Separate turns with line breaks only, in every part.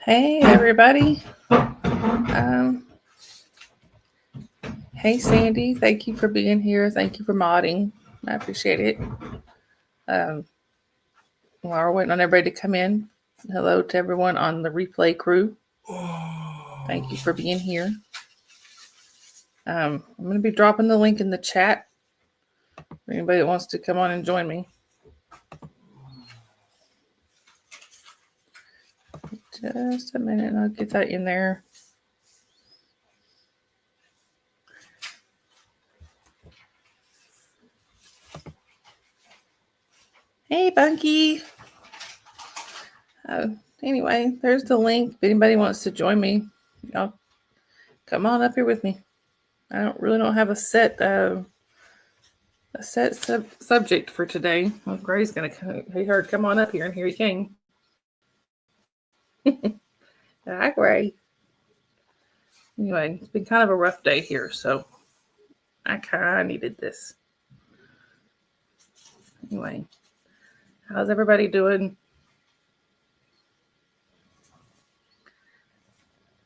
Hey, everybody. Um, hey, Sandy. Thank you for being here. Thank you for modding. I appreciate it. Um, while we're waiting on everybody to come in, hello to everyone on the replay crew. Thank you for being here. I'm going to be dropping the link in the chat for anybody that wants to come on and join me. Just a minute, and I'll get that in there. Hey, Bunky. Anyway, there's the link. If anybody wants to join me, y'all come on up here with me. I don't have a set subject for today. Well, Gray's gonna come. He heard come on up here, and here he came. Hi, Gray. Anyway, it's been kind of a rough day here, so I kind of needed this. Anyway, how's everybody doing?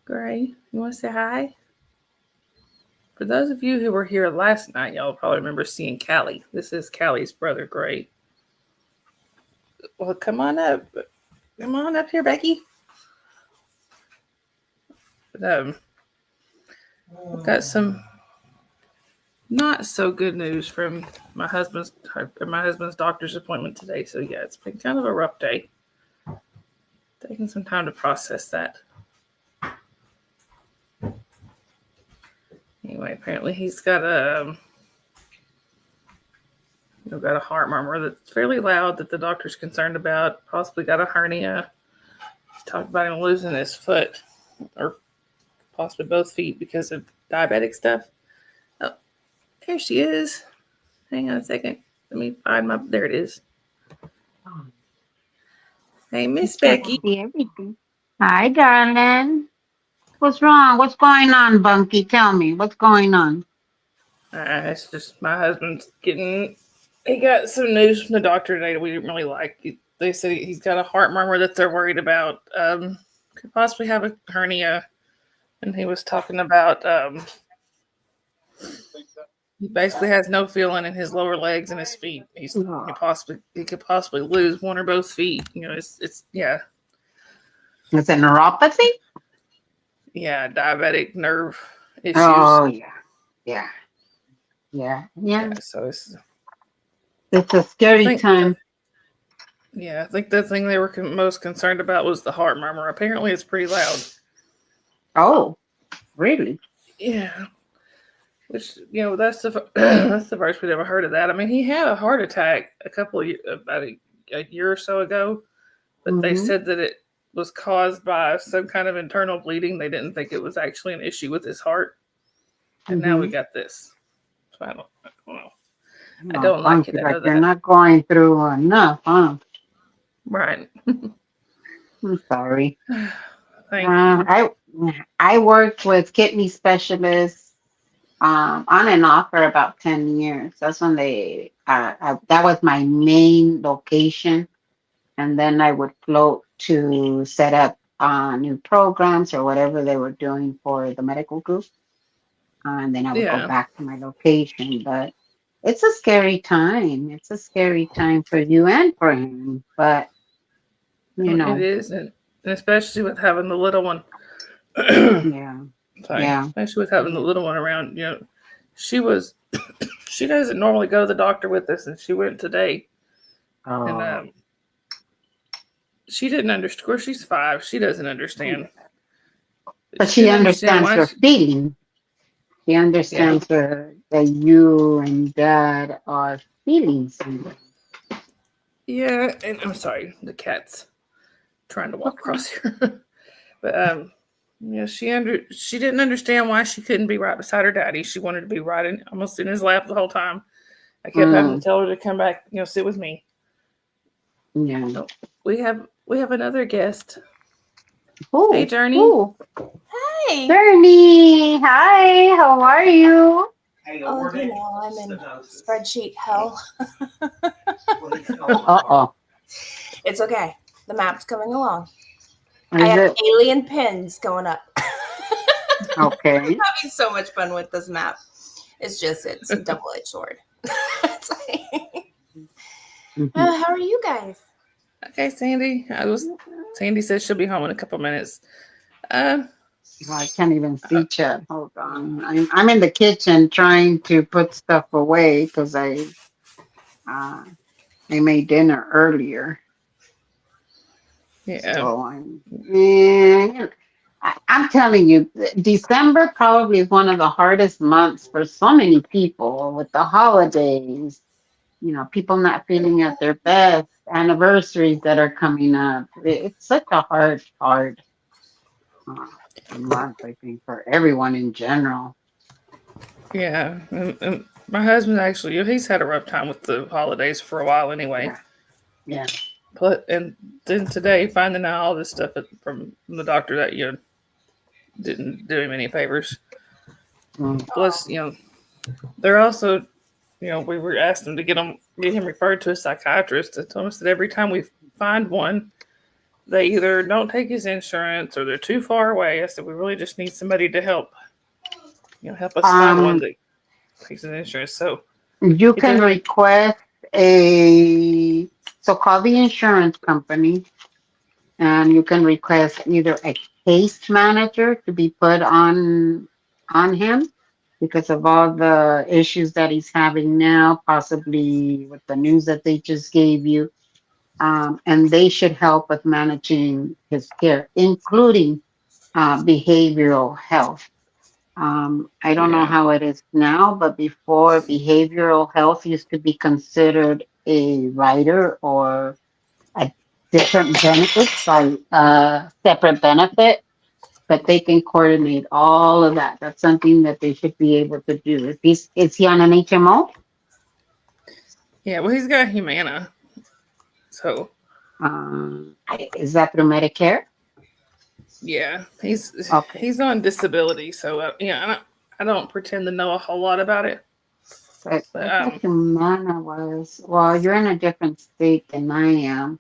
Gray, you want to say hi? For those of you who were here last night, y'all probably remember seeing Callie. This is Callie's brother, Gray. Well, come on up. Come on up here, Becky. We've got some not so good news from my husband's doctor's appointment today. So yeah, it's been kind of a rough day. Taking some time to process that. Anyway, apparently he's got a heart murmur that's fairly loud that the doctor's concerned about. Possibly got a hernia. He's talked about him losing his foot or possibly both feet because of diabetic stuff. Oh, there she is. Hang on a second. Let me find there it is. Hey, Miss Becky.
See everything. Hi, darling. What's wrong? What's going on, Bunky? Tell me, what's going on?
It's just my husband's he got some news from the doctor today that we didn't really like. They said he's got a heart murmur that they're worried about. Could possibly have a hernia. And he was talking about he basically has no feeling in his lower legs and his feet. He could possibly lose one or both feet. It's yeah.
It's a neuropathy?
Yeah, diabetic nerve issues.
Oh, yeah.
So
it's a scary time.
I think the thing they were most concerned about was the heart murmur. Apparently, it's pretty loud.
Oh, really?
Yeah. Which that's the first we'd ever heard of that. I mean, he had a heart attack about a year or so ago, but they said that it was caused by some kind of internal bleeding. They didn't think it was actually an issue with his heart, and now we got this. So I don't know. I don't like it.
Like they're not going through enough, huh?
Right.
I'm sorry.
Thank you.
I worked with kidney specialists on and off for about 10 years. That's when that was my main location. And then I would float to set up new programs or whatever they were doing for the medical group. And then I would go back to my location. But it's a scary time. It's a scary time for you and for him. But,
It is. And especially with having the little one. Especially with having the little one around. She doesn't normally go to the doctor with us, and she went today.
Oh.
And she didn't understand. Of course, she's 5. She doesn't understand.
But she understands your feeling. She understands that you and Dad are feeling something.
Yeah, and I'm sorry, the cat's trying to walk across here. But she didn't understand why she couldn't be right beside her daddy. She wanted to be right almost in his lap the whole time. I kept having to tell her to come back, sit with me.
Yeah.
So we have another guest.
Ooh,
hey, Journey.
Ooh.
Hi.
Journey. Hi. How are you?
Oh, I'm in spreadsheet hell.
Uh-oh.
It's okay. The map's coming along. I
Is
have
it?
alien pins going up.
Okay.
Having so much fun with this map. It's a double-edged sword. It's like,
Mhm.
how are you guys?
Okay, Sandy. Sandy says she'll be home in a couple minutes.
Well, I can't even see Chet. Hold on. I'm in the kitchen trying to put stuff away because I made dinner earlier.
Yeah.
So I'm telling you, December probably is one of the hardest months for so many people with the holidays. You know, people not feeling at their best, anniversaries that are coming up. It's such a hard uh, month, I think, for everyone in general.
Yeah. And my husband actually, he's had a rough time with the holidays for a while anyway.
Yeah.
And then today, finding out all this stuff from the doctor that didn't do him any favors.
Mm.
Plus, they're also, we were asked them to get him referred to a psychiatrist. They told us that every time we find one, they either don't take his insurance or they're too far away. I said we really just need somebody to help us find one that takes his insurance. So
You can
either
request so call the insurance company and you can request either a case manager to be put on him because of all the issues that he's having now, possibly with the news that they just gave you. And they should help with managing his care, including behavioral health. I don't know
yeah,
how it is now, but before behavioral health used to be considered a rider or a different benefits, like separate benefit, but they can coordinate all of that. That's something that they should be able to do. Is he on an HMO?
yeah. Well, he's got Humana, so
Is that through Medicare?
yeah,
Okay.
he's on disability. So I don't pretend to know a whole lot about it. But
I thought Humana was, well, you're in a different state than I am.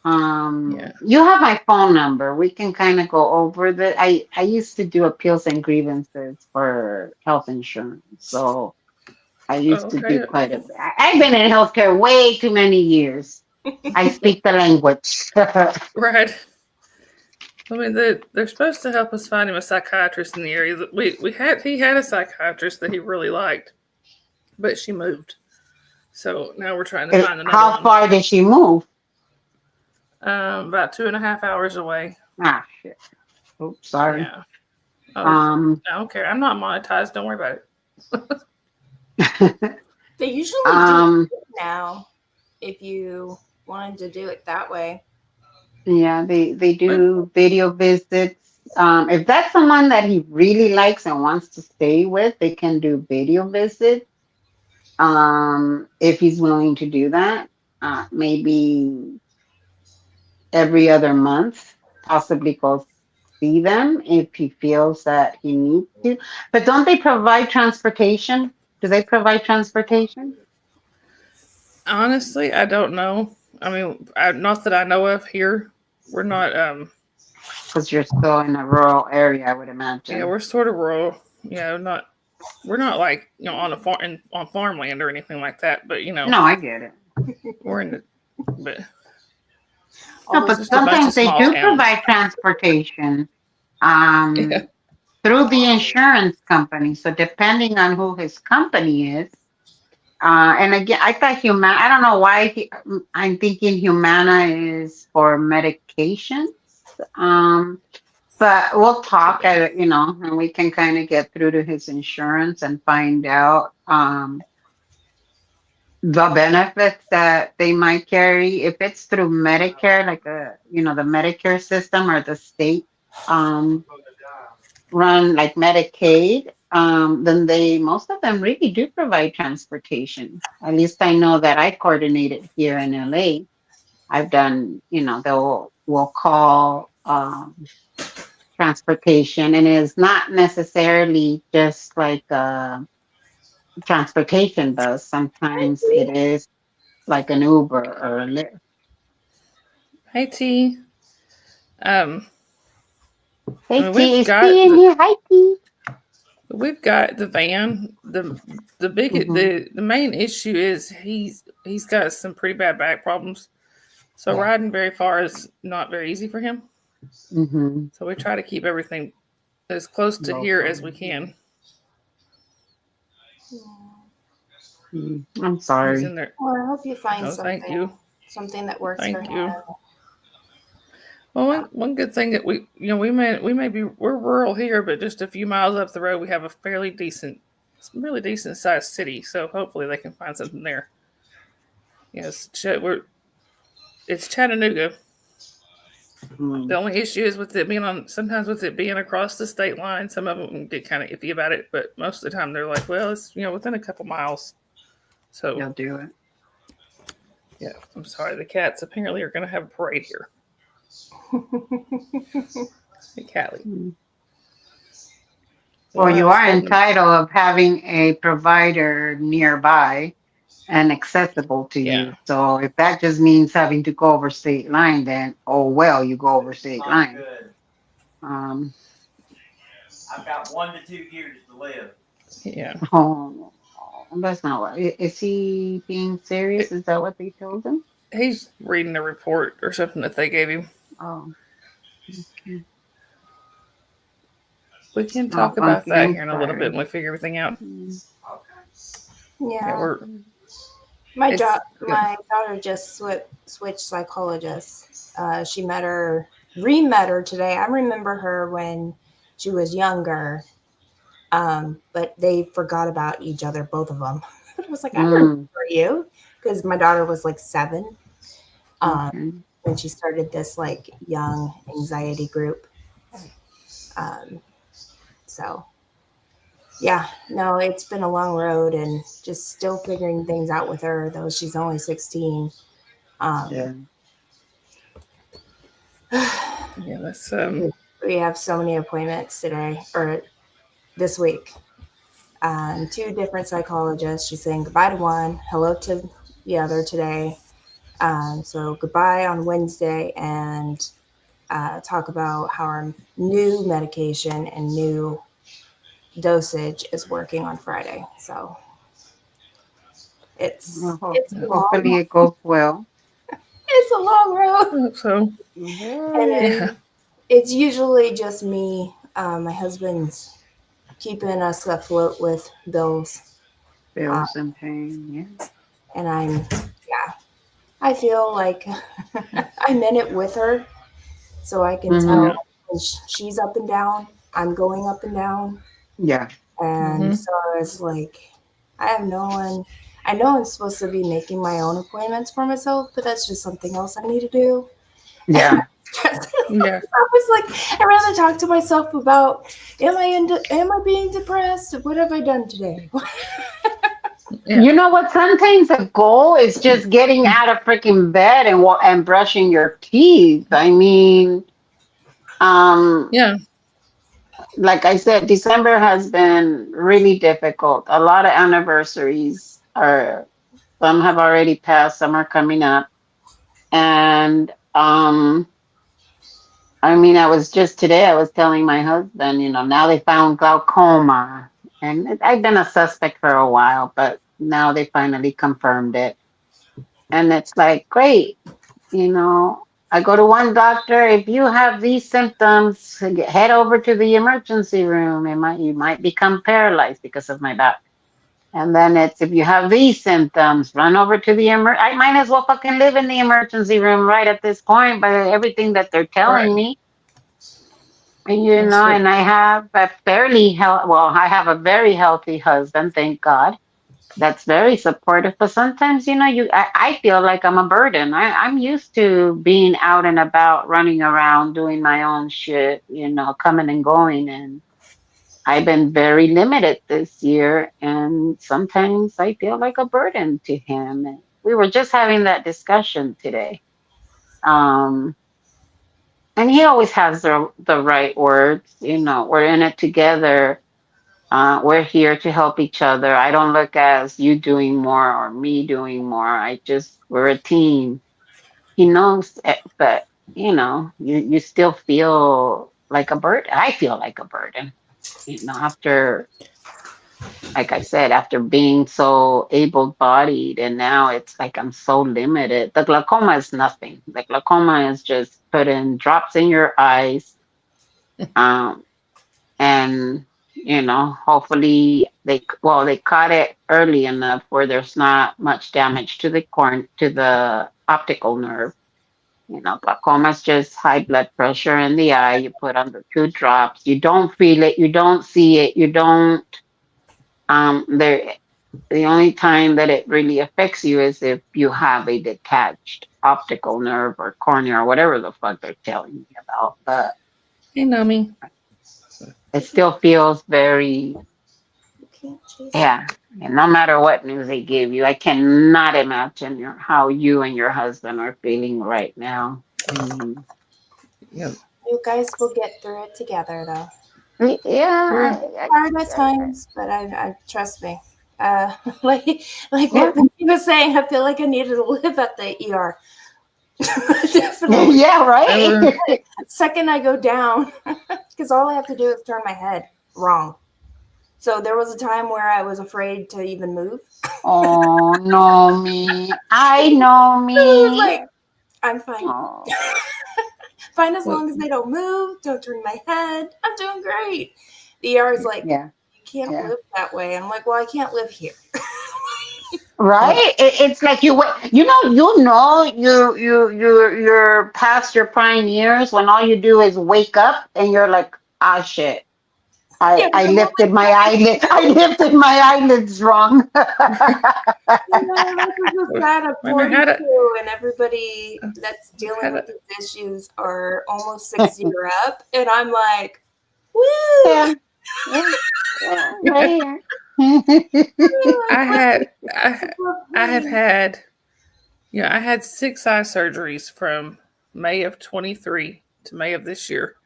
yeah.
You have my phone number. We can kind of go over that. I used to do appeals and grievances for health insurance. So I used to do
Okay.
quite a bit. I've been in healthcare way too many years. I speak the language.
Right. I mean, they're supposed to help us find him a psychiatrist in the area. He had a psychiatrist that he really liked, but she moved. So now we're trying to find another
How
one.
far did she move?
About 2.5 hours away.
Ah, shit. Oops, sorry.
Yeah. Oh,
Um,
I don't care. I'm not monetized. Don't worry about it.
They usually do
um,
it now if you wanted to do it that way.
yeah, they do video visits. If that's someone that he really likes and wants to stay with, they can do video visits. If he's willing to do that, maybe every other month, possibly go see them if he feels that he needs to. But don't they provide transportation? Do they provide transportation?
Honestly, I don't know. I mean, not that I know of here. We're not.
Because you're still in a rural area, I would
Yeah,
imagine.
we're sort of rural. Not. We're not like on a farm on farmland or anything like that. But
No, I get it.
we're in the. But
No,
it's
but
just a bunch of
sometimes they
small
do
towns.
provide transportation
Yeah.
through the insurance company. So depending on who his company is, and again, I thought Humana. I don't know why I'm thinking Humana is for medications. But we'll talk, and we can kind of get through to his insurance and find out the benefits that they might carry. If it's through Medicare, like the Medicare system or the state run like Medicaid, then most of them really do provide transportation. At least I know that I coordinated here in LA. I've done, we'll call transportation, and it's not necessarily just like a transportation bus. Sometimes it is like an Uber or a Lyft.
Hey T. Um,
Hey,
mean,
T, is T in here? Hi, T.
we've got the van. The big
Mhm.
the main issue is he's got some pretty bad back problems. So
Yeah.
riding very far is not very easy for him.
Mm-hmm.
So we try to keep everything as close to here as we can.
I'm
He's
sorry.
in there.
Well, I hope you find
Oh, thank
something,
you.
something that works for
Thank
him.
you. Well, one good thing that we're rural here, but just a few miles up the road, we have a fairly decent, really decent sized city. So hopefully they can find something there. Yes, it's Chattanooga. The only issue is with it being sometimes with it being across the state line, some of them get kind of iffy about it, but most of the time they're like, well, it's within a couple miles. So
They'll do it.
yeah, I'm sorry, the cats apparently are going to have a parade here. Hey, Callie.
Mm.
We'll
Well, you
have
are
Fulton.
entitled of having a provider nearby and accessible to
Yeah.
you. So if that just means having to go over state line, then oh well, you go over state
Not
line.
good.
Um,
I've got 1 to 2 years to live.
Yeah.
oh, that's not what. Is he being serious? Is that what they told him?
He's reading a report or something that they gave him.
Oh, okay.
We can
Oh,
talk
once
about that
again,
here in a little bit
sorry.
when we figure everything out.
Mm.
Yeah,
Yeah,
we're
my
it's good.
my daughter just switched psychologists. She re-met her today. I remember her when she was younger, but they forgot about each other, both of them. I was like, I remember you, because my daughter was like 7
Okay.
when she started this like young anxiety group. So yeah, no, it's been a long road and just still figuring things out with her, though she's only 16.
Yeah.
Yeah, that's
We have so many appointments today or this week. 2 different psychologists. She's saying goodbye to one, hello to the other today. So goodbye on Wednesday and talk about how our new medication and new dosage is working on Friday. So
Well, hopefully
long,
it goes well.
it's a long road,
so
and
yeah.
it's usually just me. My husband's keeping us afloat with bills,
Bills and pain. Yeah.
and I feel like I'm in it with her, so I can
Mm-hmm.
Yeah.
tell when she's up and down, I'm going up and down.
Yeah.
And so it's like, I have no one. I know I'm supposed to be making my own appointments for myself, but that's just something else I need to do.
Yeah.
Yeah.
I was like, I'd rather talk to myself about, am I being depressed? What have I done today?
Yeah.
You know what? Sometimes the goal is just getting out of freaking bed and brushing your teeth. I mean, um,
Yeah.
like I said, December has been really difficult. A lot of anniversaries are some have already passed, some are coming up, and I mean, I was just today. I was telling my husband, now they found glaucoma, and I've been a suspect for a while, but now they finally confirmed it. And it's like, great, you know, I go to one doctor. If you have these symptoms, head over to the emergency room. You might become paralyzed because of my back. And then it's if you have these symptoms, run over to I might as well fucking live in the emergency room right at this point by everything that they're telling
Right.
me.
That's what.
And I have a I have a very healthy husband, thank God. That's very supportive. But sometimes, I feel like I'm a burden. I'm used to being out and about, running around, doing my own shit, coming and going. And I've been very limited this year. And sometimes I feel like a burden to him. And we were just having that discussion today. Um, and he always has the right words, we're in it together. We're here to help each other. I don't look as you doing more or me doing more. We're a team. He knows, but you still feel like a burden. I feel like a burden, after, like I said, after being so able-bodied, and now it's like I'm so limited. The glaucoma is nothing. The glaucoma is just putting drops in your eyes, um, and hopefully they caught it early enough where there's not much damage to the optical nerve. Glaucoma is just high blood pressure in the eye. You put on the 2 drops. You don't feel it. You don't see it. You don't. There. The only time that it really affects you is if you have a detached optical nerve or cornea or whatever the fuck they're telling me about. But
You know me.
it still feels very,
You can't chase.
yeah. And no matter what news they give you, I cannot imagine how you and your husband are feeling right now.
Yeah.
You guys will get through it together, though.
Yeah.
Hard at times, but I trust me. Like
Yeah.
what he was saying, I feel like I needed to live at the ER. Definitely.
Yeah, right.
Second I go down, because all I have to do is turn my head wrong. So there was a time where I was afraid to even move.
Oh, no, me. I know
I was
me.
like, I'm fine.
Oh.
Fine as
Well-
long as they don't move, don't turn my head. I'm doing great. The ER is like,
Yeah.
you can't
Yeah.
live that way. I'm like, well, I can't live here.
Right? It's like you're past your prime years when all you do is wake up and you're like, ah, shit.
Yeah,
I
but
lifted my eyelid. I lifted my eyelids wrong.
this is sad at
Wait a minute, how
42, and everybody that's dealing
how
with these issues are almost 60 or up, and I'm like, woo!
Yeah. Yeah. Right here.
I have had, I had 6 eye surgeries from May of 23 to May of this year.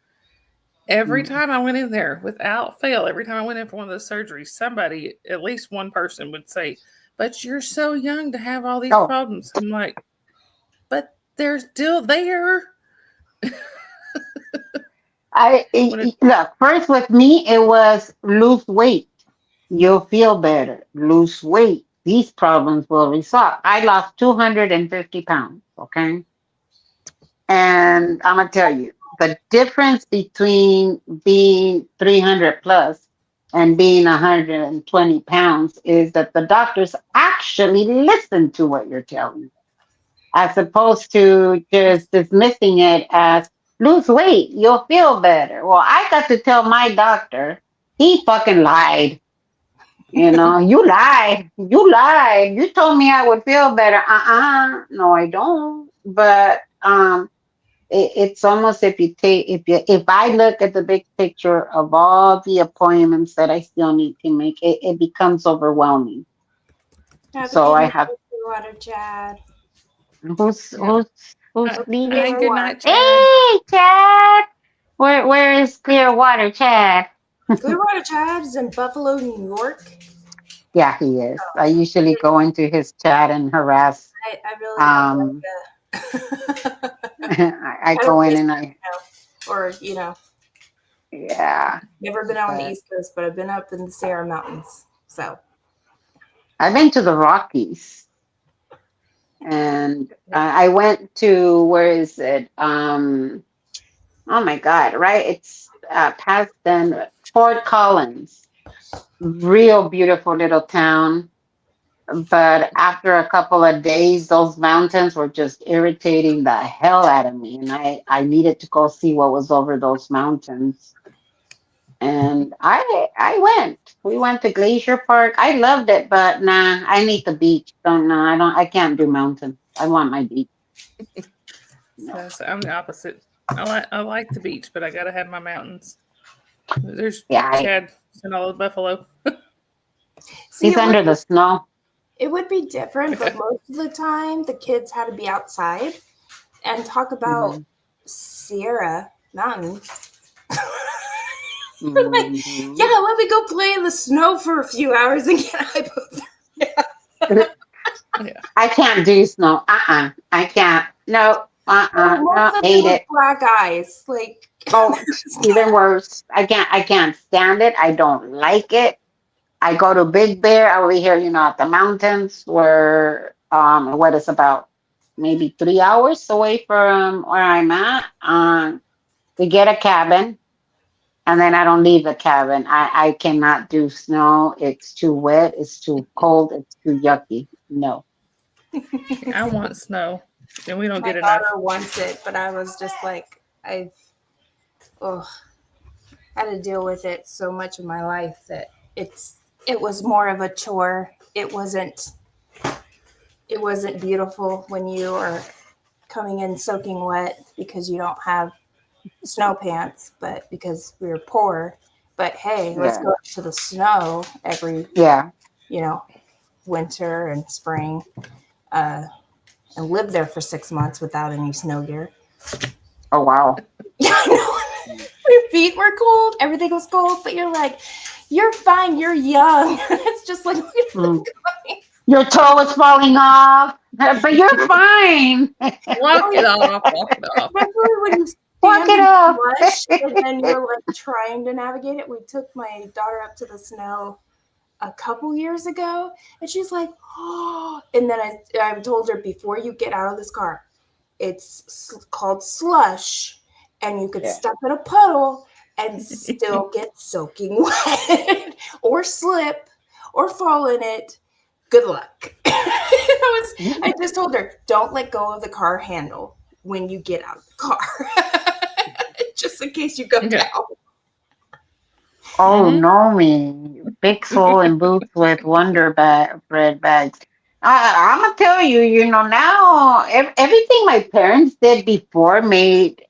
Every time I went in there, without fail, every time I went in for one of those surgeries, somebody, at least one person would say, but you're so young to have all these
Oh.
problems. I'm like, but they're still there.
Look, first with me, it was lose weight. You'll feel better. Lose weight. These problems will resolve. I lost 250 pounds, okay? And I'm going to tell you, the difference between being 300 plus and being 120 pounds is that the doctors actually listen to what you're telling them, as opposed to just dismissing it as lose weight, you'll feel better. Well, I got to tell my doctor, he fucking lied. You lied. You lied. You told me I would feel better. No, I don't. But it's almost if I look at the big picture of all the appointments that I still need to make, it becomes overwhelming. So I have
water, Chad.
who's leaving?
Hey, good night, Chad.
Hey, Chad. Where is Clearwater, Chad?
Clearwater Chad is in Buffalo, New York.
Yeah, he is. I usually go into his chat and harass.
I really don't
I go in and yeah.
Never been out on the
But-
East Coast, but I've been up in the Sierra Mountains. So
I've been to the Rockies, and I went to, where is it? Oh my God! Right, it's past then, Fort Collins. Real beautiful little town, but after a couple of days, those mountains were just irritating the hell out of me, and I needed to go see what was over those mountains. And we went to Glacier Park. I loved it, but nah, I need the beach. I can't do mountains. I want my beach.
So I'm the opposite. I like the beach, but I gotta have my mountains. There's Chad in all of Buffalo.
See,
He's under the snow.
It would be different, but most of the time the kids had to be outside and talk about Sierra Mountains.
Mhm.
Yeah, let me go play in the snow for a few hours and get hypothermia.
I can't do snow. I can't. No. No,
Most of
hate
it with
it.
black eyes. Like,
Oh, even worse. I can't stand it. I don't like it. I go to Big Bear over here, at the mountains where what is about maybe 3 hours away from where I'm at. We get a cabin and then I don't leave the cabin. I cannot do snow. It's too wet, it's too cold, it's too yucky. No.
I want snow, and we don't
my
get enough.
daughter wants it, but I was just like, oh, had to deal with it so much of my life that it was more of a chore. It wasn't beautiful when you are coming in soaking wet because you don't have snow pants, but because we were poor. But hey, let's
Yeah.
go to the snow every,
Yeah.
winter and spring, and live there for 6 months without any snow gear.
Oh wow.
Yeah, I know. Your feet were cold. Everything was cold, but you're like, you're fine. You're young. It's just like,
Mm. Your toe is falling off, but you're fine.
Walk it off. Walk it off.
especially when you
Walk
stand
it
in
off.
slush and then you're like trying to navigate it. We took my daughter up to the snow a couple years ago, and she's like, oh. And then I told her, before you get out of this car, it's called slush, and you could
Yeah.
step in a puddle and still get soaking wet or slip or fall in it. Good luck. I just told her, don't let go of the car handle when you get out of the car, just in case you go
Yeah.
down.
Oh
Mhm.
no, me big swollen boots with bread bags. I'm gonna tell you, now everything my parents did before made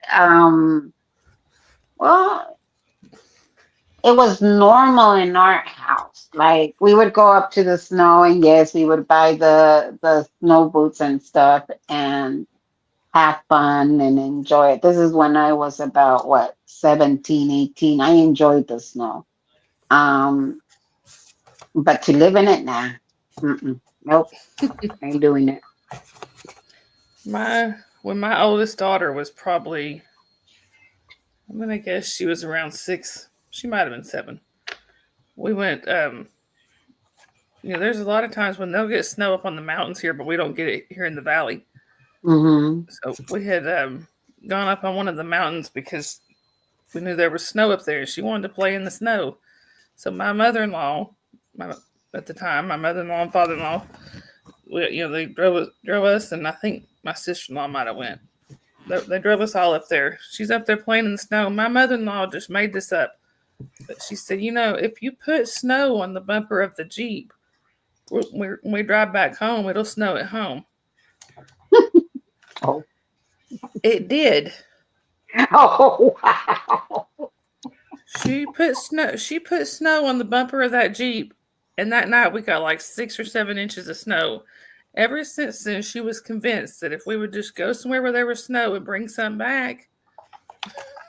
well, it was normal in our house. Like we would go up to the snow, and yes, we would buy the snow boots and stuff and have fun and enjoy it. This is when I was about what 17, 18. I enjoyed the snow. Um, but to live in it, nah. Nope, ain't doing it.
When my oldest daughter was probably, I'm gonna guess she was around 6. She might have been 7. We went. There's a lot of times when they'll get snow up on the mountains here, but we don't get it here in the valley.
Mm-hmm.
So we had gone up on one of the mountains because we knew there was snow up there, and she wanted to play in the snow. So my mother-in-law, at the time, my mother-in-law and father-in-law, they drove us, and I think my sister-in-law might have went. They drove us all up there. She's up there playing in the snow. My mother-in-law just made this up, but she said, if you put snow on the bumper of the Jeep, when we drive back home, it'll snow at home.
Oh.
It did.
Oh wow.
She put snow. She put snow on the bumper of that Jeep, and that night we got like 6 or 7 inches of snow. Ever since then, she was convinced that if we would just go somewhere where there was snow and bring some back,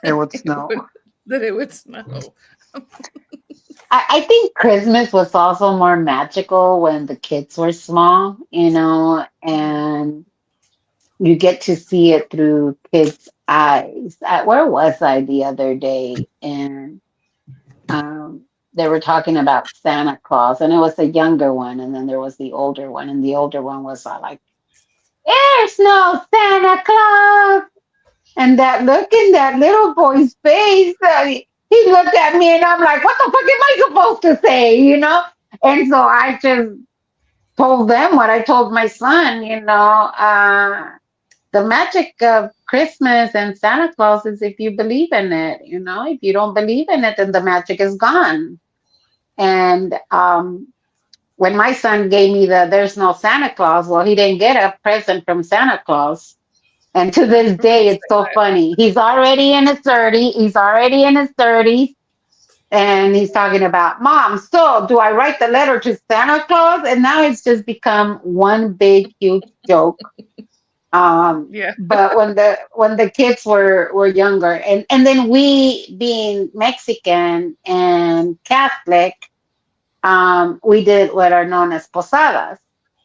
It would snow.
that it would snow.
I think Christmas was also more magical when the kids were small, and you get to see it through kids' eyes. Where was I the other day? And they were talking about Santa Claus, and it was the younger one, and then there was the older one, and the older one was like, "There's no Santa Claus." And that look in that little boy's face, he looked at me and I'm like, what the fuck am I supposed to say? And so I just told them what I told my son, the magic of Christmas and Santa Claus is if you believe in it, if you don't believe in it, then the magic is gone. And when my son gave me there's no Santa Claus, well, he didn't get a present from Santa Claus. And to this day, it's so funny. He's already in his 30s. And he's talking about, Mom, so do I write the letter to Santa Claus? And now it's just become one big, huge joke.
Yeah.
But when the kids were younger, and then we being Mexican and Catholic, we did what are known as posadas.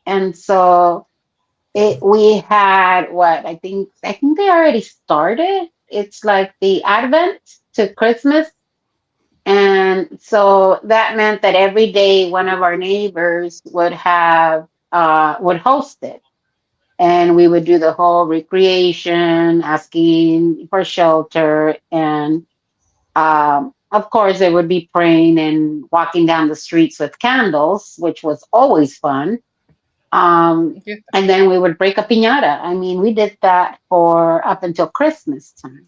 And so We had what I think they already started. It's like the Advent to Christmas. And so that meant that every day one of our neighbors would host it. And we would do the whole recreation, asking for shelter, and of course they would be praying and walking down the streets with candles, which was always fun.
Yeah.
And then we would break a piñata. I mean, we did that for up until Christmas time,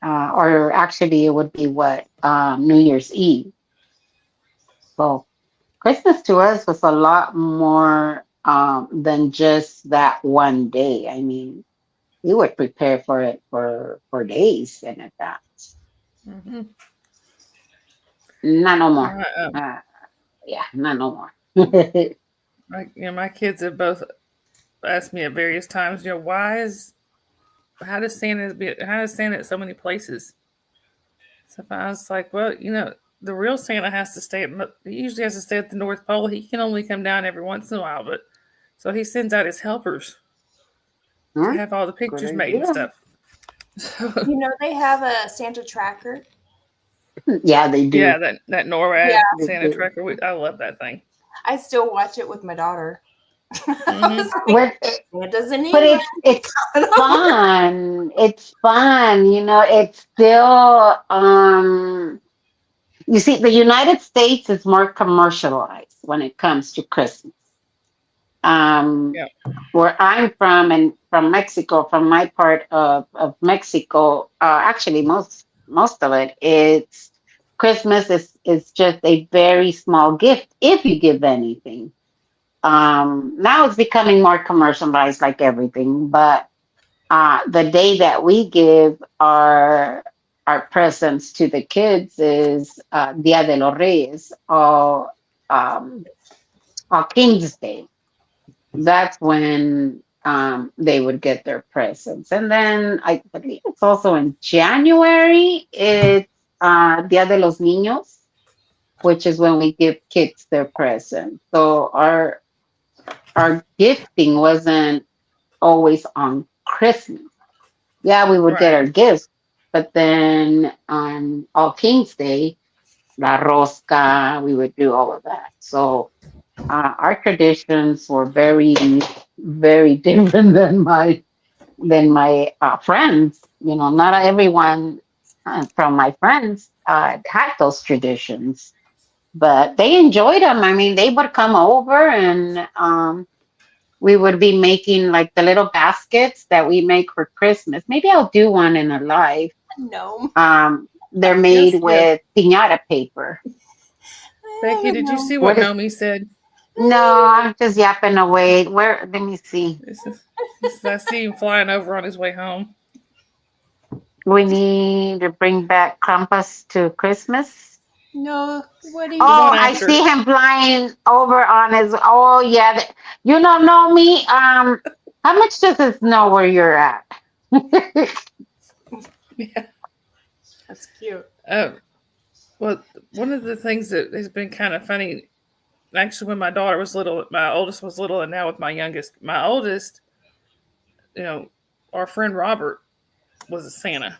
or actually, it would be what New Year's Eve. So Christmas to us was a lot more than just that one day. I mean, we would prepare for it for days in advance.
Hmm.
Not no more.
My,
Uh, yeah, not no more.
my kids have both asked me at various times, how does Santa at so many places? So I was like, well, the real Santa has to stay he usually has to stay at the North Pole. He can only come down every once in a while, but so he sends out his helpers to
Hmm?
have all the
Good
pictures made and
idea.
stuff. So,
You know, they have a Santa tracker.
Yeah, they do.
yeah, that NORAD
Yeah.
They
Santa
do.
tracker, I love that thing.
I still watch it with my daughter.
Mhm.
It doesn't
But
even.
it's fun. It's fun. It's still you see, the United States is more commercialized when it comes to Christmas. Um
Yeah,
where I'm from, and from Mexico, from my part of Mexico, actually most of it, it's Christmas is just a very small gift if you give anything. Now it's becoming more commercialized like everything, but the day that we give our presents to the kids is Dia de los Reyes, um, or King's Day. That's when they would get their presents. And then I believe it's also in January. It's Dia de los Niños, which is when we give kids their presents. So our gifting wasn't always on Christmas. Yeah, we would get
right.
our gifts, but then on All Kings Day, La Rosca, we would do all of that. So our traditions were very, very different than my friends. Not everyone from my friends had those traditions, but they enjoyed them. I mean, they would come over, and we would be making like the little baskets that we make for Christmas. Maybe I'll do one in a live.
No.
They're
Yes,
made
yeah.
with piñata paper.
Becky, did you see what
What is?
Nomi said?
No, I'm just yapping away. Where? Let me see.
This is I see him flying over on his way home.
We need to bring back Krampus to Christmas.
No, what do you?
The
Oh,
one
I
after.
see him flying over on his. Oh, yeah. You don't know me. How much does it snow where you're at?
Yeah.
That's cute.
Well, one of the things that has been kind of funny, actually, when my daughter was little, my oldest was little, and now with my youngest, my oldest, you know, our friend Robert was a Santa.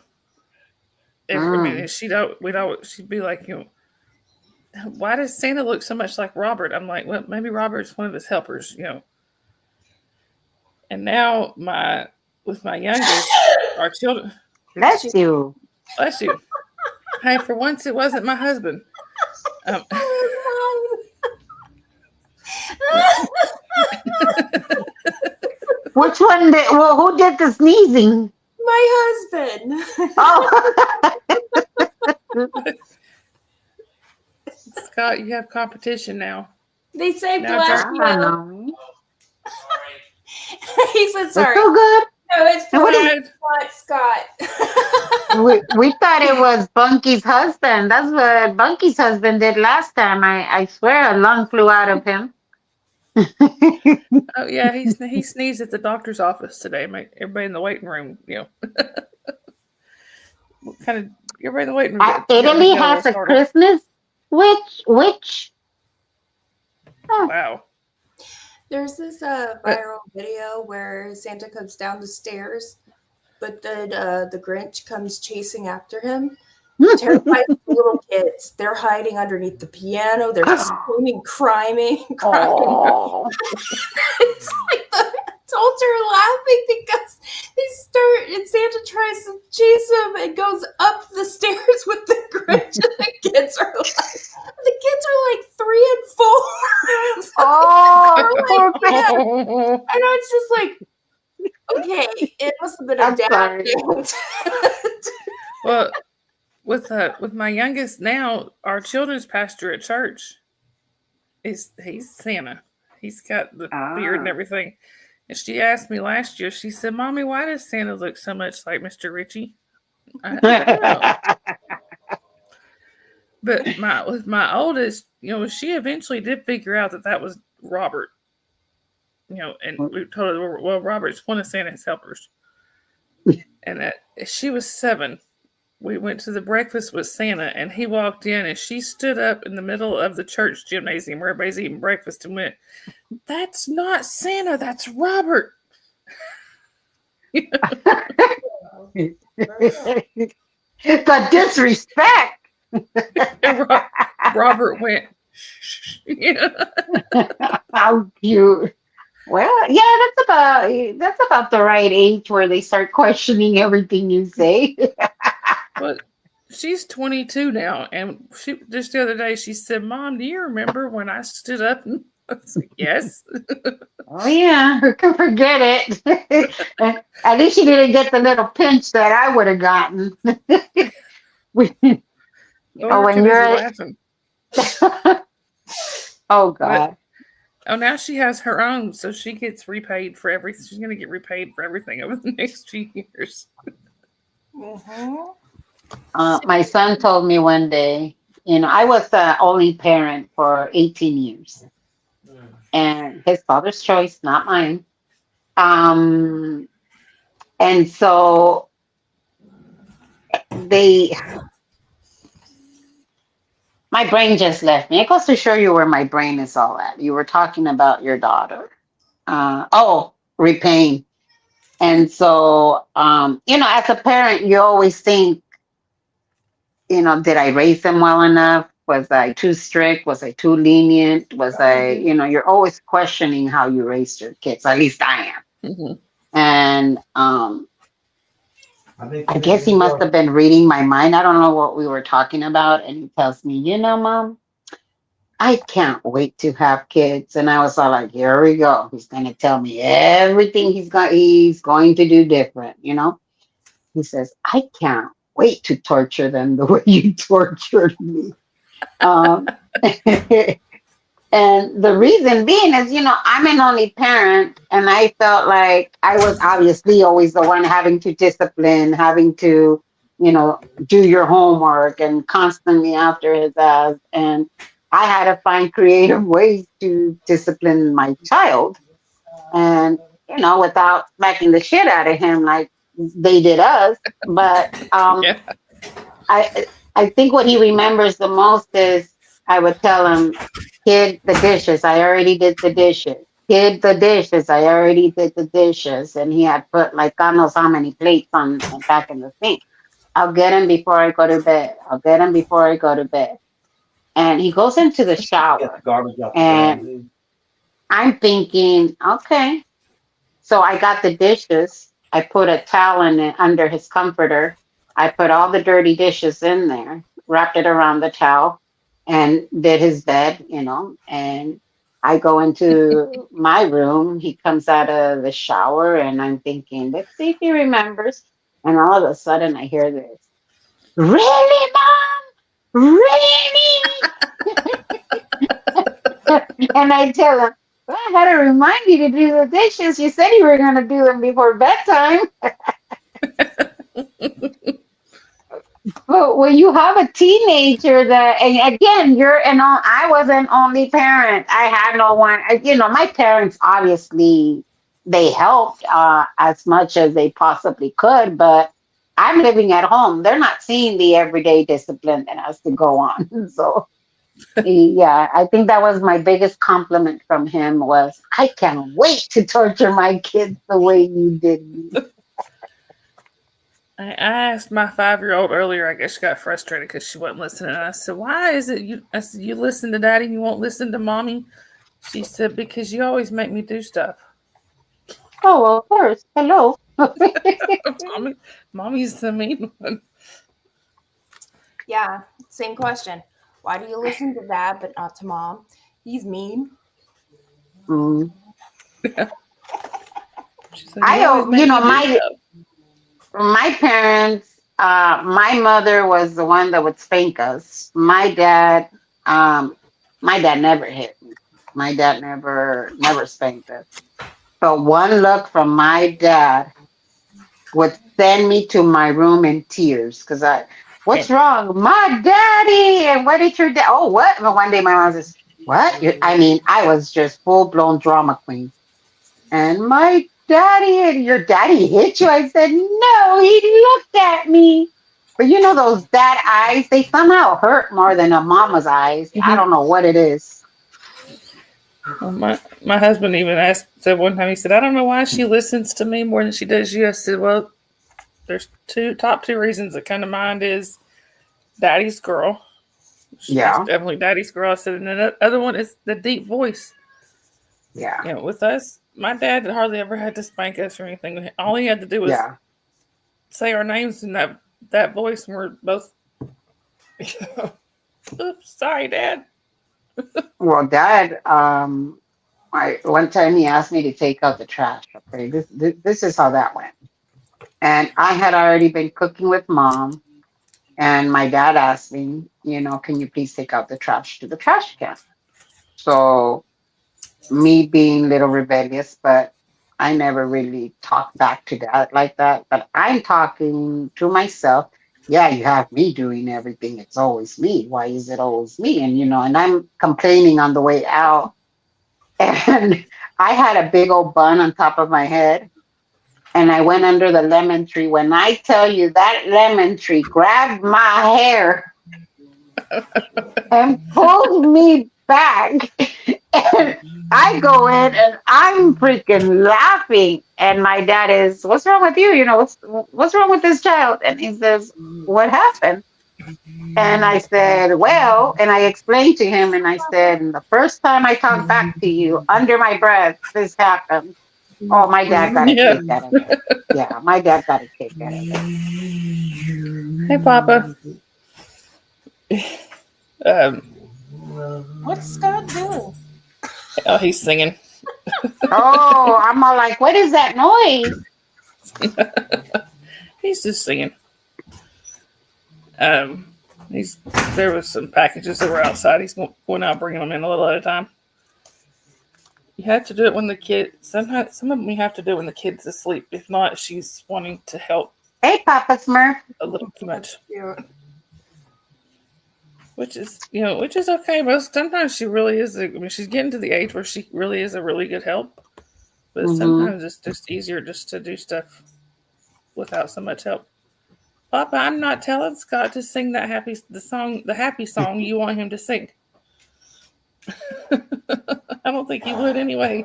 I mean,
Mm.
she'd be like, why does Santa look so much like Robert? I'm like, well, maybe Robert's one of his helpers. And now with my youngest, our children,
Bless you.
bless you. Hey, for once, it wasn't my husband. Um,
Which one did? Well, who did the sneezing?
My husband.
Oh.
Scott, you have competition now.
They say
Now,
bless
I
you.
don't know.
He said
It's
sorry.
so good.
No, it's
And what is?
Right.
not Scott.
We thought it was Bunky's husband. That's what Bunky's husband did last time. I swear a lung flew out of him.
Oh yeah, he sneezed at the doctor's office today. Everybody in the waiting room, kind of everybody in the waiting room
Italy
got a little
has a
startled.
Christmas witch. Oh,
Wow.
There's this viral video where Santa comes down the stairs, but then the Grinch comes chasing after him. Terrified little kids. They're hiding underneath the piano. They're screaming, crying.
Oh.
It's like the adults are laughing because and Santa tries to chase him and goes up the stairs with the Grinch, and the kids are like 3 and 4.
Oh, poor
Yeah.
thing.
And it's just like, okay, it must have been a
I'm
dad
sorry.
joke.
Well, with my youngest now, our children's pastor at church he's Santa. He's got the beard and everything. And she asked me last year, she said, "Mommy, why does Santa look so much like Mr. Ritchie?" I don't know. But with my oldest, she eventually did figure out that was Robert. And we told her, well, Robert's one of Santa's helpers. And she was 7. We went to the breakfast with Santa, and he walked in, and she stood up in the middle of the church gymnasium where everybody's eating breakfast and went, "That's not Santa, that's Robert."
The disrespect.
Robert went,
How cute. Well, yeah, that's about the right age where they start questioning everything you say.
But she's 22 now, and she just the other day she said, "Mom, do you remember when I stood up?" And I was like, "Yes."
Oh yeah, who can forget it? At least she didn't get the little pinch that I would have gotten. When you're
laughing.
Oh God.
Now she has her own, so she gets repaid for everything. She's going to get repaid for everything over the next few years.
Mm-hmm.
My son told me one day, I was the only parent for 18 years. And his father's choice, not mine. And so my brain just left me. It goes to show you where my brain is all at. You were talking about your daughter. Repaying. And so, as a parent, you always think, did I raise them well enough? Was I too strict? Was I too lenient? Was I, you're always questioning how you raised your kids. At least I am.
Mm-hmm.
And I guess he must have been reading my mind. I don't know what we were talking about. And he tells me, Mom, I can't wait to have kids. And I was all like, here we go. He's going to tell me everything he's going to do different, He says, I can't wait to torture them the way you tortured me. And the reason being is, I'm an only parent, and I felt like I was obviously always the one having to discipline, having to, do your homework and constantly after his ass. And I had to find creative ways to discipline my child. And, without smacking the shit out of him like they did us. But
Yeah.
I think what he remembers the most is I would tell him, "Kid, the dishes. I already did the dishes. Kid, the dishes. I already did the dishes." And he had put like God knows how many plates on back in the sink. "I'll get him before I go to bed. I'll get him before I go to bed." And he goes into the shower. And I'm thinking, okay. So I got the dishes. I put a towel in it under his comforter. I put all the dirty dishes in there, wrapped it around the towel, and did his bed, and I go into my room. He comes out of the shower, and I'm thinking, let's see if he remembers. And all of a sudden, I hear this, "Really, Mom? Really?" And I tell him, "Well, I had to remind you to do the dishes. You said you were going to do them before bedtime." But when you have a teenager and again, I was an only parent. I had no one, my parents, obviously, they helped as much as they possibly could, but I'm living at home. They're not seeing the everyday discipline that has to go on. So Yeah, I think that was my biggest compliment from him was, I can't wait to torture my kids the way you did me.
I asked my 5-year-old earlier. I guess she got frustrated because she wasn't listening. And I said, "Why is it you?" I said, "You listen to Daddy, and you won't listen to Mommy." She said, "Because you always make me do stuff."
Oh, well, of course. Hello.
Mommy's the mean one.
Yeah, same question. Why do you listen to dad but not to mom? He's mean.
Mm.
She said, "You always
You
make
know,
me do stuff."
my parents, my mother was the one that would spank us. Um, my dad never hit me. My dad never spanked us. But one look from my dad would send me to my room in tears because what's wrong? My daddy. And what did your dad? Oh, what? And one day my mom says, what? I mean, I was just full blown drama queen. And my daddy, and your daddy hit you? I said, no, he looked at me. But you know, those dad eyes, they somehow hurt more than a mama's eyes. I don't know what it is.
Well, my husband even said one time, he said, "I don't know why she listens to me more than she does you." I said, "Well, there's top two reasons that come to mind is Daddy's girl. She's
Yeah,
definitely Daddy's girl." I said, and the other one is the deep voice.
yeah,
You know, with us, my dad hardly ever had to spank us or anything. All he had to do was
yeah.
say our names in that voice, and we're both. Oops, sorry, Dad.
Well, dad, I one time he asked me to take out the trash. Okay, this is how that went. And I had already been cooking with mom, and my dad asked me, you know, can you please take out the trash to the trash can? So me being a little rebellious, but I never really talked back to dad like that. But I'm talking to myself. Yeah, you have me doing everything. It's always me. Why is it always me? And you know, and I'm complaining on the way out. And I had a big old bun on top of my head. And I went under the lemon tree. When I tell you that lemon tree grabbed my hair and pulled me back. And I go in and I'm freaking laughing. And my dad is, what's wrong with you? You know, what's wrong with this child? And he says, what happened? And I said, well, and I explained to him and I said, the first time I talked back to you under my breath, this happened. Oh, my dad got a
Yeah.
kick out of it. Yeah, my dad got a kick out of it.
Hey, Papa. Um,
What's Scott doing?
oh, he's singing.
Oh, I'm all like, what is that noise?
He's just singing. Um, there was some packages that were outside. He's going out bringing them in a little at a time. You have to do it when the kid. Sometimes some of them you have to do when the kid's asleep. If not, she's wanting to help
Hey, Papa Smurf.
a little too much,
Yeah.
which is okay. But sometimes she really is. I mean, she's getting to the age where she really is a really good help. But sometimes it's just easier just to do stuff without so much help. Papa, I'm not telling Scott to sing the happy song you want him to sing. I don't think he would anyway.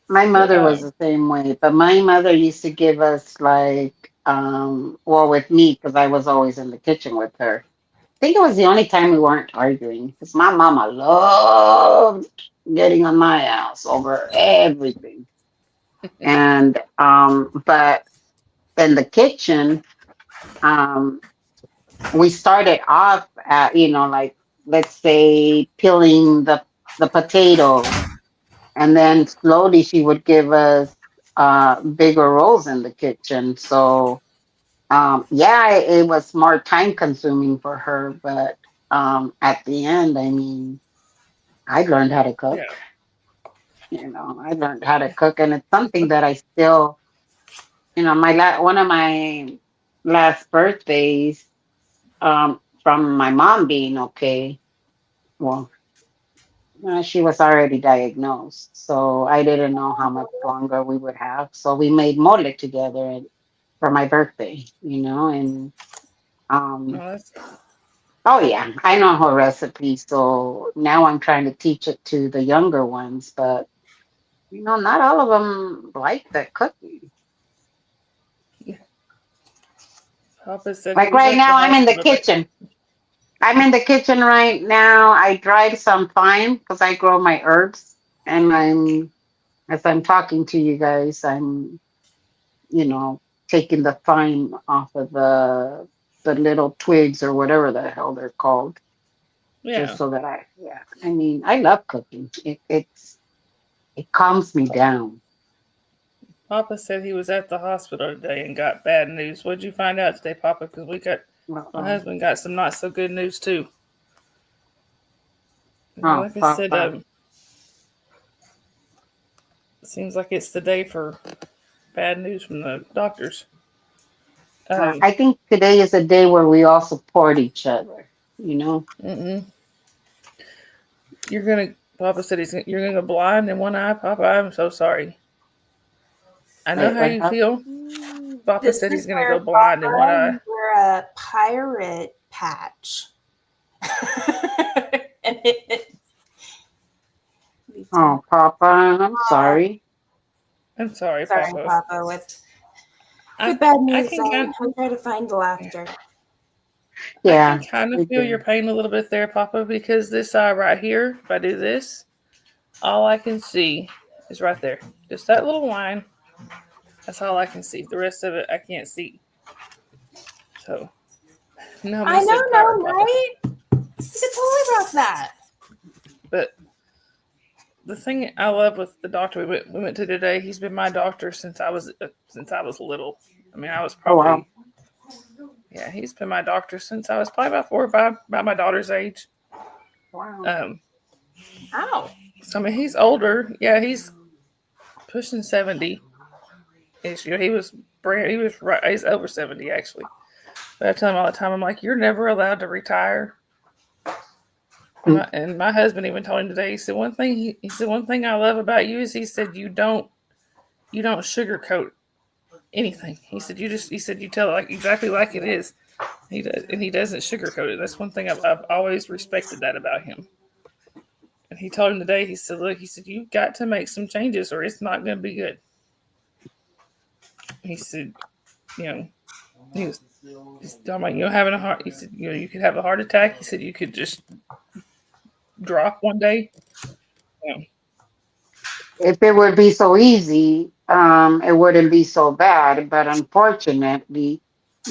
My mother was the same way, but my mother used to give us like, well, with me, because I was always in the kitchen with her. I think it was the only time we weren't arguing because my mama loved getting on my ass over everything. And, but in the kitchen, um, we started off at, you know, like, let's say peeling the potatoes. And then slowly she would give us bigger roles in the kitchen. So yeah, it was more time consuming for her, but at the end, I mean, I learned how to
Yeah.
cook. You know, I learned how to cook, and it's something that I still, you know, one of my last birthdays, from my mom being okay. Well, she was already diagnosed, so I didn't know how much longer we would have. So we made mole together for my birthday, you know, and um,
No,
Oh yeah, I know her recipe, so now I'm trying to teach it to the younger ones, but not all of them like that cooking.
Papa said he
Like
was
right
at the
now, I'm in the
hospital, but
kitchen. I'm in the kitchen right now. I dried some thyme because I grow my herbs, and as I'm talking to you guys, I'm, you know, taking the thyme off of the little twigs or whatever the hell they're called, just
yeah.
so that yeah. I mean, I love cooking. It calms me down.
Papa said he was at the hospital today and got bad news. What'd you find out today, Papa? Because my
Uh-oh.
husband got some not so good news too.
Oh,
Like I said,
Papa.
it seems like it's the day for bad news from the doctors.
I think today is a day where we all support each other. You know.
Mm-mm. Papa said you're gonna go blind in one eye, Papa. I'm so sorry. I know
Wait,
how
what
you
happened?
feel. Papa
This
said
is
he's gonna go
where
blind in one
Papa
eye.
you wear a pirate patch. And
Oh, Papa, I'm
Aw,
sorry.
I'm sorry,
sorry,
Papa.
Papa. With
I
bad
I
news,
can kind
I try to find laughter.
I can
Yeah,
kind of
we
feel your
do.
pain a little bit there, Papa, because this eye right here, if I do this, all I can see is right there. Just that little line. That's all I can see. The rest of it I can't see. So nobody
I
said
know,
pirate, Papa.
right? You could totally rock that.
But the thing I love with the doctor we went to today, he's been my doctor since I was little. I mean, I was
Oh, wow.
probably he's been my doctor since I was probably about 4 or 5, about my daughter's age.
Wow.
Um,
Ow.
so I mean, he's older. Yeah, he's pushing 70 ish. He was right. He's over 70 actually. But I tell him all the time, I'm like, you're never allowed to retire.
Mm.
And my husband even told him today. He said one thing I love about you is he said you don't sugarcoat anything. He said you tell it like exactly like it is. He does, and he doesn't sugarcoat it. That's one thing I've always respected that about him. And he told him today. He said, look, he said you've got to make some changes or it's not going to be good. He said, you know, he's talking about having a heart. He said, you could have a heart attack. He said you could just drop one day. You know,
If it would be so easy, it wouldn't be so bad. But unfortunately,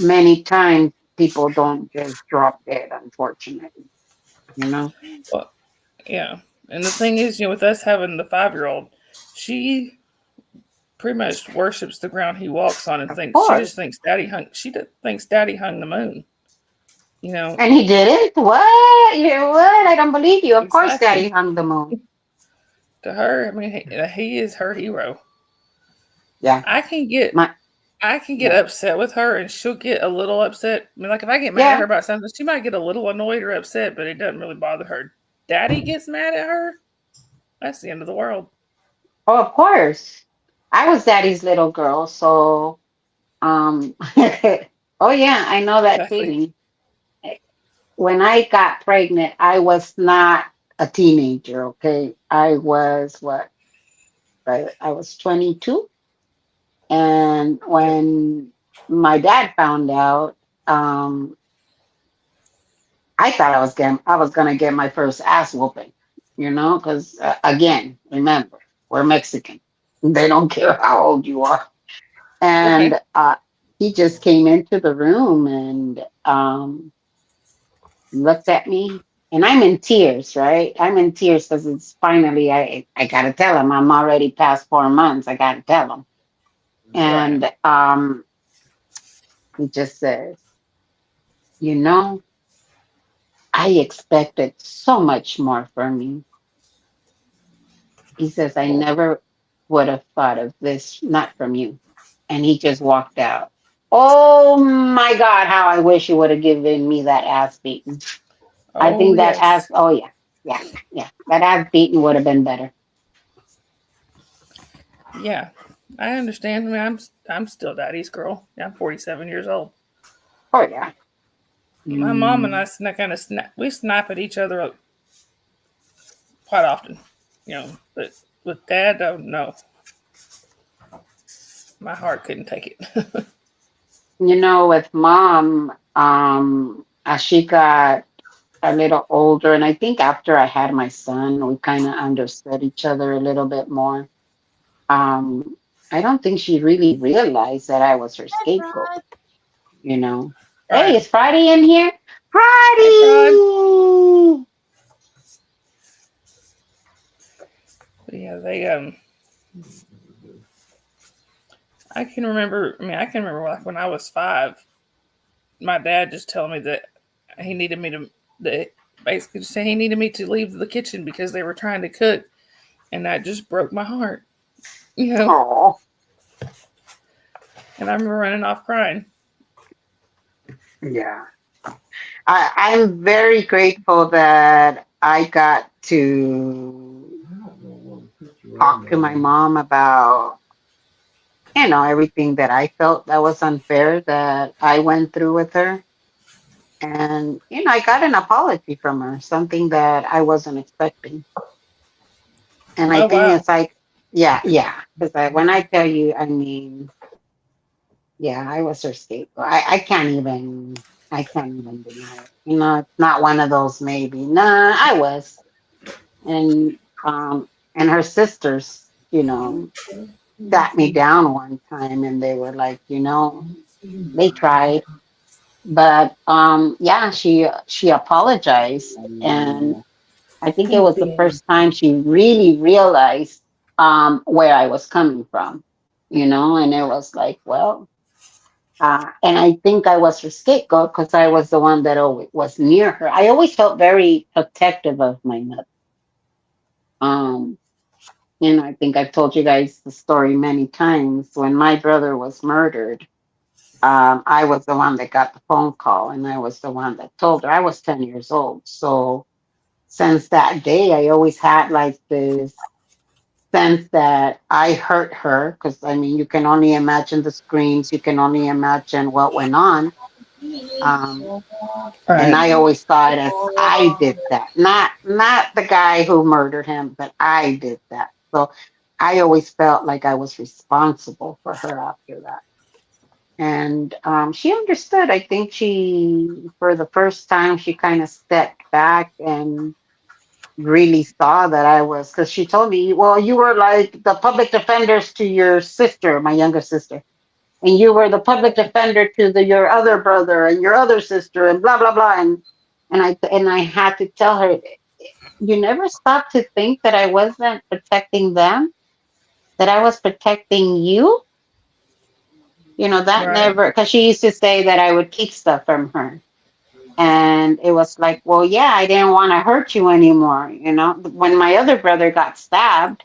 many times people don't just drop dead, unfortunately, you know?
well, yeah. And the thing is, with us having the 5-year-old, she pretty much worships the ground he walks on and
Of
thinks she
course.
just thinks daddy hung. Thinks daddy hung the moon. You know
And he didn't? What? What? I don't believe you. Of course, Daddy
exactly.
hung the moon.
To her, I mean, he is her hero.
Yeah.
I can get
My, yeah.
upset with her, and she'll get a little upset. I mean, like if I get mad at
Yeah.
her about something, she might get a little annoyed or upset, but it doesn't really bother her. Daddy gets mad at her. That's the end of the world.
Oh, of course. I was Daddy's little girl, so oh yeah, I know that
Exactly.
feeling. When I got pregnant, I was not a teenager, okay? I was what? I was 22. And
Yep.
when my dad found out, um, I thought I was gonna get my first ass whooping, because again, remember, we're Mexican. They don't care how old you are.
Right.
And he just came into the room and looked at me, and I'm in tears, right? I'm in tears because it's finally I gotta tell him I'm already past 4 months. I gotta tell him,
Right.
and he just says, you know, I expected so much more from you. He says, I
Well,
never would have thought of this, not from you. And he just walked out. Oh my God, how I wish he would have given me that ass beating. I
oh
think that ass,
yes.
oh yeah, yeah, yeah. That ass beating would have been better.
Yeah. I understand. I mean, I'm still daddy's girl. Yeah, I'm 47 years old.
Oh yeah.
My mom and I kind of we snap at each other quite often, but with Dad, oh no, my heart couldn't take it.
With mom, as she got a little older, and I think after I had my son, we kind of understood each other a little bit more. Um, I don't think she really realized that I was her scapegoat, you know. Hey,
Right.
is Friday in here?
Hey, Prod.
Friday!
Yeah, I can remember. I mean, I can remember like when I was 5, my dad just telling me that he needed me to, that basically just saying he needed me to leave the kitchen because they were trying to cook, and that just broke my heart,
Oh,
And I remember running off crying.
yeah. I'm very grateful that I got to talk to my mom about, everything that I felt that was unfair that I went through with her. And, I got an apology from her, something that I wasn't expecting. And I
Oh
think
wow.
it's like, yeah, yeah. Because when I tell you, I mean, yeah, I was her scapegoat. I can't even deny it. It's not one of those maybe. Nah, I was. And and her sisters, sat me down one time and they were like, they tried. But yeah, she apologized, and I think it was the first time she really realized where I was coming from, and it was like, well, and I think I was her scapegoat because I was the one that always was near her. I always felt very protective of my mother. Um, I think I've told you guys the story many times. When my brother was murdered, I was the one that got the phone call, and I was the one that told her. I was 10 years old. So since that day, I always had like this sense that I hurt her because I mean, you can only imagine the screams, you can only imagine what went on. Um, and
Right.
I always saw it as I did that, not the guy who murdered him, but I did that. So I always felt like I was responsible for her after that. And she understood. I think for the first time, she kind of stepped back and really saw that I was, because she told me, well, you were like the public defenders to your sister, my younger sister, and you were the public defender to your other brother and your other sister, and blah blah blah. And I had to tell her, you never stopped to think that I wasn't protecting them, that I was protecting you. That
Right.
never, because she used to say that I would keep stuff from her. And it was like, well, yeah, I didn't want to hurt you anymore. When my other brother got stabbed,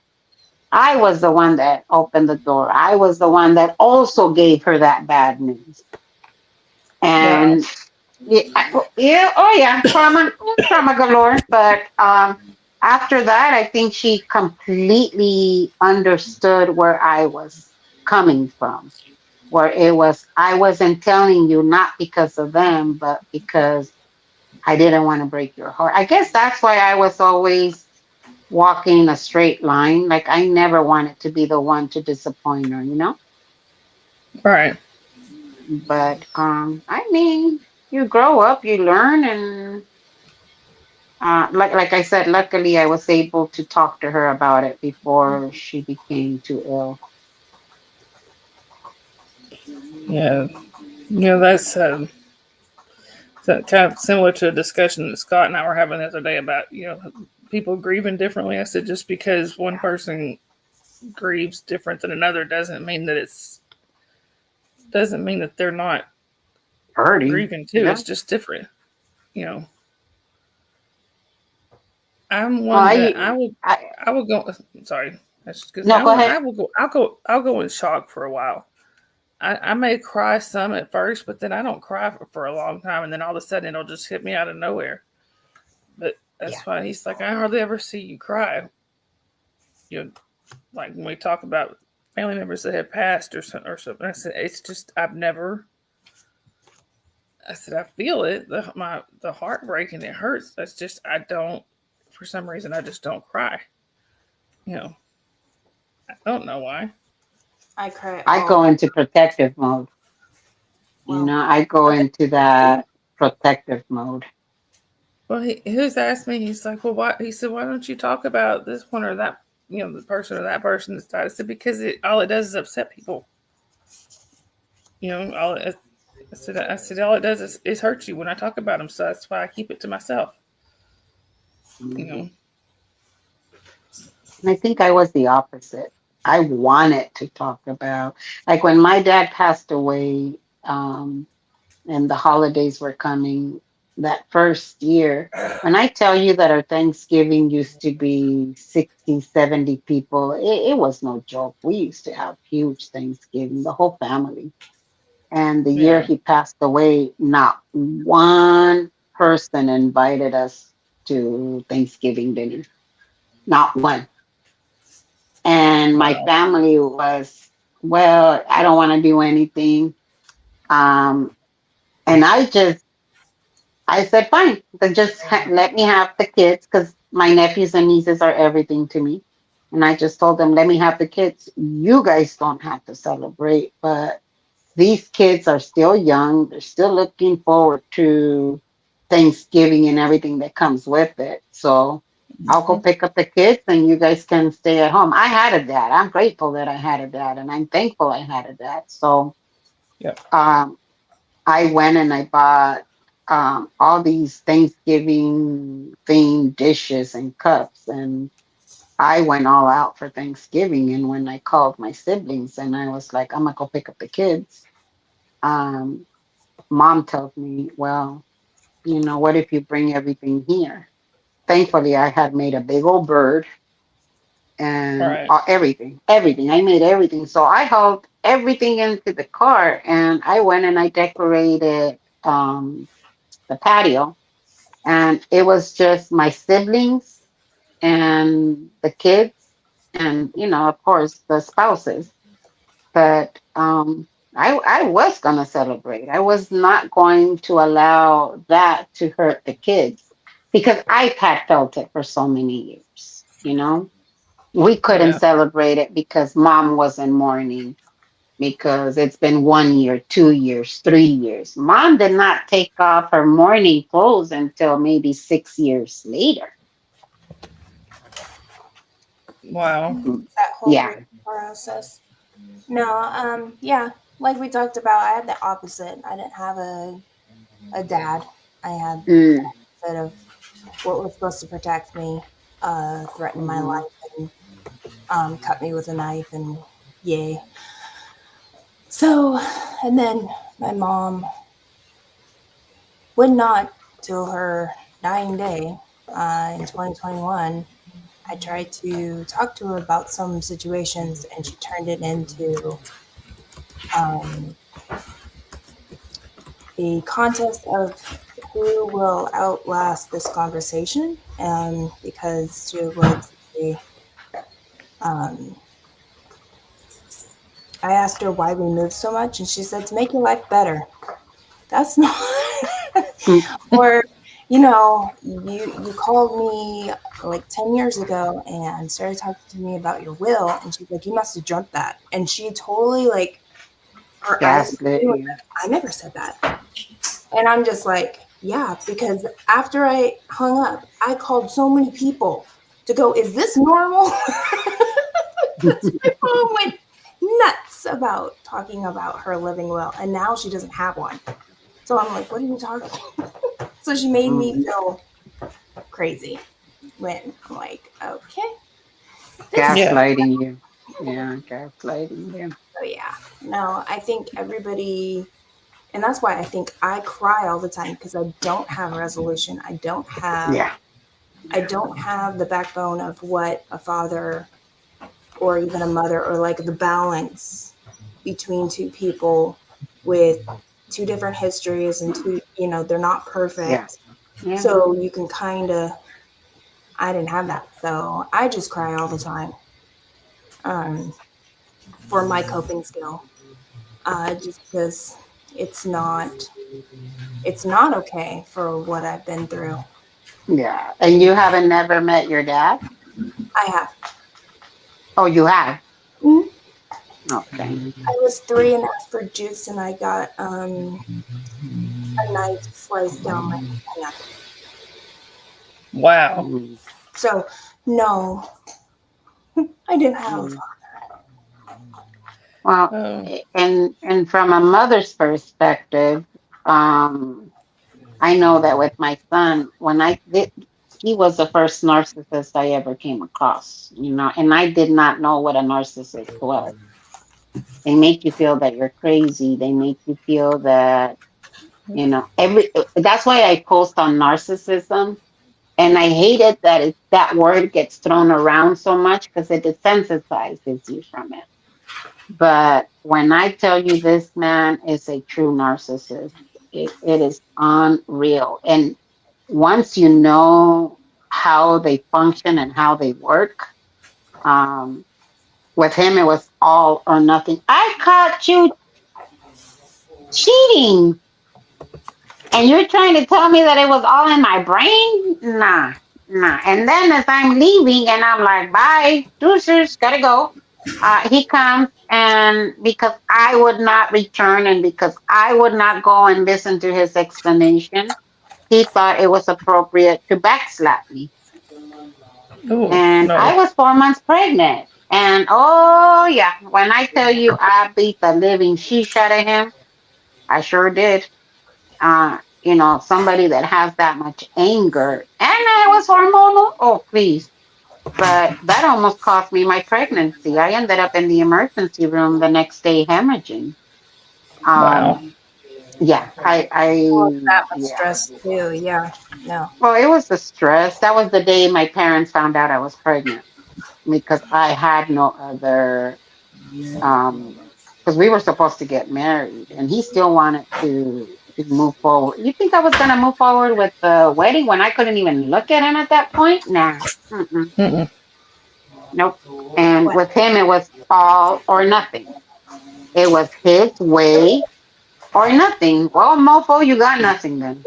I was the one that opened the door. I was the one that also gave her that bad news.
Wow.
And yeah, yeah, oh yeah, trauma galore. But after that, I think she completely understood where I was coming from. Where it was, I wasn't telling you not because of them, but because I didn't want to break your heart. I guess that's why I was always walking a straight line. Like I never wanted to be the one to disappoint her.
Right.
But I mean, you grow up, you learn, and like I said, luckily I was able to talk to her about it before she became too ill.
Yeah. That's so kind of similar to a discussion that Scott and I were having the other day about, people grieving differently. I said just because one person grieves different than another doesn't mean that they're not
Hurting.
grieving too.
Yeah.
It's just different. You know, I'm
Well,
one that
I
I will go. Sorry, that's just because
no, go ahead.
I will go. I'll go in shock for a while. I may cry some at first, but then I don't cry for a long time, and then all of a sudden it'll just hit me out of nowhere. But
Yeah.
that's why he's like, I hardly ever see you cry. You know, like when we talk about family members that have passed or something. I said, it's just I've never I said, I feel it. The heartbreak and it hurts. That's just I don't. For some reason, I just don't cry. You know, I don't know why.
I cry.
I go into protective mode.
Well,
I go into that protective mode.
Well, he was asked me. He's like, well, why? He said, why don't you talk about this one or that? The person or that person that's died. I said, because all it does is upset people. I said, all it does is hurt you when I talk about them. So that's why I keep it to myself. You know.
And I think I was the opposite. I wanted to talk about, like when my dad passed away, and the holidays were coming that first year. When I tell you that our Thanksgiving used to be 60, 70 people, it was no joke. We used to have huge Thanksgiving, the whole family. And the year
Yeah.
he passed away, not one person invited us to Thanksgiving dinner. Not one. And my
Wow.
family was, well, I don't want to do anything. Um, and I said, fine, then just let me have the kids because my nephews and nieces are everything to me. And I just told them, let me have the kids. You guys don't have to celebrate, but these kids are still young. They're still looking forward to Thanksgiving and everything that comes with it. So I'll go
Mhm.
pick up the kids and you guys can stay at home. I had a dad. I'm grateful that I had a dad and I'm thankful I had a dad. So
Yep.
um, I went and I bought all these Thanksgiving themed dishes and cups. And I went all out for Thanksgiving. And when I called my siblings and I was like, I'm going to go pick up the kids, um, mom tells me, well, what if you bring everything here? Thankfully, I had made a big old bird and
Right.
everything. I made everything. So I hauled everything into the car and I went and I decorated the patio. And it was just my siblings and the kids and, of course, the spouses. But I was going to celebrate. I was not going to allow that to hurt the kids because I had felt it for so many years. We couldn't
Yeah.
celebrate it because mom was in mourning because it's been 1 year, 2 years, 3 years. Mom did not take off her mourning clothes until maybe 6 years later.
Wow.
that whole
Yeah.
grief process. No, yeah, like we talked about, I had the opposite. I didn't have a dad. I had
Mm,
the opposite of what was supposed to protect me, threaten my
mhm.
life and cut me with a knife and yay. So, and then my mom would not till her dying day in 2021. I tried to talk to her about some situations and she turned it into um, a contest of who will outlast this conversation. And because she would say, um, I asked her why we moved so much, and she said, to make your life better. That's not.
Mm,
Or, you called me like 10 years ago and started talking to me about your will, and she's like, you must have dreamt that. And she totally like her eyes were
gaslit
doing
you.
that. I never said that. And I'm just like, yeah, because after I hung up, I called so many people to go, is this normal? Because my mom went nuts about talking about her living will, and now she doesn't have one. So I'm like, what are you talking about? So she made me
Mhm.
feel crazy when I'm like, okay, this.
Yeah.
Gaslighting you. Yeah, gaslighting you.
So yeah, no, I think everybody, and that's why I think I cry all the time because I don't have a resolution.
Yeah.
I don't have the backbone of what a father or even a mother or like the balance between two people with two different histories and they're not
Yeah.
perfect.
Yeah.
So you can kind of, I didn't have that. So I just cry all the time um, for my coping skill, just because it's not it's not okay for what I've been through.
Yeah. And you haven't never met your dad?
I have.
Oh, you have?
Mhm.
Okay.
I was 3 and asked for juice, and I got a knife sliced down my hand.
Wow.
Mm.
So, no, I didn't have a
Mm.
father.
Well,
Oh,
and from a mother's perspective, I know that with my son, he was the first narcissist I ever came across, and I did not know what a narcissist was. They make you feel that you're crazy. They make you feel that, that's why I post on narcissism. And I hate it that that word gets thrown around so much because it desensitizes you from it. But when I tell you this man is a true narcissist, it is unreal. And once you know how they function and how they work, um, with him, it was all or nothing. I caught you cheating, and you're trying to tell me that it was all in my brain? Nah, nah. And then as I'm leaving, and I'm like, bye, deuces, gotta go. He comes, and because I would not return, and because I would not go and listen to his explanation, he thought it was appropriate to backslap me.
oh
And I
no.
was 4 months pregnant. And oh, yeah, when I tell you I beat the living sheesh out of him, I sure did. Somebody that has that much anger, and I was hormonal. Oh, please. But that almost cost me my pregnancy. I ended up in the emergency room the next day hemorrhaging.
Wow.
Yeah,
Well, that much
yeah.
stress too. Yeah, no.
Well, it was the stress. That was the day my parents found out I was pregnant because I had no other, because we were supposed to get married and he still wanted to move forward. You think I was going to move forward with the wedding when I couldn't even look at him at that point? Nah. Mm-mm.
Mm-mm.
Nope. And
What?
with him, it was all or nothing. It was his way or nothing. Well, mofo, you got nothing then.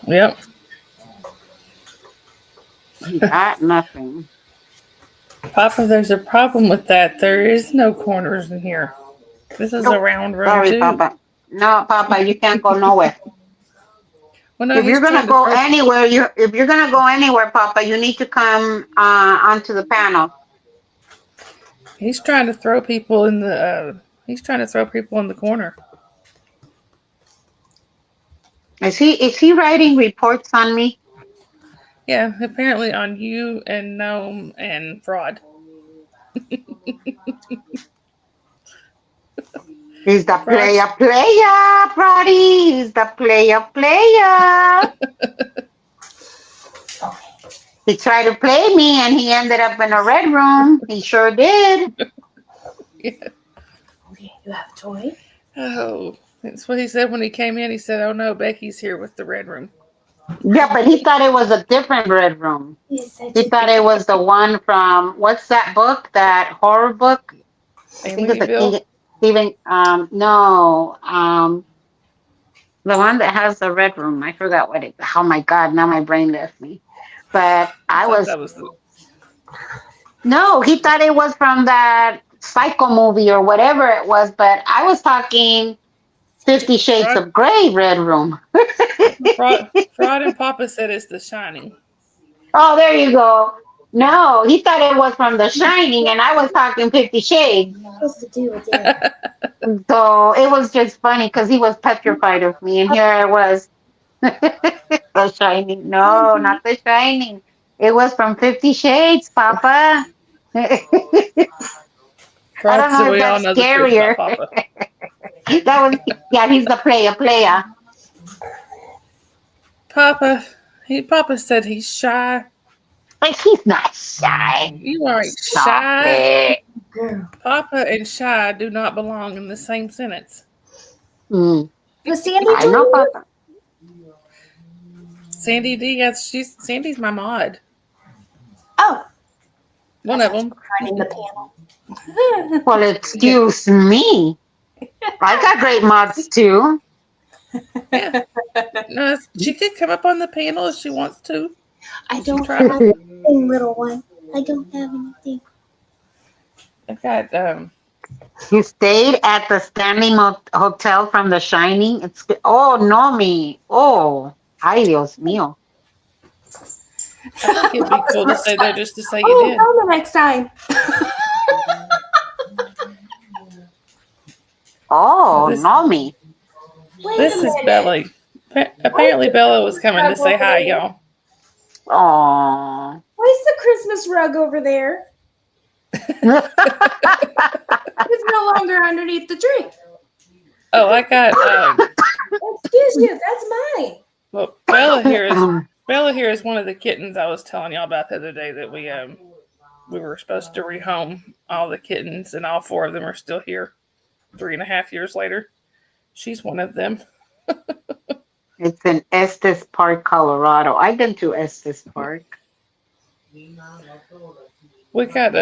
Yep.
You got nothing.
Papa, there's a problem with that. There is no corners in here. This is a
Nope.
round room
Sorry,
too.
Papa. No, Papa, you can't go nowhere.
Well, no,
If you're
he's
gonna
trying to
go
throw.
anywhere, Papa, you need to come onto the panel.
He's trying to throw people in the. He's trying to throw people in the corner.
Is he writing reports on me?
Yeah, apparently on you and Gnome and Fraud.
He's the
Fraud's
player, Brody. He's the player. He tried to play me and he ended up in a red room. He sure did.
yeah.
Okay, you have a toy?
Oh, that's what he said when he came in. He said, "Oh no, Becky's here with the red room."
Yeah, but he thought it was a different red room.
He's such
He
a
thought
good.
it was the one from what's that book? That horror book? I think it's a
Amityville.
Stephen. No. The one that has the red room. I forgot what it. Oh my God! Now my brain left me. But
I
I
thought
was
that was the.
no. He thought it was from that Psycho movie or whatever it was. But I was talking 50 Shades
Fraud,
of Grey red room.
Fraud and Papa said it's The Shining.
Oh, there you go. No, he thought it was from The Shining, and I was talking 50 Shades.
Supposed to do with it.
So it was just funny because he was petrified of me, and here I was. The Shining. No, not The Shining. It was from 50 Shades, Papa. I
Fraud
don't
said
know if
we all
that's
know the truth about
scarier.
Papa.
That was, yeah, he's the player.
Papa said he's shy.
Like, he's not shy.
You aren't
Stop
shy.
it.
Girl.
Papa and shy do not belong in the same sentence.
Mm,
Was Sandy
I know,
joining you?
Papa.
Sandy Diaz, Sandy's my mod.
Oh,
One
I
of
thought you
them.
were joining the panel.
Well, excuse me. I got great mods too.
Yeah. No, she could come up on the panel if she wants to.
I don't
try.
have anything, little one. I don't have anything.
I've got
You stayed at the Stanley Hotel from The Shining. It's good. Oh, Nomi. Oh, ay Dios mío.
I think it'd be cool to stay there just to say you
Oh,
did.
come the next time.
Oh,
This-
Nomi.
Wait
This
a
is
minute.
Bella. Apparently Bella was coming to say hi, y'all.
Oh.
Where's the Christmas rug over there? It's no longer underneath the tree.
Oh, I got
Excuse you, that's mine.
well, Bella here is one of the kittens I was telling y'all about the other day that we were supposed to rehome all the kittens, and all 4 of them are still here 3.5 years later. She's one of them.
It's in Estes Park, Colorado. I've been to Estes Park.
We got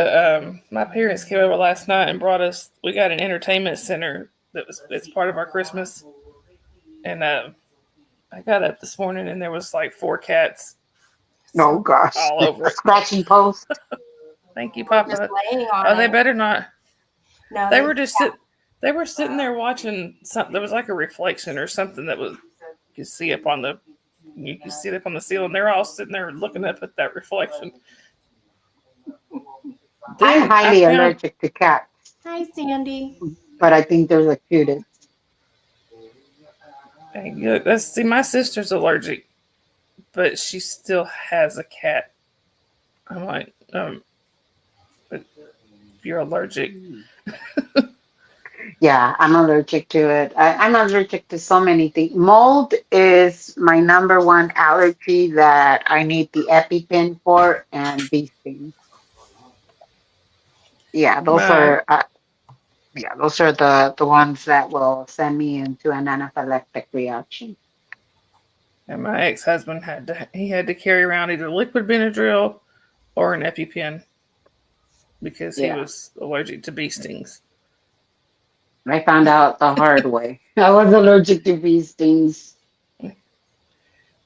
my parents came over last night and brought us. We got an entertainment center it's part of our Christmas, and I got up this morning and there was like 4 cats
Oh gosh.
all over it.
Scratching post.
Thank you,
Just
Papa.
laying on
Oh, they
it.
better not.
No,
They were just they were sitting there watching something. There was like a reflection or something that was you could see up on the ceiling. They're all sitting there looking up at that reflection. Then
I'm highly
I found-
allergic to cats,
Hi, Sandy.
but I think they're the cutest.
See, my sister's allergic, but she still has a cat. I'm like, but if you're allergic,
Yeah, I'm allergic to it. I'm allergic to so many things. Mold is my number 1 allergy that I need the EpiPen for, and bee stings. Yeah, those
Right.
are the ones that will send me into an anaphylactic reaction.
and my ex-husband had to carry around either liquid Benadryl or an EpiPen because he
Yeah.
was allergic to bee stings.
I found out the hard way. I was allergic to bee stings.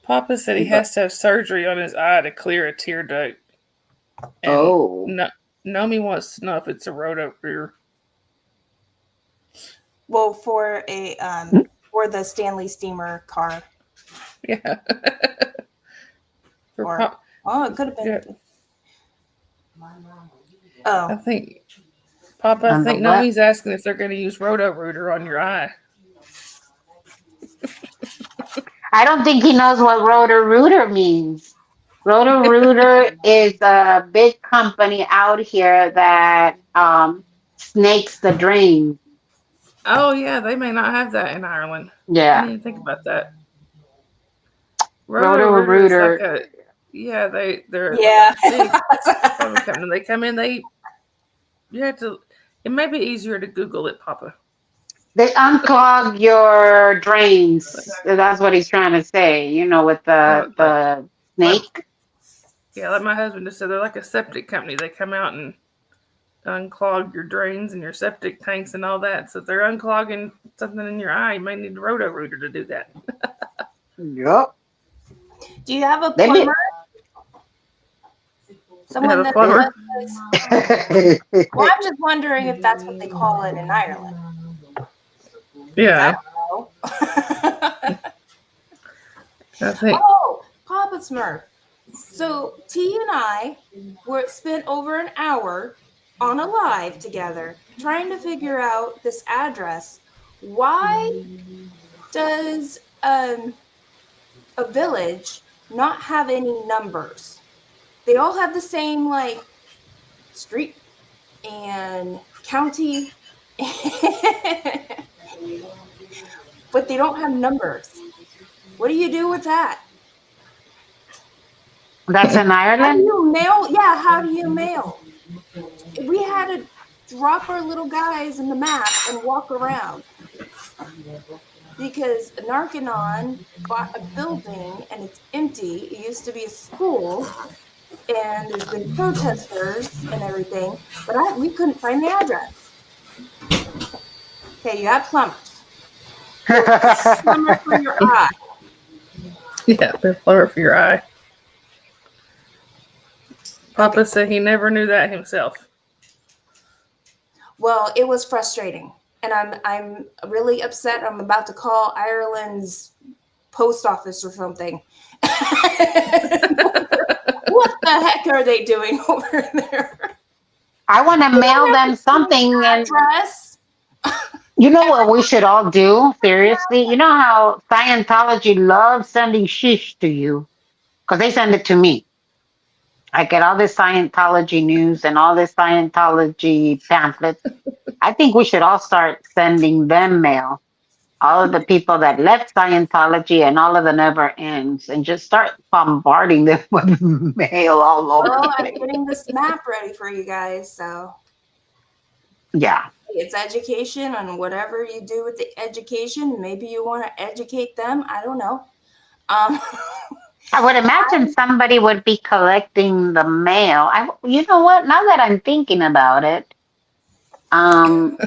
Papa said he has to have surgery on his eye to clear a tear duct. And
Oh.
Nomi wants to know if it's a roto-rooter.
Well, for for the Stanley Steamer car.
Yeah. For
Or-
Pop-
Oh, it could have been.
Yeah. I
Oh,
think Papa, I
On the
think
what?
Nomi's asking if they're going to use roto-rooter on your eye.
I don't think he knows what Roto-Rooter means. Roto-Rooter is a big company out here that snakes the drain.
Oh yeah, they may not have that in Ireland. I
Yeah.
didn't even think about that.
Roto-Rooter.
is like they're
yeah.
a big public company. They come in, you have to. It may be easier to Google it, Papa.
They unclog your drains. That's what he's trying to say. You know, with the snake.
Yeah, like my husband just said, they're like a septic company. They come out and unclog your drains and your septic tanks and all that. So if they're unclogging something in your eye, you may need a roto-rooter to do that.
Yup.
Do you have a
They may-
plumber? Someone
have a
that
plumber?
Well, I'm just wondering if that's what they call it in Ireland.
Yeah,
Oh,
I think.
oh, Papa Smurf. So T and I spent over an hour on a live together trying to figure out this address. Why does a village not have any numbers? They all have the same like street and county, but they don't have numbers. What do you do with that?
That's in
How do
Ireland?
you mail? Yeah, how do you mail? We had to drop our little guys in the map and walk around because Narcanon bought a building and it's empty. It used to be a school, and there's been protesters and everything, but we couldn't find the address. Okay, you have plumbers. Plumber for your eye.
Yeah, the plumber for your eye. Papa said he never knew that himself.
Well, it was frustrating, and I'm really upset. I'm about to call Ireland's post office or something. What the heck are they doing over there?
I want to mail them something, and
Address?
you know what we should all do? Seriously, you know how Scientology loves sending shish to you because they send it to me. I get all this Scientology news and all this Scientology pamphlets. I think we should all start sending them mail. All of the people that left Scientology and all of the never ends, and just start bombarding them with mail all over
Well,
the
I'm
place.
getting this map ready for you guys, so
Yeah.
it's education and whatever you do with the education. Maybe you want to educate them. I don't know.
I would imagine somebody would be collecting the mail. You know what? Now that I'm thinking about it, um,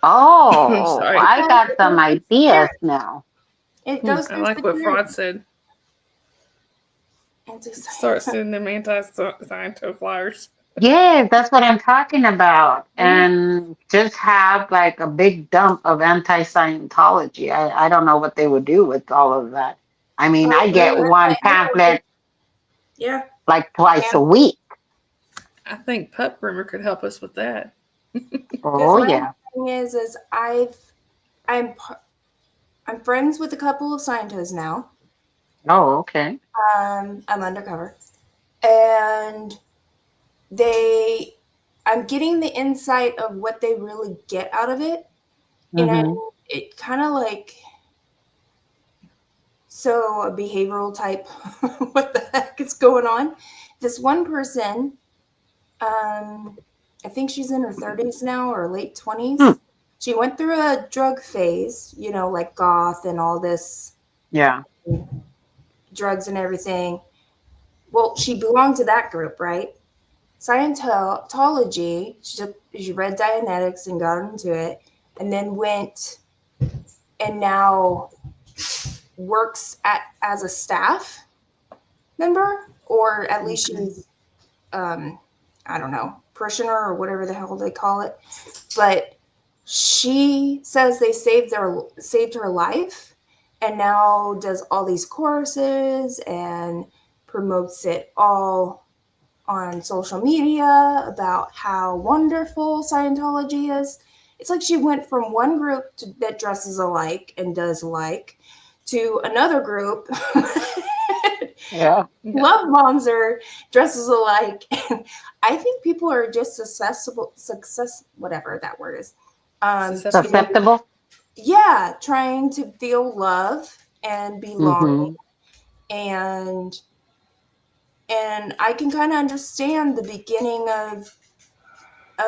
oh,
Sorry.
I got some ideas now.
It goes
I
through
like what
security.
Fraud said.
It's just-
Start sending them anti-sciento flyers.
Yes, that's what I'm talking about. And just have like a big dump of anti-Scientology. I don't know what they would do with all of that. I mean, I get one pamphlet
Yeah.
like twice a week.
I think Pup Groomer could help us with that.
Oh,
my
yeah.
thing is I'm friends with a couple of scientists now.
Oh, okay.
I'm undercover, and I'm getting the insight of what they really get out of it, and it kind of like a behavioral type. What the heck is going on? This one person, I think she's in her 30s now or late 20s. She went through a drug phase, like goth and all this
Yeah.
drugs and everything. Well, she belonged to that group, right? Scientology, she read Dianetics and got into it, and then went and now works as a staff member, or at least she's, I don't know, parishioner or whatever the hell they call it. But she says they saved her life, and now does all these courses and promotes it all on social media about how wonderful Scientology is. It's like she went from one group that dresses alike and does alike to another group.
Yeah.
Love moms are dresses alike. And I think people are just whatever that word is.
Susceptible.
Yeah, trying to feel love and belonging. And I can kind of understand the beginning of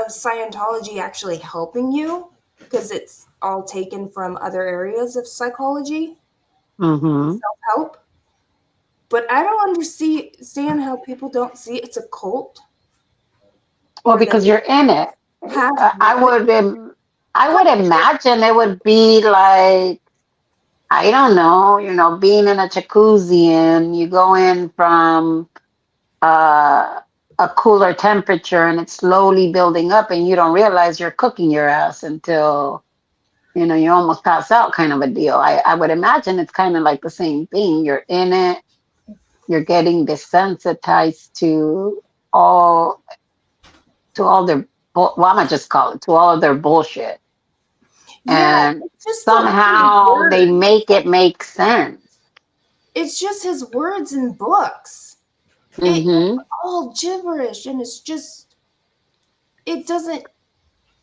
Scientology actually helping you, because it's all taken from other areas of psychology, self-help. But I don't understand how people don't see it's a cult.
Well, because you're in it. I would imagine it would be like, I don't know, being in a jacuzzi and you go in from a cooler temperature and it's slowly building up and you don't realize you're cooking your ass until, you almost pass out, kind of a deal. I would imagine it's kind of like the same thing. You're in it. You're getting desensitized to all their, well, I'm gonna just call it, to all of their bullshit.
Yeah,
And somehow they make it make sense.
It's just his words in books. It's all gibberish, and it doesn't,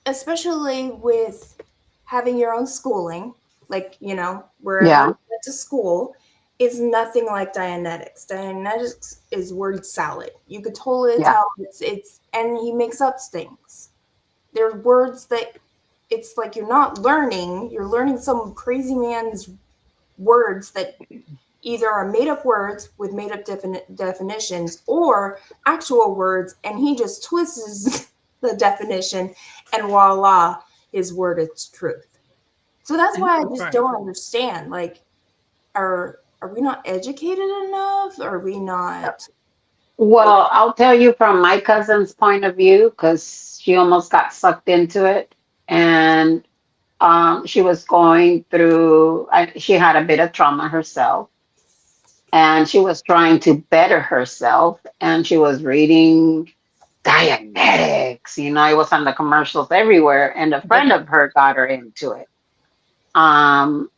especially with having your own schooling, like, wherever you went to school, is nothing like Dianetics. Dianetics is word salad. You could totally tell it's, and he makes up things. There's words that it's like you're learning some crazy man's words that either are made up words with made up definitions or actual words, and he just twists the definition, and voila, his word is truth. So that's why I just
Right.
don't understand. Like, are we not educated enough? Are we not?
Well, I'll tell you from my cousin's point of view, because she almost got sucked into it. And she was going through, she had a bit of trauma herself. And she was trying to better herself. And she was reading Dianetics, it was on the commercials everywhere. And a friend of her got her into it. Um,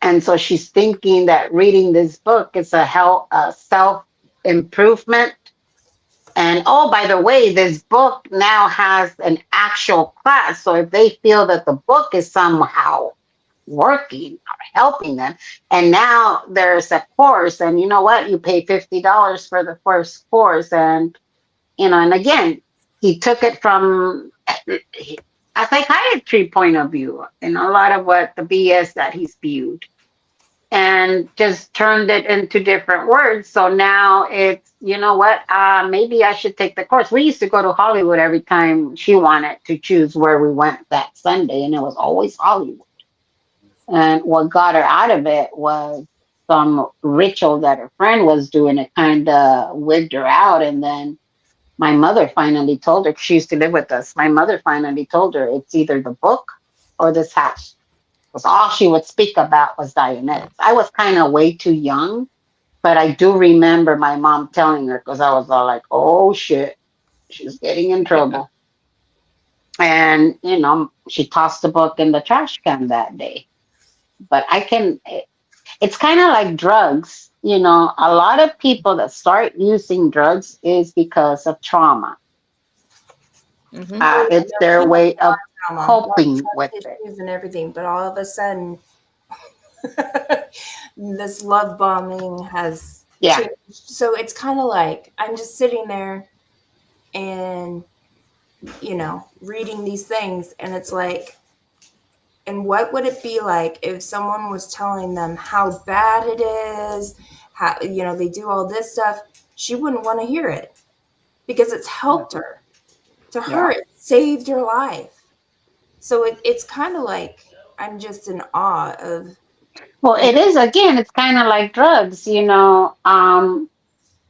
and so she's thinking that reading this book is a self improvement. And oh, by the way, this book now has an actual class. So if they feel that the book is somehow working or helping them, and now there's a course, and you know what? You pay $50 for the first course. And, and again, he took it from a psychiatry point of view, and a lot of what the BS that he spewed, and just turned it into different words. So now it's, you know what, maybe I should take the course. We used to go to Hollywood every time she wanted to choose where we went that Sunday, and it was always Hollywood. And what got her out of it was some ritual that her friend was doing. It kind of wigged her out. And then my mother finally told her, she used to live with us. My mother finally told her it's either the book or this house. Because all she would speak about was Dianetics. I was kind of way too young, but I do remember my mom telling her, because I was all like, oh shit, she's getting in trouble. And, she tossed the book in the trash can that day. But it's kind of like drugs. A lot of people that start using drugs is because of trauma.
Mhm.
It's their way of
Trauma,
coping with it.
issues and everything, but all of a sudden, this love bombing has
Yeah.
changed. So it's kind of like I'm just sitting there and reading these things, and it's like, and what would it be like if someone was telling them how bad it is, how they do all this stuff? She wouldn't want to hear it because it's helped her. To her, it saved her life. So it's kind of like I'm just in awe of.
Well, it is, again, it's kind of like drugs,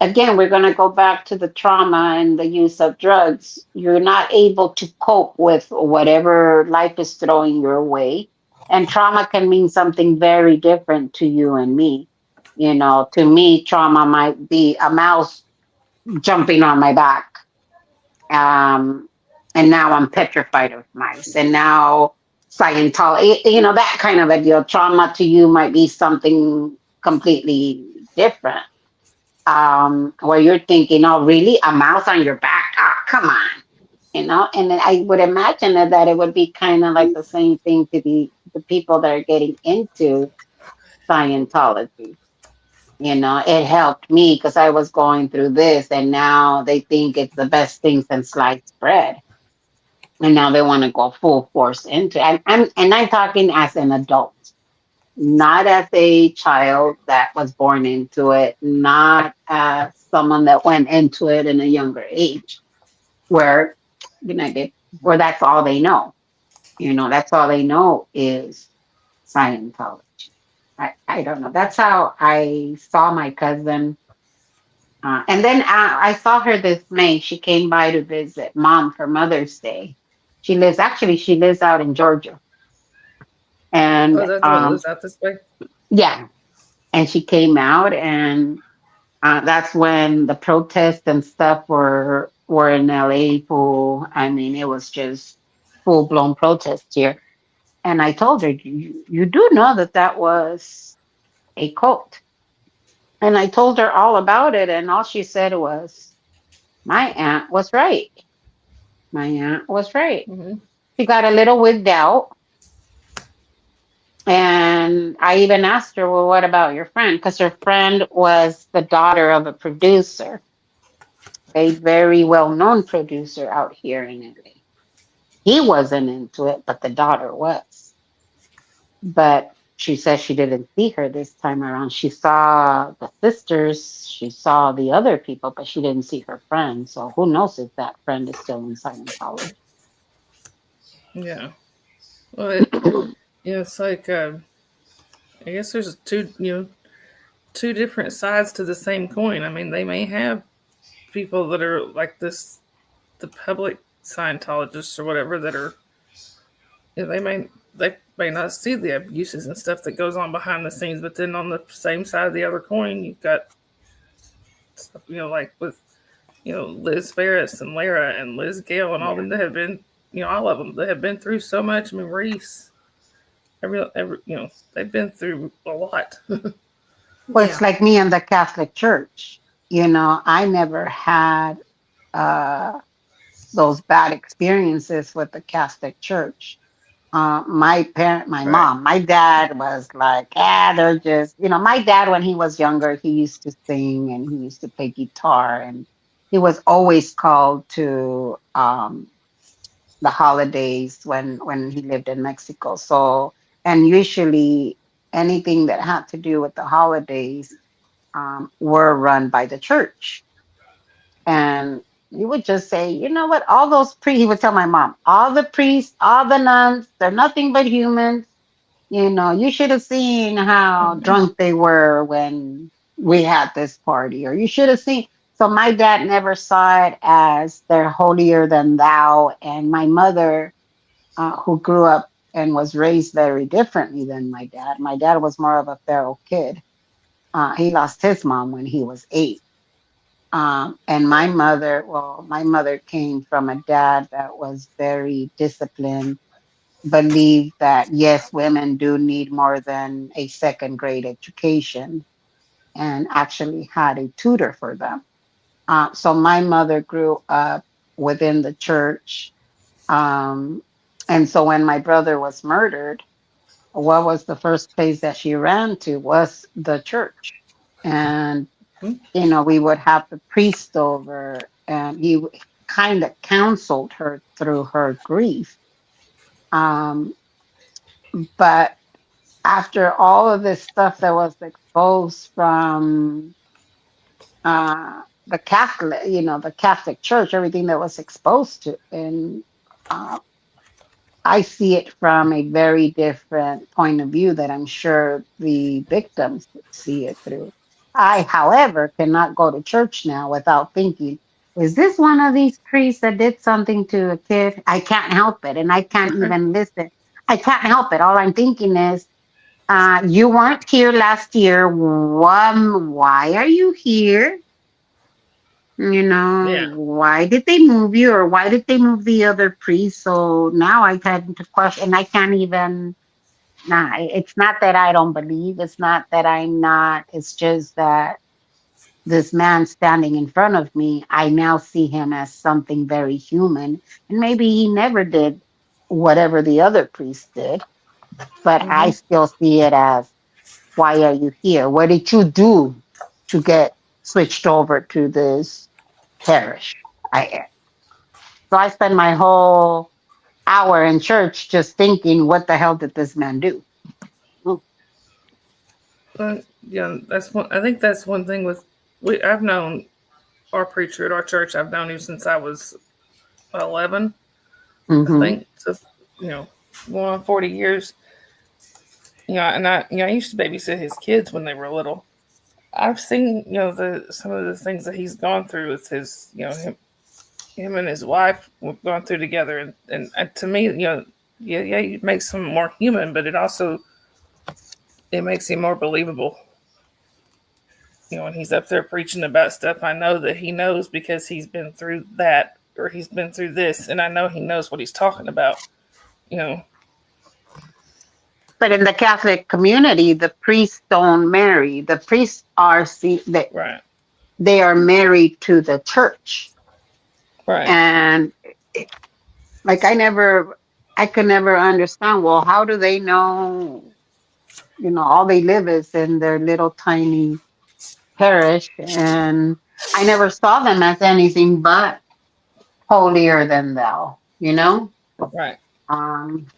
again, we're going to go back to the trauma and the use of drugs. You're not able to cope with whatever life is throwing your way. And trauma can mean something very different to you and me. To me, trauma might be a mouse jumping on my back. And now I'm petrified of mice. And now Scientology, that kind of a deal. Trauma to you might be something completely different. Where you're thinking, oh, really? A mouse on your back? Oh, come on. And then I would imagine that it would be kind of like the same thing to the people that are getting into Scientology. It helped me because I was going through this, and now they think it's the best thing since sliced bread. And now they want to go full force into it. I'm talking as an adult, not as a child that was born into it, not as someone that went into it in a younger age, where where that's all they know. That's all they know is Scientology. I don't know. That's how I saw my cousin. And then I saw her this May. She came by to visit mom for Mother's Day. She lives out in Georgia.
Oh,
And
that's the one that lives out this way.
yeah, and she came out, and that's when the protests and stuff were in LA. I mean, it was just full blown protest here. And I told her, you do know that was a cult. And I told her all about it, and all she said was, my aunt was right. My aunt was right.
Mm-hmm.
She got a little wigged out. And I even asked her, well, what about your friend? Because her friend was the daughter of a producer, a very well known producer out here in LA. He wasn't into it, but the daughter was. But she says she didn't see her this time around. She saw the sisters, she saw the other people, but she didn't see her friend. So who knows if that friend is still in Scientology?
Yeah. Well, Yeah, it's like I guess there's two different sides to the same coin. I mean, they may have people that are like this, the public Scientologists or whatever that are, they may not see the abuses and stuff that goes on behind the scenes, but then on the same side of the other coin, you've got stuff, like with Liz Ferris and Lara and Liz Gale and all them that have been, all of them that have been through so much. I mean, Reese, they've been through a lot.
Well, it's like me and the Catholic Church. I never had uh, those bad experiences with the Catholic Church. My
Right.
mom, my dad was like, they're just, my dad, when he was younger, he used to sing and he used to play guitar, and he was always called to the holidays when he lived in Mexico. So, and usually anything that had to do with the holidays were run by the church. And he would just say, you know what, all those priests, he would tell my mom, all the priests, all the nuns, they're nothing but humans. You should have seen how
Mhm.
drunk they were when we had this party, or you should have seen. So my dad never saw it as they're holier than thou. And my mother, who grew up and was raised very differently than my dad was more of a feral kid. He lost his mom when he was 8. And my mother came from a dad that was very disciplined, believed that yes, women do need more than a second grade education, and actually had a tutor for them. So my mother grew up within the church. Um, and so when my brother was murdered, what was the first place that she ran to was the church. And we would have the priest over, and he kind of counseled her through her grief. Um, but after all of this stuff that was exposed from the Catholic Church, everything that was exposed to, and uh, I see it from a very different point of view that I'm sure the victims see it through. I, however, cannot go to church now without thinking, is this one of these priests that did something to a kid? I can't help it. And I can't even listen. I can't help it. All I'm thinking is, you weren't here last year. Why are you here?
Yeah.
Why did they move you, or why did they move the other priest? So now I tend to question, and I can't even, nah, it's not that I don't believe, it's not that I'm not, it's just that this man standing in front of me, I now see him as something very human. And maybe he never did whatever the other priest did, but I
Hmm.
still see it as, why are you here? What did you do to get switched over to this parish? So I spend my whole hour in church just thinking, what the hell did this man do? Oh,
But that's one. I think that's one thing with I've known our preacher at our church. I've known him since I was 11. I
mm-hmm,
think so. You know, Going on 40 years. And I used to babysit his kids when they were little. I've seen the some of the things that he's gone through with his him and his wife have gone through together, and to me, yeah, it makes him more human, but it makes him more believable. When he's up there preaching about stuff, I know that he knows because he's been through that or he's been through this, and I know he knows what he's talking about. You know,
but in the Catholic community, the priests don't marry. The priests
right,
they are married to the church,
right,
and like I could never understand. Well, how do they know? All they live is in their little tiny parish, and I never saw them as anything but holier than thou.
right,
Um,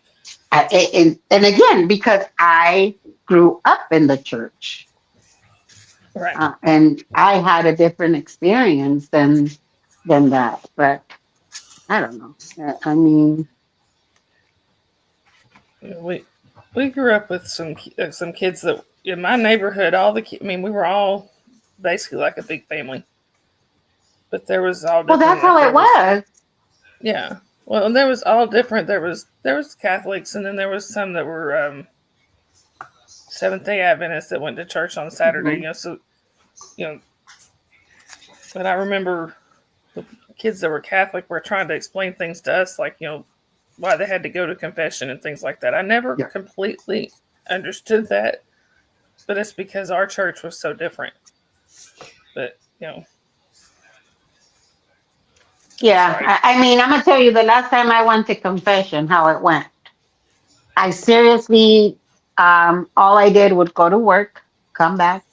and again, because I grew up in the church,
right.
and I had a different experience than that. But I don't know. I mean,
We we grew up with some kids that in my neighborhood. All the I mean, we were all basically like a big family, but there was all
Well,
different.
that's
Like
how
there
it
was,
was.
yeah. Well, and there was all different. There was Catholics, and then there was some that were Seventh Day Adventists that went to church on Saturday.
Mhm.
So you know, but I remember the kids that were Catholic were trying to explain things to us, like why they had to go to confession and things like that. I never
Yeah.
completely understood that, but it's because our church was so different. But
Yeah,
sorry.
I mean, I'm gonna tell you the last time I went to confession, how it went. I seriously, all I did would go to work, come back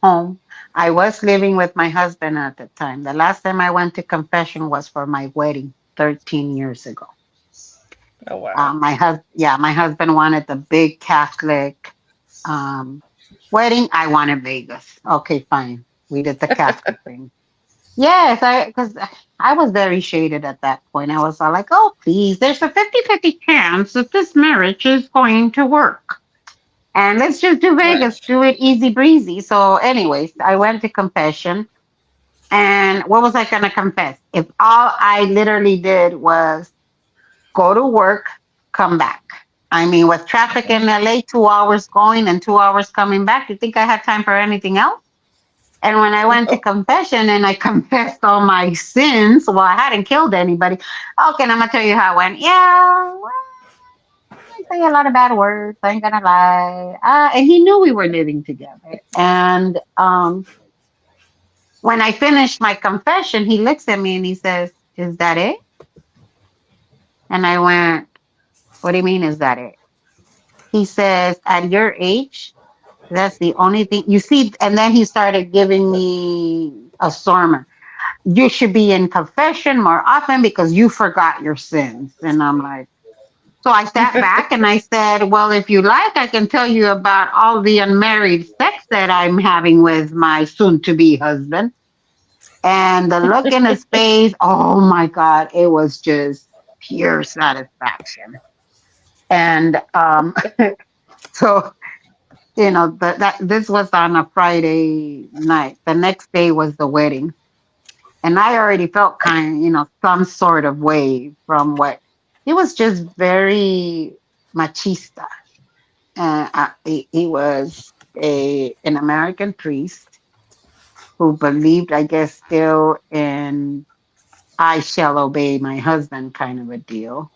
home. I was living with my husband at the time. The last time I went to confession was for my wedding 13 years ago.
Oh wow.
My husband wanted the big Catholic um, wedding. I wanted Vegas. Okay, fine. We did the Catholic thing. Yes, because I was very shaded at that point. I was all like, oh, please, there's a 50-50 chance that this marriage is going to work. And let's just do Vegas,
Right.
do it easy breezy. So, anyways, I went to confession. And what was I going to confess? If all I literally did was go to work, come back. I mean, with traffic in LA, 2 hours going and 2 hours coming back, you think I had time for anything else? And when I went to
No.
confession and I confessed all my sins, well, I hadn't killed anybody. Okay, and I'm gonna tell you how it went. Yeah, well, I say a lot of bad words. I ain't gonna lie. And he knew we were living together. And when I finished my confession, he looks at me and he says, "Is that it?" And I went, "What do you mean? Is that it?" He says, "At your age, that's the only thing you see." And then he started giving me a sermon. You should be in confession more often because you forgot your sins. And I'm like, so I sat back and I said, well, if you like, I can tell you about all the unmarried sex that I'm having with my soon to be husband. And the look in his face, oh my God, it was just pure satisfaction. And so, that this was on a Friday night. The next day was the wedding. And I already felt kind, some sort of way from what he was just very machista. He was an American priest who believed, I guess, still in I shall obey my husband kind of a deal.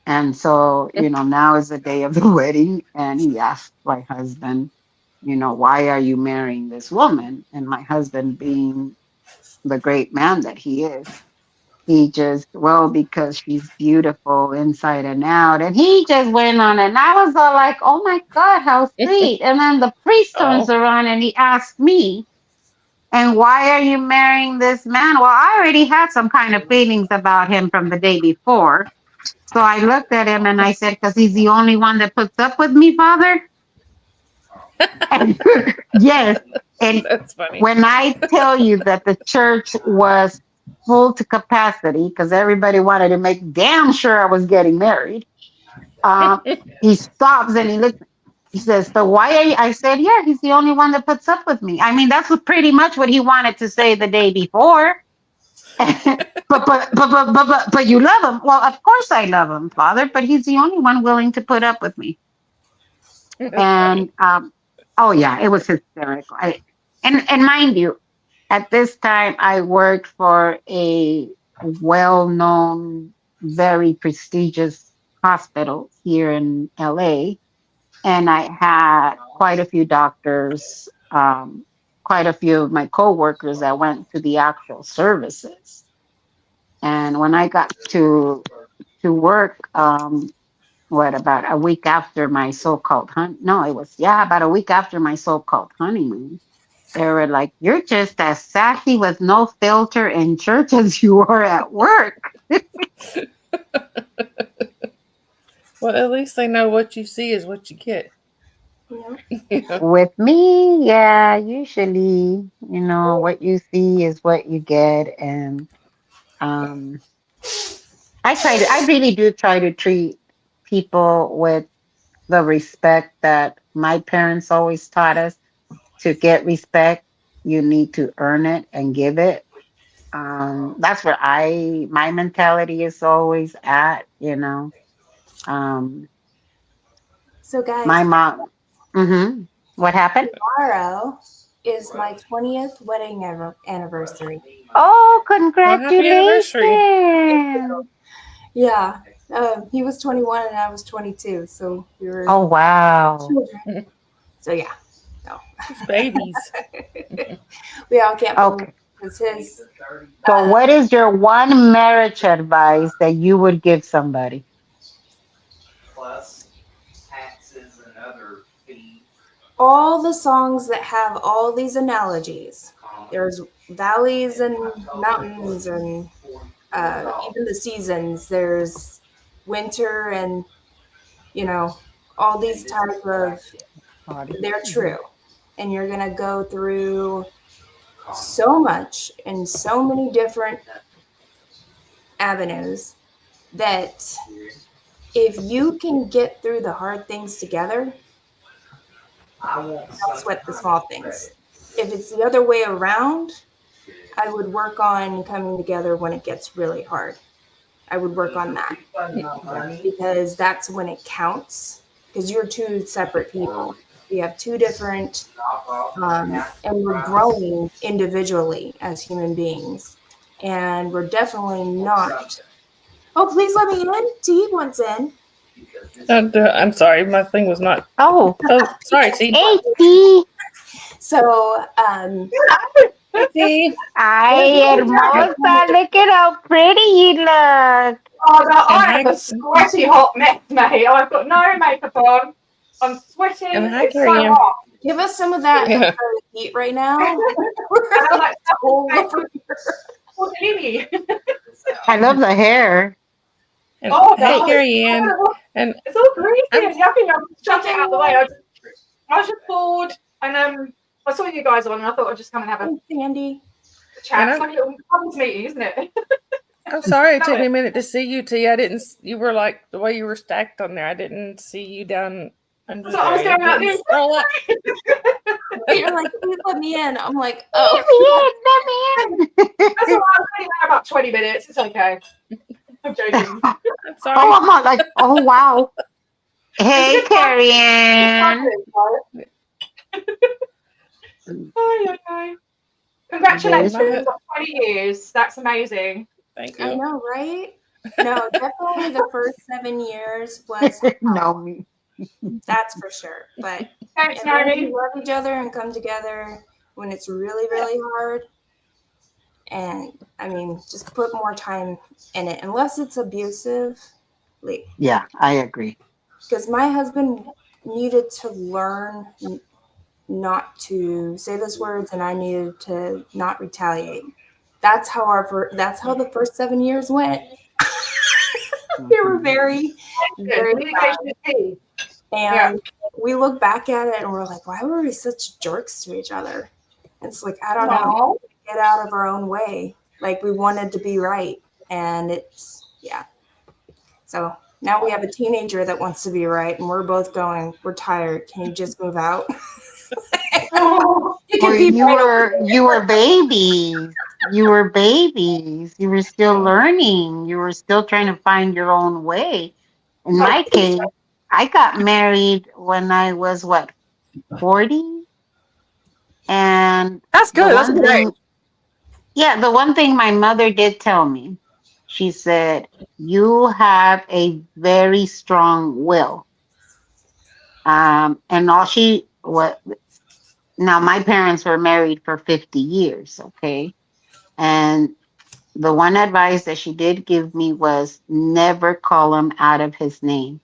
And so, now is the day of the wedding, and he asked my husband, why are you marrying this woman? And my husband, being the great man that he is, he just, well, because she's beautiful inside and out. And he just went on, and I was all like, oh my God, how sweet. And then the priest turns
Oh.
around and he asked me, and why are you marrying this man? Well, I already had some kind of feelings about him from the day before. So I looked at him and I said, because he's the only one that puts up with me, Father. And yes. And
That's funny.
when I tell you that the church was full to capacity because everybody wanted to make damn sure I was getting married, he stops and he looks. He says, "So why are you?" I said, "Yeah, he's the only one that puts up with me." I mean, that's pretty much what he wanted to say the day before. But you love him. Well, of course I love him, Father. But he's the only one willing to put up with me.
That's
And
funny.
oh yeah, it was hysterical. And mind you, at this time I worked for a well-known, very prestigious hospital here in LA, and I had quite a few doctors, quite a few of my coworkers that went to the actual services. And when I got to work, what, about a week after my so-called no, it was, yeah, about a week after my so-called honeymoon, they were like, you're just as sassy with no filter in church as you are at work.
Well, at least they know what you see is what you get.
Yep.
With me, yeah, usually, what you see is what you get. And I really do try to treat people with the respect that my parents always taught us. To get respect, you need to earn it and give it. That's where my mentality is always at, you know. Um,
So, guys,
my mom, what happened?
tomorrow is my 20th wedding anniversary.
Oh,
Well, happy anniversary.
congratulations.
Yeah. He was 21 and I was 22. So we were
Oh, wow.
children. So, yeah. No.
It's babies.
We all can't believe
Okay.
it was his.
So, what is your one marriage advice that you would give somebody?
Plus taxes and other fees.
All the songs that have all these analogies. There's valleys and mountains and even the seasons. There's winter and, you know, all these type of, they're true. And you're going to go through so much in so many different avenues that if you can get through the hard things together, don't sweat the small things. If it's the other way around, I would work on coming together when it gets really hard. I would work on that because that's when it counts, because you're two separate people. You have two different, and we're growing individually as human beings. And we're definitely not. Oh, please let me in. T wants in.
I'm sorry, my thing was not.
Oh,
Oh, sorry, T.
hey, T.
So,
Hey, T.
Ay, hermosa. Look at how pretty you look.
Oh, no, I
And
am a sweaty hot mess, mate. I've got no makeup on. I'm sweating.
And hi,
It's so
Carrie Ann.
hot.
give us some of that
Yeah.
heat right now.
And I'm like,
All over.
what Amy?
I love the hair.
And
Oh,
hey,
no.
Carrie Ann. And
It's all greasy and yucky. I'm just chucking it out the way. I was just bored, and I saw you guys on, and I thought I'd just come and have a
Sandy.
chat.
And
It's like a little couples meeting, isn't it?
I'm sorry it
No,
took me a minute to see you, T. I didn't. You were like the way you were stacked on there. I didn't see you down under
So I was
there.
going out
Didn't
there.
scroll up.
You're like, please let me in. I'm like,
Let
oh.
me in. Let me in.
That's all right. I'm only there about 20 minutes. It's okay. I'm joking.
I'm
Oh,
sorry.
I'm not like, oh, wow. Hey, Carrie Ann.
Oh, yeah. Congratulations
Very-
on 20 years. That's amazing.
Thank
I
you.
know, right? No, definitely the first 7 years was,
No, me.
that's for sure. But
Thanks,
and when
Naomi.
we love each other and come together when it's really, really hard. And I mean, just put more time in it, unless it's abusive. Like,
Yeah, I agree.
because my husband needed to learn not to say those words, and I needed to not retaliate. That's how that's how the first 7 years went. They were very, very
Communication is key.
and we look back at it and we're like, why were we such jerks to each other? It's like, I don't know, get out of our own way. Like, we wanted to be right, and it's, yeah. So now we have a teenager that wants to be right, and we're both going, we're tired. Can you just move out?
Oh,
You
Well,
can be right.
you were babies. You were babies. You were still learning. You were still trying to find your own way. In my case, I got married when I was what, 40? And
that's
the
good. That's
one
great.
thing, yeah, the one thing my mother did tell me, she said, you have a very strong will. And all what now my parents were married for 50 years, okay? And the one advice that she did give me was never call him out of his name,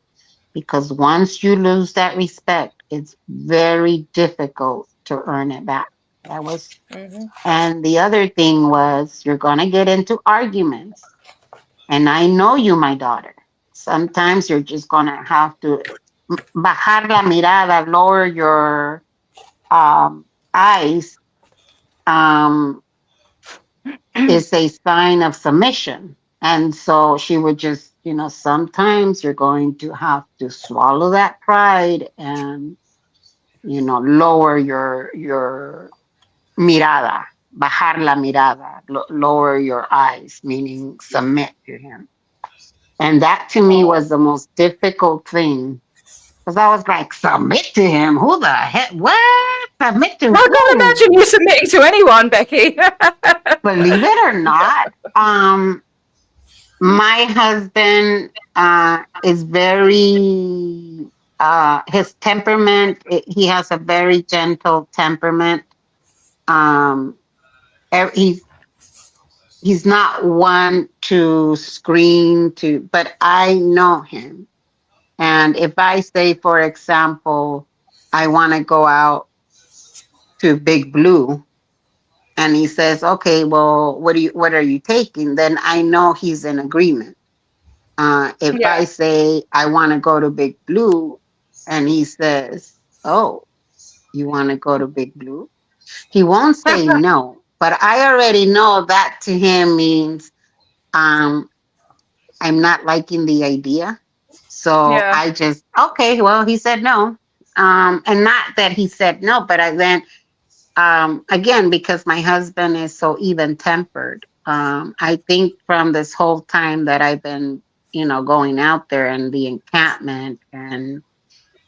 because once you lose that respect, it's very difficult to earn it back. That was, and the other thing was, you're going to get into arguments. And I know you, my daughter. Sometimes you're just going to have to bajar la mirada, lower your eyes, is a sign of submission. And so she would just, sometimes you're going to have to swallow that pride and, lower your mirada, bajar la mirada, lower your eyes, meaning submit to him. And that to me was the most difficult thing. Because I was like, submit to him? Who the heck? What? Submit to
I can't
who?
imagine you submitting to anyone, Becky.
Believe it or not, my husband is very, his temperament, he has a very gentle temperament. Um, he's not one to scream but I know him. And if I say, for example, I want to go out to Big Blue, and he says, okay, well, what are you taking? Then I know he's in agreement. If
Yeah.
I say I want to go to Big Blue, and he says, oh, you want to go to Big Blue? He won't say no, but I already know that to him means I'm not liking the idea. So
Yeah.
I just, okay, well, he said no. And not that he said no, but again, because my husband is so even tempered, I think from this whole time that I've been, going out there and the encampment, and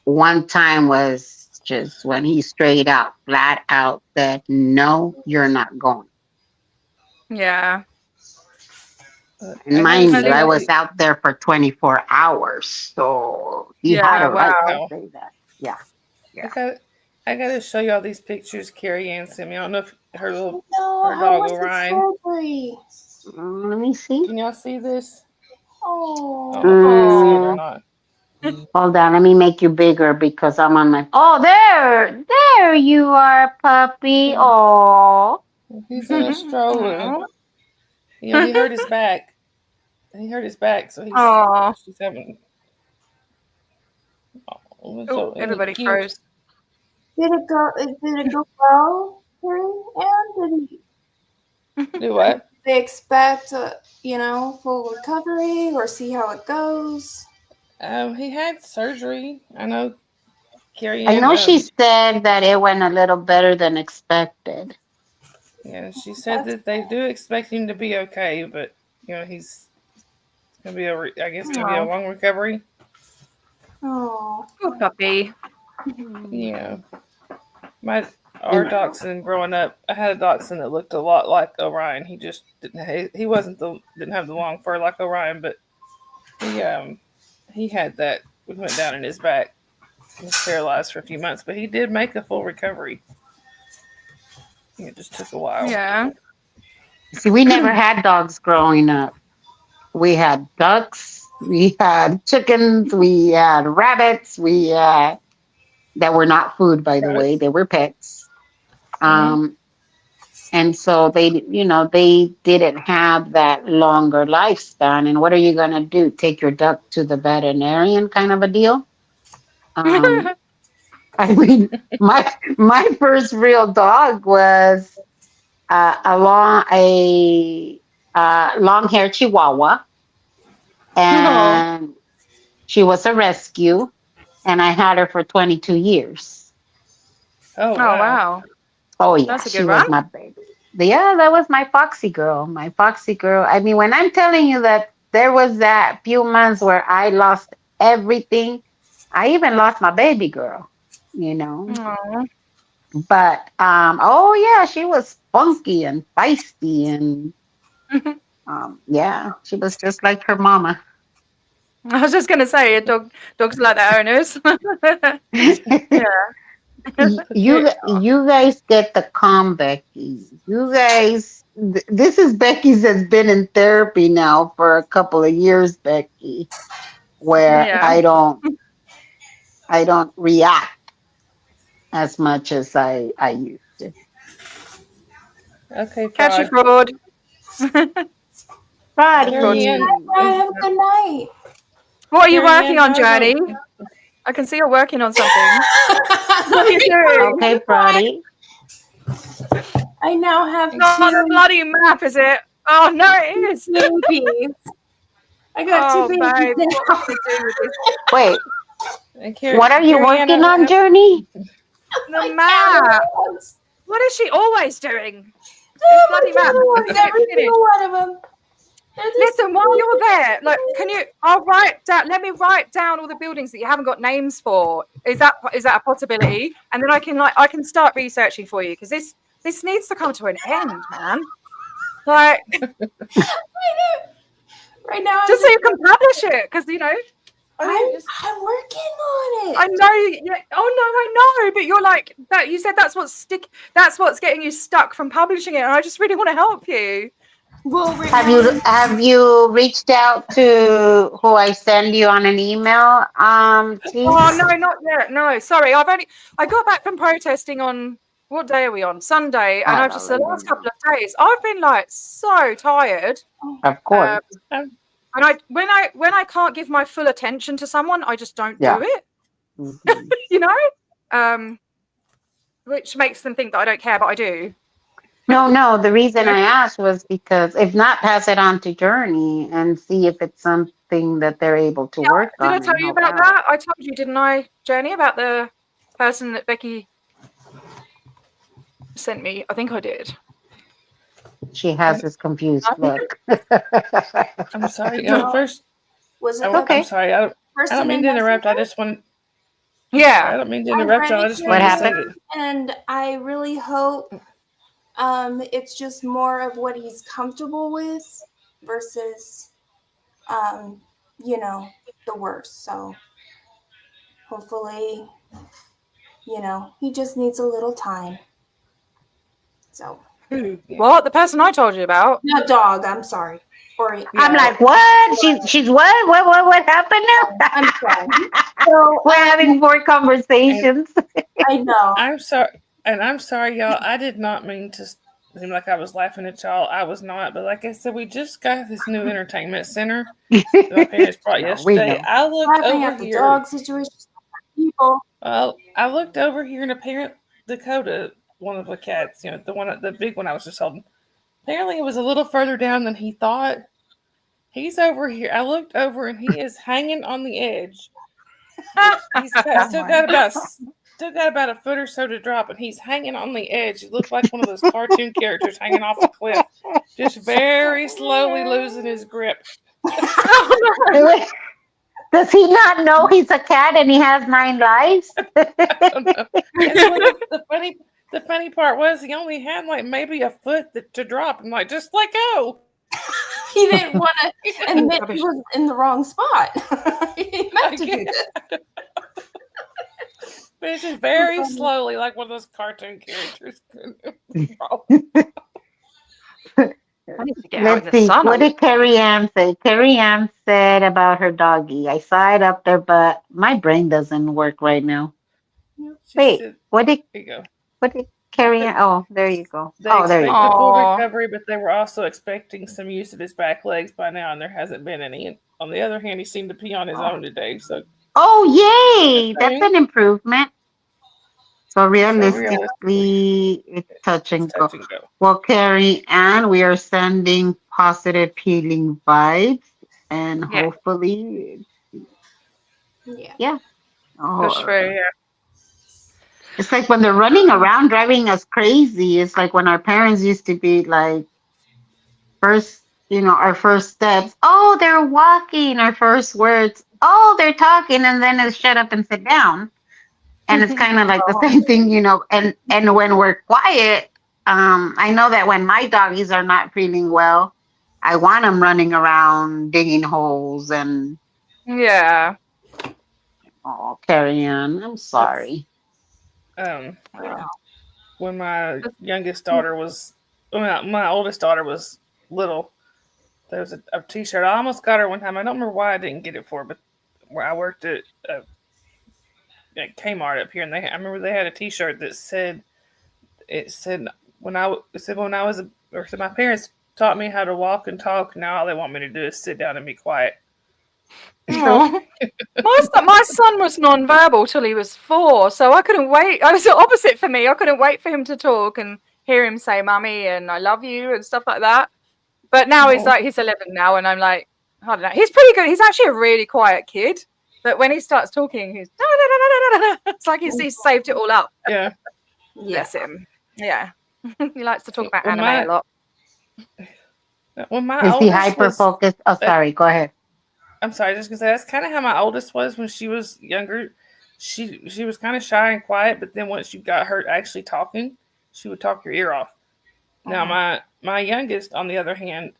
one time was just when he straight out, flat out said, no, you're not going.
Yeah.
And
I
mind
gotta
you, I
show
was out there for 24 hours, so he had
Yeah,
a right to
wow.
say that. Yeah.
I gotta show you all these pictures Carrie Ann sent me. I don't know if her little
No,
her
how
dog
was the
Orion.
surgery?
Let me see.
Can y'all see this? I
Oh,
don't know if you can see it or not.
Hold on, let me make you bigger because I'm on my. Oh, there you are, puppy. Oh,
He's in a stroller. He hurt his back. He hurt his back, so
Oh,
she's having. Oh,
oh,
isn't he
everybody
cute?
froze.
did it go well, Carrie? And
Do what?
they expect, full recovery or see how it goes?
He had surgery. I know Carrie
I
Ann.
know she said that it went a little better than expected.
Yeah, she said that they do expect him to be okay, but he's gonna be I guess gonna be a
Oh,
long recovery.
Oh,
poor puppy.
Yeah, our dachshund growing up, I had a dachshund that looked a lot like Orion. He just didn't didn't have the long fur like Orion, but he had that. We went down in his back. He was paralyzed for a few months, but he did make a full recovery. It just took a while.
Yeah.
See, we never had dogs growing up. We had ducks, we had chickens, we had rabbits, that were not food, by the way, they were pets. And so they didn't have that longer lifespan. And what are you going to do? Take your duck to the veterinarian kind of a deal? I mean, my first real dog was a long-haired Chihuahua, and she was a rescue, and I had her for 22 years.
Oh
Oh,
wow!
wow.
Oh yeah,
That's a
she
good
was
one.
my baby. Yeah, that was my foxy girl. My foxy girl. I mean, when I'm telling you that there was that few months where I lost everything, I even lost my baby girl,
Oh.
But oh yeah, she was funky and feisty, and yeah, she was just like her mama.
I was just gonna say, dogs like their owners. Yeah.
You guys get the calm, Becky. You guys, this is Becky's has been in therapy now for a couple of years, Becky, where
Yeah.
I don't react as much as I used to.
Okay,
Catch you,
Fraud.
fraud.
Friday.
Carrie Ann,
Bye, have a good night.
What are you
Carrie
working
Ann,
on,
how's
Journey?
it-
I can see you're working on something. What are you doing?
Okay, Friday.
I now have
Not a
two
bloody map, is it? Oh no, it is.
babies.
I got
Oh,
two
babe,
babies
what
now.
am I gonna do with this?
Wait,
And Carrie,
what are you
Carrie Ann,
working on, Journey?
The map. What is she always doing?
Oh,
bloody
my
map.
catalogs,
Isn't it
every
finished?
single one of them.
Listen, while you're there, like, can you? I'll write down. Let me write down all the buildings that you haven't got names for. Is that a possibility? And then I can start researching for you because this needs to come to an end, man. Like,
Right now,
just so you can publish it, because
I'm working on it.
I know. Yeah. Oh no, I know. But you're like that. You said that's what's getting you stuck from publishing it. And I just really want to help you.
Well, right
Have you reached out to who I send you on an email? T?
Oh no, not yet. No, sorry. I got back from protesting on what day are we on? Sunday, and
I
I've
don't
just the last
remember.
couple of days I've been like so tired.
Of course.
And when I can't give my full attention to someone, I just don't
Yeah.
do it.
Mhm.
Which makes them think that I don't care, but I do.
No. The reason I asked was because if not, pass it on to Journey and see if it's something that they're able to work
Did
on.
I tell
and
you
help
about
out.
that? I told you, didn't I, Jenny, about the person that Becky sent me? I think I did.
She has this confused look.
I'm sorry.
No.
First,
Was it
I'm,
the
Okay.
I'm sorry. I
person
don't mean
in
to interrupt. I
Messenger?
just want.
Yeah.
I don't mean to
I
interrupt
read
y'all. I
it
just
too.
wanted
What
to say
happened?
that.
And I really hope it's just more of what he's comfortable with versus the worst. So hopefully, he just needs a little time. So
What? The person I told you about?
the dog, I'm sorry. Or
I'm like, what? She's what? What happened now?
I'm sorry. So
We're having 4 conversations.
I know.
I'm sorry, and I'm sorry, y'all. I did not mean to seem like I was laughing at y'all. I was not, but like I said, we just got this new entertainment center that my parents brought
No, we
yesterday.
know.
I looked
Laughing
over
at the
here.
dog situation. People.
Well, I looked over here, and apparently Dakota, one of the cats, the big one I was just holding. Apparently, it was a little further down than he thought. He's over here. I looked over, and he is hanging on the edge. He's still got about a foot or so to drop, and he's hanging on the edge. He looked like one of those cartoon characters hanging off a cliff, just very slowly losing his grip.
Does he not know he's a cat and he has 9 lives?
I don't know. And the funny part was he only had like maybe a foot to drop. I'm like, just let go.
He didn't want to admit he was in the wrong spot. He meant to do this.
But it's just very slowly, like one of those cartoon characters.
Let's see. What did Carrie Ann say? Carrie Ann said about her doggy. I saw it up there, but my brain doesn't work right now. Wait, what did Carrie Ann? Oh, there you go.
They
Oh, there you
expect
go.
a full recovery, but they were also expecting some use of his back legs by now, and there hasn't been any. And on the other hand, he seemed to pee on his own today. So,
Oh, yay! That's an improvement. So realistically, it's touch and go. Well, Carrie Ann, we are sending positive healing vibes, and hopefully,
Push through,
it's like when they're running around driving us crazy. It's like when our parents used to be like, our first steps. Oh, they're walking. Our first words. Oh, they're talking, and then it's shut up and sit down. And it's kind of like the same thing, and when we're quiet, I know that when my doggies are not feeling well, I want them running around digging holes and.
Yeah.
Oh, Carrie Ann, I'm sorry.
When my youngest daughter was, my oldest daughter was little, there was a T-shirt. I almost got her one time. I don't remember why I didn't get it for her, but where I worked at Kmart up here, and I remember they had a T-shirt that said, my parents taught me how to walk and talk. Now all they want me to do is sit down and be quiet.
My son was non-verbal till he was 4, so I couldn't wait. I was the opposite for me. I couldn't wait for him to talk and hear him say "mummy" and "I love you" and stuff like that. But now he's 11 now, and I'm like, I don't know. He's pretty good. He's actually a really quiet kid. But when he starts talking, he's it's like he's saved it all up.
Yeah.
Yeah.
Bless him. Yeah. He likes to talk about
Well,
anime a lot.
Well, my
Is he
oldest
hyper
was,
focused? Oh, sorry. Go ahead.
I'm sorry, just gonna say that's kind of how my oldest was when she was younger. She was kind of shy and quiet, but then once you got her actually talking, she would talk your ear off. Now my youngest, on the other hand,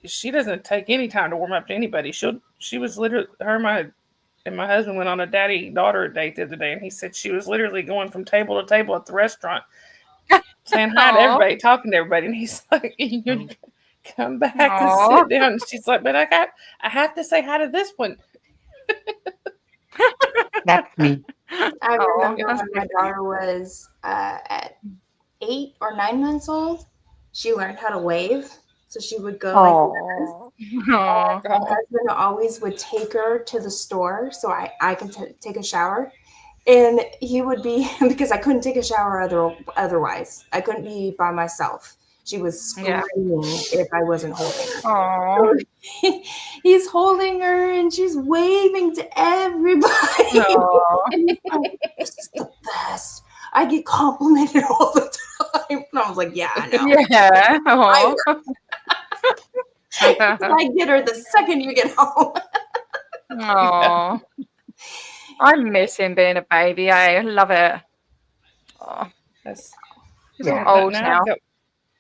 she doesn't take any time to warm up to anybody. She was literally my husband went on a daddy-daughter date the other day, and he said she was literally going from table to table at the restaurant, saying hi to
Aw.
everybody, talking to everybody, and he's like, "You come back and
Aw.
sit down." And she's like, "But I have to say hi to this one."
That's me.
I
Aw,
remember
that's
when my daughter was at 8 or 9 months old, she learned how to wave. So she would go like this.
Oh,
Aw.
My husband always would take her to the store so I could take a shower. And he would be, because I couldn't take a shower otherwise. I couldn't be by myself. She was screaming if I wasn't holding her.
Aw.
He's holding her and she's waving to everybody.
Aw.
And he's like, this is the best. I get complimented all the time. And I was like, yeah, I know.
Yeah. Aw.
I get her the second you get home.
Aw. I miss him being a baby. I love it. Aw.
That's
Yeah.
Old now.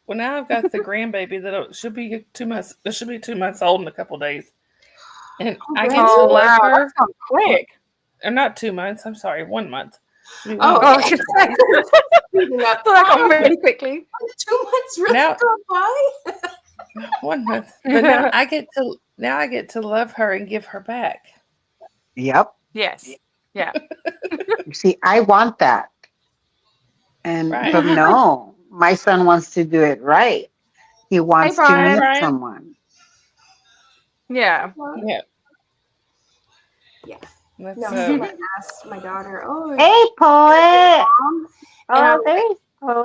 Now I've got the grandbaby that should be 2 months. This should be 2 months old in a couple days, and I get to
Oh,
love
wow.
her.
That's gone quick.
Or not 2 months. I'm sorry, 1 month. Should be
Oh,
1
Oh, I
month.
was gonna say, that gone really quickly.
2 months really
Now-
gone by.
1 month. But now I get to love her and give her back.
yep.
Yes. Yeah.
You see, I want that. And
Right.
but no, my son wants to do it right. He wants to
Brian.
meet
Brian.
someone.
Yeah.
Yeah.
Yeah.
That's,
No, someone asked my daughter, "Oh,
Hey, poet.
mom?"
Oh, there you go.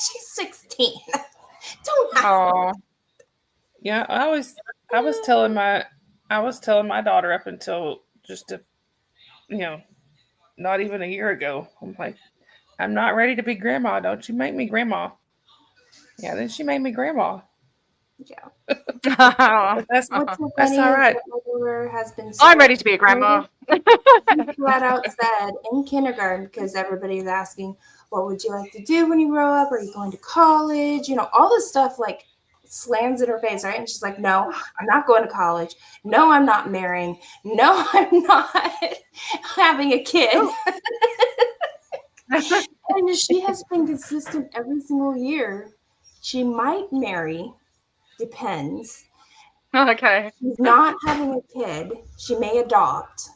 She's 16. Don't ask.
Oh.
yeah. I was telling my daughter up until just not even a year ago. I'm like, I'm not ready to be grandma. Don't you make me grandma. Yeah, then she made me grandma.
Yeah.
But that's
What's so
That's
funny
all
is
right.
that my daughter has been
I'm ready to be a grandma.
flat out said in kindergarten, because everybody's asking, what would you like to do when you grow up? Are you going to college? All this stuff like slams in her face, right? And she's like, no, I'm not going to college. No, I'm not marrying. No, I'm not having a kid. And she has been consistent every single year. She might marry, depends.
Okay.
She's not having a kid. She may adopt.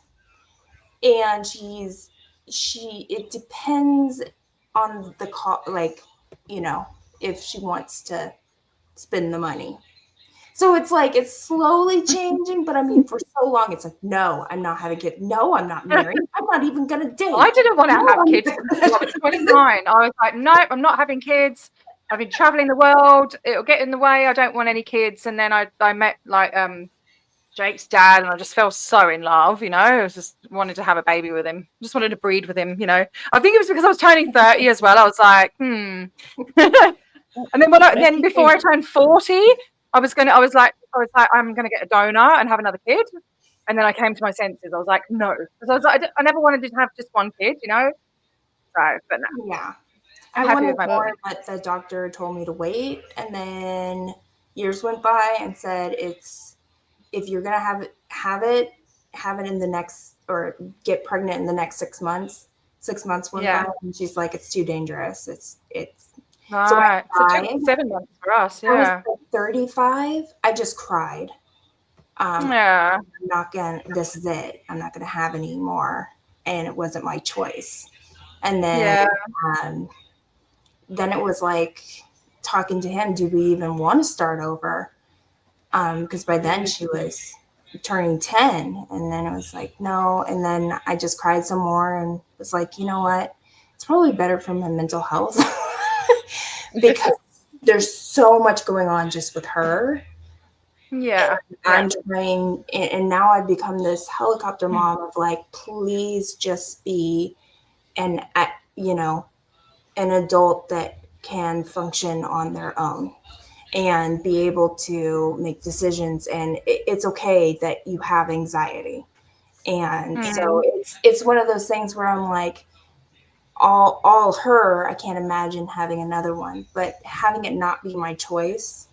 And it depends on the if she wants to spend the money. So it's like it's slowly changing, but I mean for so long it's like, no, I'm not having a kid. No, I'm not married. I'm not even gonna date.
I didn't want to
No,
have
I'm
kids until I was 29. I was like, nope, I'm not having kids. I've been traveling the world. It'll get in the way. I don't want any kids. And then I met Jake's dad, and I just fell so in love. I just wanted to have a baby with him. Just wanted to breed with him. I think it was because I was turning 30 as well. I was like, And then before I turned 40, I was like, I'm gonna get a donor and have another kid. And then I came to my senses. I was like, no, because I was like, I never wanted to have just one kid. So, but no.
Yeah.
I'm
I
happy
wanted
with my
more, but the doctor told me to wait. And then years went by and said, if you're going to have it in the next, or get pregnant in the next 6 months. 6 months went
Yeah.
by, and she's like, it's too dangerous. It's
Right. So it
cried.
took 7 months for us.
I was
Yeah.
like 35. I just cried.
Yeah.
I'm not gonna, this is it. I'm not going to have any more. And it wasn't my choice. And then, then it was like talking to him, do we even want to start over? Because by then she was turning 10, and then it was like, no. And then I just cried some more and was like, you know what? It's probably better for my mental health because there's so much going on just with her.
Yeah.
I'm trying, and now I've become this helicopter mom of like, please just be an, an adult that can function on their own and be able to make decisions. And it's okay that you have anxiety. And so it's one of those things where I'm like, all her, I can't imagine having another one, but having it not be my choice,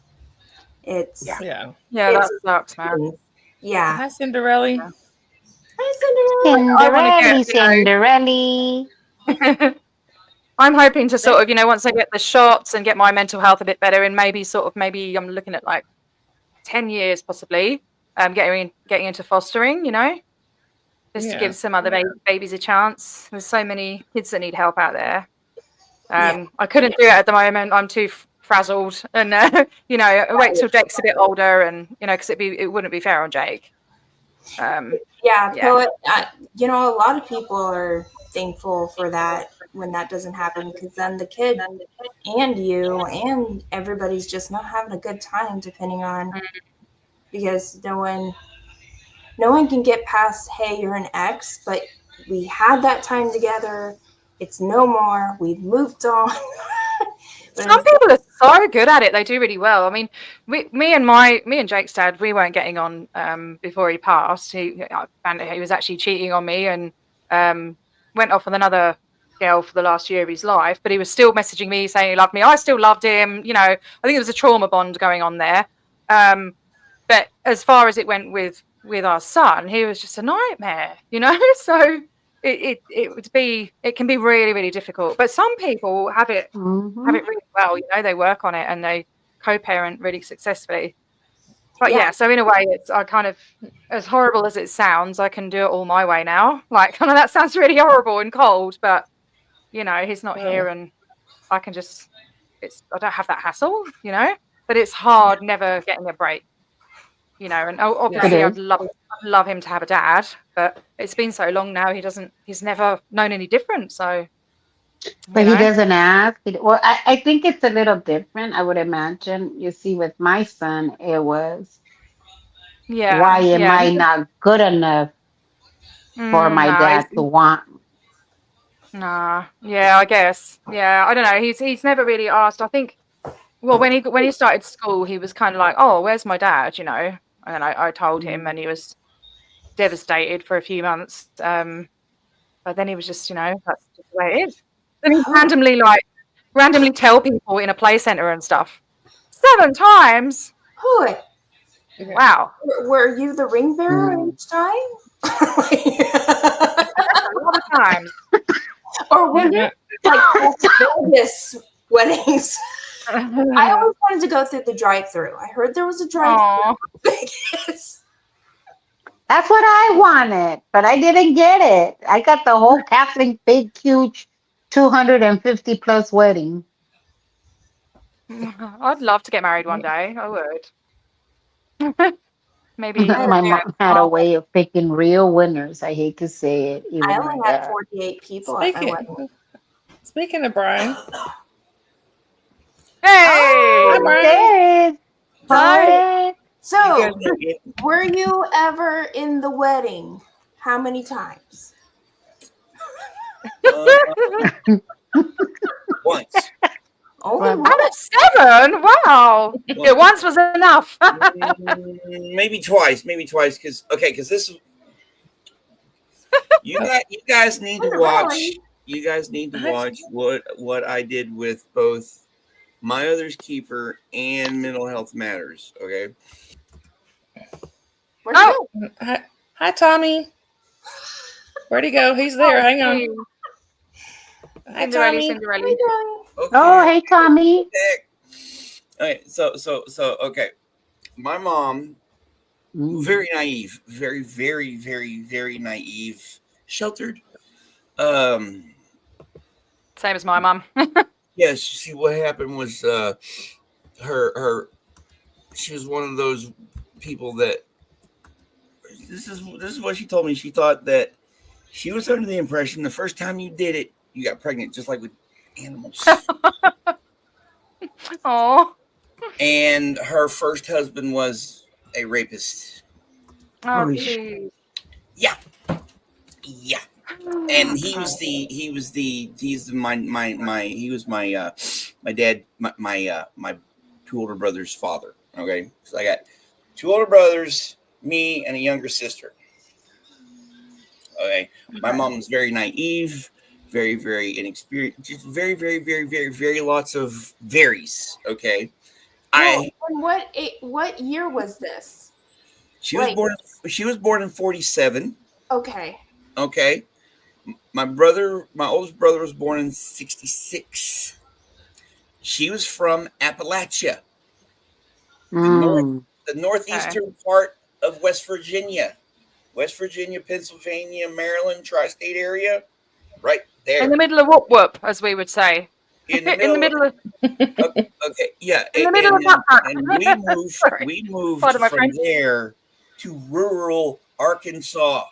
it's
Yeah.
Yeah, that sucks, man.
yeah.
Hi, Cinderella.
I wanna get,
Cinderella.
I'm hoping to sort of, once I get the shots and get my mental health a bit better, and maybe I'm looking at like 10 years possibly, getting into fostering, just to give some other babies a chance. There's so many kids that need help out there. I couldn't do it at the moment. I'm too frazzled, and wait till Jake's a bit older, and because it wouldn't be fair on Jake.
Poet. A lot of people are thankful for that when that doesn't happen, because then the kid and you and everybody's just not having a good time, depending on, because no one can get past, hey, you're an ex, but we had that time together. It's no more. We've moved on.
Some people are so good at it; they do really well. I mean, me and Jake's dad, we weren't getting on before he passed. He was actually cheating on me and went off with another girl for the last year of his life. But he was still messaging me saying he loved me. I still loved him. I think there was a trauma bond going on there. But as far as it went with our son, he was just a nightmare. So. It can be really, really difficult, but some people have it really well. They work on it and they co-parent really successfully. But so in a way, it's I kind of, as horrible as it sounds, I can do it all my way now. Like, kind of, that sounds really horrible and cold, but he's not here, and I can just I don't have that hassle, but it's hard never getting a break. And obviously I'd love him to have a dad, but it's been so long now, he's never known any different. So,
But he doesn't ask. Well, I think it's a little different, I would imagine. You see, with my son, it was, why am I not good enough for my dad to want?
Nah, I guess. Yeah, I don't know. He's never really asked. I think, well, when he started school, he was kind of like, oh, where's my dad, And I told him, and he was devastated for a few months. But then he was just, that's just the way it is. Then he randomly tell people in a play center and stuff. 7 times.
Poet.
Wow.
Were you the ring bearer each time?
A lot of times.
Or was it like Vegas weddings? I always wanted to go through the drive-through. I heard there was a drive-through in Vegas.
That's what I wanted, but I didn't get it. I got the whole Catholic big, huge, 250 plus wedding.
I'd love to get married one day. I would. Maybe.
My mom had a way of picking real winners. I hate to say it. Even
I only had 48 people at my wedding.
Speaking of Brian.
Hey!
Hi, Brian.
Hi.
So, were you ever in the wedding? How many times?
Once.
Only
Well,
one.
Out of 7? Wow. Yeah, once was enough.
Maybe twice, because this is you guys need to watch. You guys need to watch what I did with both My Other's Keeper and Mental Health Matters. Okay.
Hi, Tommy. Where'd he go? He's there. Hang on. Hi, Tommy.
Cinderella.
Okay.
Oh, hey, Tommy.
Okay. So okay. My mom, very naive, very, very, very, very naive, sheltered.
Same as my mum.
Yes. See, what happened was her. She was one of those people that. This is what she told me. She thought that she was under the impression the first time you did it, you got pregnant, just like with animals.
Oh.
And her first husband was a rapist.
Oh,
Holy
geez.
Yeah. And he was my dad, my two older brothers' father. Okay, so I got two older brothers, me, and a younger sister. Okay, my mom was very naive, very, very inexperienced, just very, very, very, very, very lots of varies. Okay,
Well, and what year was this?
she was
Like,
born. She was born in 47.
okay.
Okay, my oldest brother, was born in 66. She was from Appalachia,
Mm.
the northeastern part of West Virginia, Pennsylvania, Maryland, tri-state area, right there
In the middle of whoop whoop, as we would say.
in the
In the
middle.
middle of
Okay, yeah,
in the middle of that.
and
Sorry.
we moved
Pardon my
from
French.
there to rural Arkansas.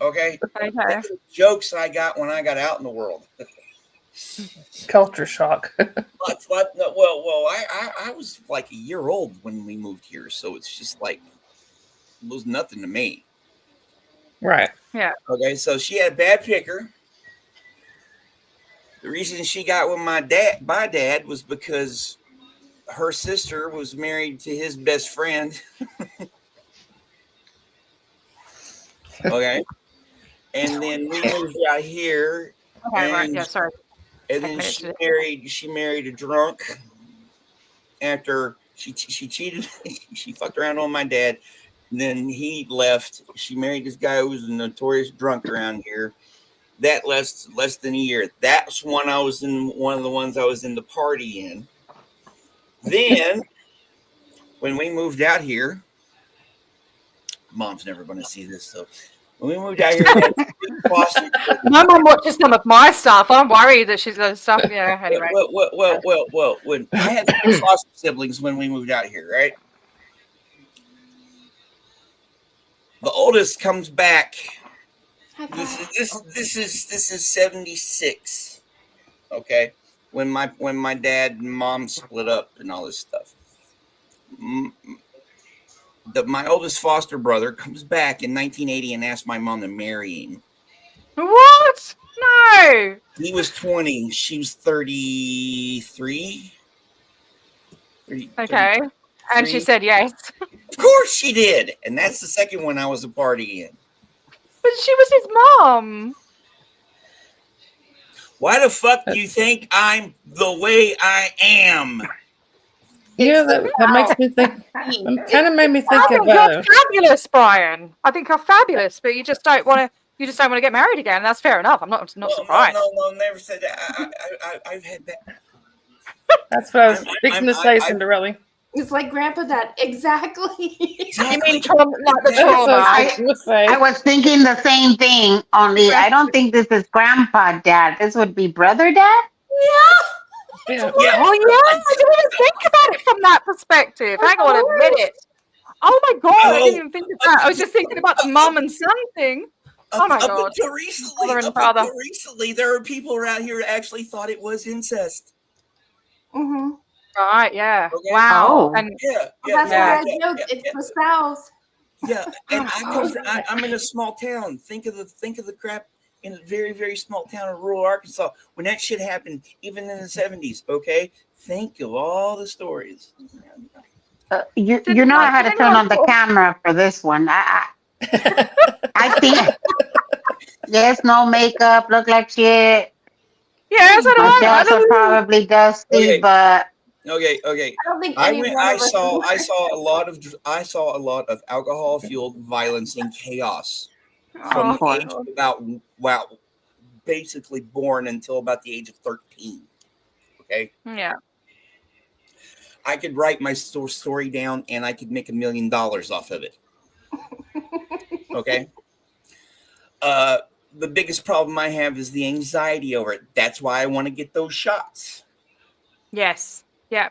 Okay,
Okay.
Think of the jokes I got when I got out in the world.
Culture shock.
I was like a year old when we moved here, so it's just like it was nothing to me.
Right.
Okay, so she had a bad picker. The reason she got with my dad was because her sister was married to his best friend. Okay, and then we moved out here,
Okay, right.
and,
Yeah, sorry.
and
Take a
then
minute
she married a drunk. After she cheated, she fucked around on my dad. And then he left. She married this guy who was a notorious drunk around here. That less than a year. That's one I was in. One of the ones I was in the party in. Then, when we moved out here, Mom's never going to see this. So when we moved out here, we had foster.
My mum watches some of my stuff. I'm worried that she's got stuff. Yeah, anyway.
Well, when I had three foster siblings when we moved out here, right? The oldest comes back. This is 76. Okay, when my dad and mom split up and all this stuff. My oldest foster brother comes back in 1980 and asks my mom to marry him.
What? No.
He was 20. She was 33.
Okay. And she said yes.
Of course she did. And that's the second one I was a party in.
But she was his mom.
Why the fuck do you think I'm the way I am?
Yeah, that makes me think. Kind of made me think
I think
of.
you're fabulous, Brian. I think you're fabulous, but you just don't want to. You just don't want to get married again. That's fair enough. I'm not surprised.
No, never said that. I've had that.
That's what I was fixing to say, Cinderella.
It's like Grandpa that exactly.
You mean trauma, like the
That's what
trauma?
I was fixing to say.
I was thinking the same thing, only I don't think this is grandpa dad. This would be brother dad.
Yeah.
Oh yeah, I didn't even think about it from that perspective. Hang on a minute. Oh my god, I didn't even think of that. I was just thinking about the mom and son thing. Oh my God.
Up until recently, there are people around here who actually thought it was incest.
Mm-hmm.
Right, yeah.
Okay.
Wow.
Oh.
And
Yeah,
That's
yeah,
why I joked. It's the South.
Yeah, and I'm in a small town. Think of the crap in a very, very small town in rural Arkansas when that shit happened, even in the 70s. Okay, think of all the stories.
You know I had to turn on the camera for this one. I think yes, no makeup, look like shit.
yeah, so do
My
I.
jaws are probably dusty,
Okay.
but
Okay.
I don't think
I
any
went.
one
I
of us
saw.
would.
I saw a lot of alcohol fueled violence and chaos from the
Oh,
age of about basically born until about the age of 13. Okay,
yeah.
I could write my story down and I could make $1 million off of it. Okay. The biggest problem I have is the anxiety over it. That's why I want to get those shots.
Yes. Yeah.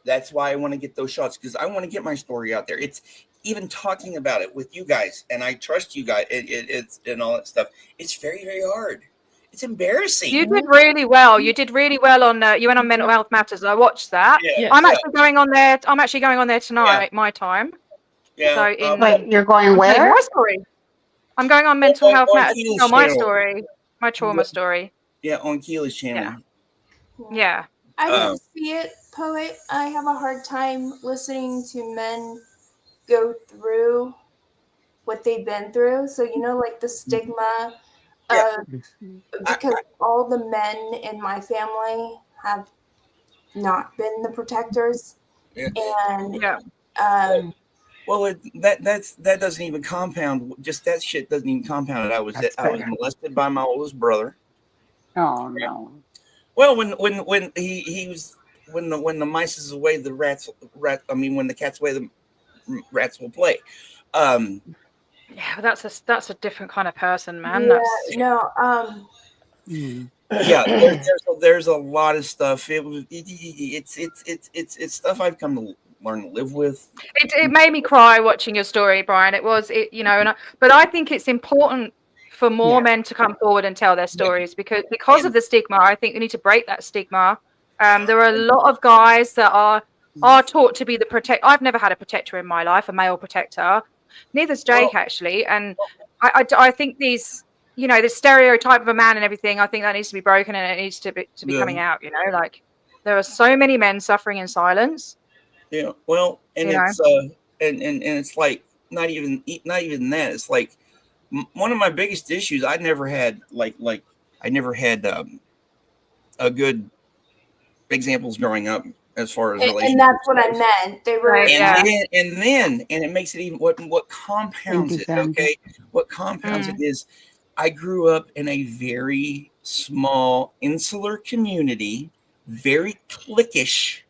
That's why I want to get those shots, because I want to get my story out there. It's even talking about it with you guys, and I trust you guys. It's and all that stuff. It's very, very hard. It's embarrassing.
You did really well. You did really well on. You went on Mental Health Matters. I watched that.
Yeah,
I'm
yeah,
actually going on there. I'm actually going on there tonight, my time.
yeah.
So in
Wait, you're going
I'm telling
where?
my story. I'm going on Mental Health
on
Matters to
Keely's
tell my
channel.
story, my trauma story.
Yeah, on Keely's channel.
Yeah.
I can see it, Poet. I have a hard time listening to men go through what they've been through. So, you know, like the stigma
Yeah.
because all the men in my family have not been the protectors.
Yeah.
And
Yeah.
Well, that doesn't even compound. Just that shit doesn't even compound it. I was molested by my oldest brother.
Oh no.
Well, when he was when the mice is away, the when the cat's away, the rats will play.
Yeah, but that's a different kind of person, man.
Yeah,
That's
no,
Yeah, there's a lot of stuff. It's stuff I've come to learn to live with.
it made me cry watching your story, Brian. It was you know, but I think it's important for more men to come forward and tell their stories because of the stigma. I think we need to break that stigma. There are a lot of guys that are taught to be the protect. I've never had a protector in my life, a male protector. Neither's Jake actually, and I think these, you know, the stereotype of a man and everything. I think that needs to be broken and it needs to be coming out. You know, like there are so many men suffering in silence.
Yeah, well, and it's and it's like not even that. It's like one of my biggest issues. I never had I never had a good examples growing up as far as relationships.
and that's what I meant. They were
and then it makes it even what compounds it. Okay, what compounds it is. I grew up in a very small insular community, very cliquish.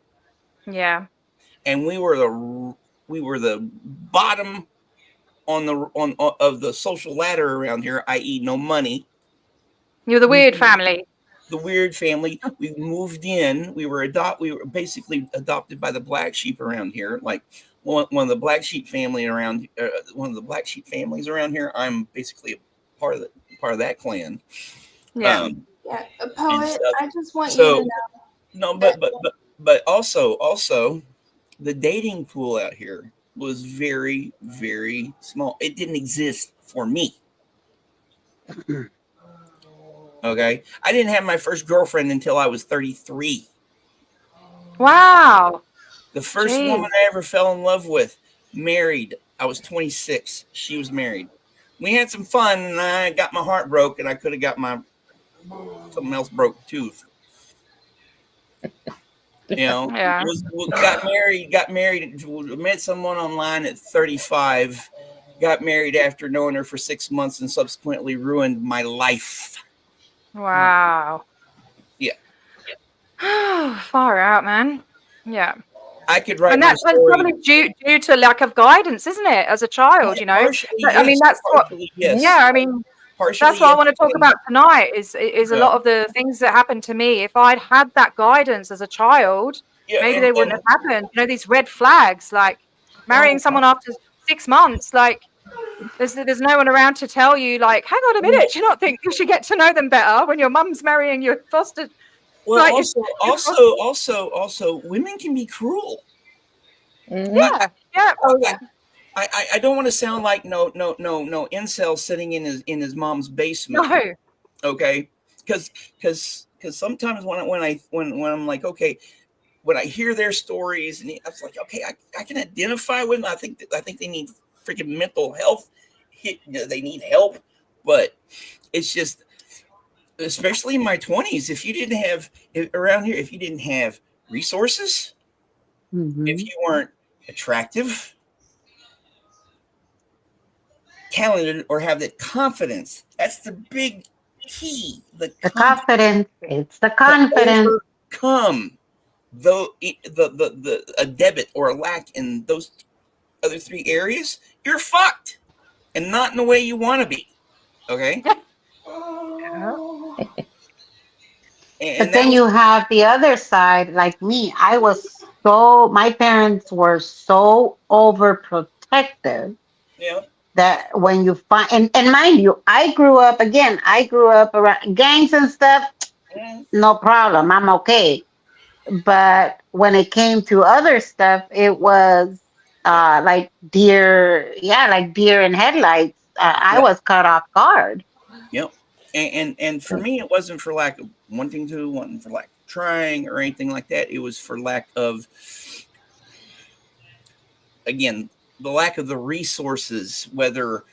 Yeah.
And we were the bottom of the social ladder around here, i.e., no money.
You're the weird family.
The weird family. We moved in. We were basically adopted by the black sheep around here. Like one of the black sheep family around. One of the black sheep families around here. I'm basically a part of that clan.
Yeah.
A poet. I just want you to know.
No, but also. The dating pool out here was very, very small. It didn't exist for me. Okay. I didn't have my first girlfriend until I was 33.
Wow.
The first woman I ever fell in love with, married. I was 26. She was married. We had some fun and I got my heart broke and I could have got something else broke too. You know, got married, met someone online at 35, got married after knowing her for 6 months and subsequently ruined my life.
Wow.
Yeah.
Far out, man. Yeah.
I could write
and that's probably due to lack of guidance, isn't it? As a child, you know. I mean, that's what.
Yes.
Yeah, I mean, that's what I want to talk about tonight. Is a lot of the things that happened to me. If I'd had that guidance as a child, maybe they wouldn't have happened. You know, these red flags, like marrying someone after 6 months, like there's no one around to tell you, like, hang on a minute, do you not think you should get to know them better when your mum's marrying your foster?
Well, like, also, women can be cruel.
Yeah.
Oh yeah.
I don't want to sound like no incel sitting in his mom's basement.
No.
Okay, because sometimes when I'm like, okay, when I hear their stories and I was like, okay, I can identify with them. I think they need freaking mental health. They need help, but it's just, especially in my 20s, if you didn't have around here, if you didn't have resources, if you weren't attractive, talented, or have the confidence, that's the big key. The
confidence. It's the confidence.
Overcome a debit or a lack in those other three areas, you're fucked, and not in the way you want to be. Okay.
But then you have the other side, like me. My parents were so overprotective that when you find, and mind you, I grew up around gangs and stuff,
Yeah.
no problem, I'm okay. But when it came to other stuff, it was
Yep.
like deer, yeah, like deer in headlights. I
Yep.
was caught off guard.
Yep. And for me, it wasn't for lack of wanting to, wasn't for lack of trying or anything like that. It was for lack of, again, the lack of the resources, whether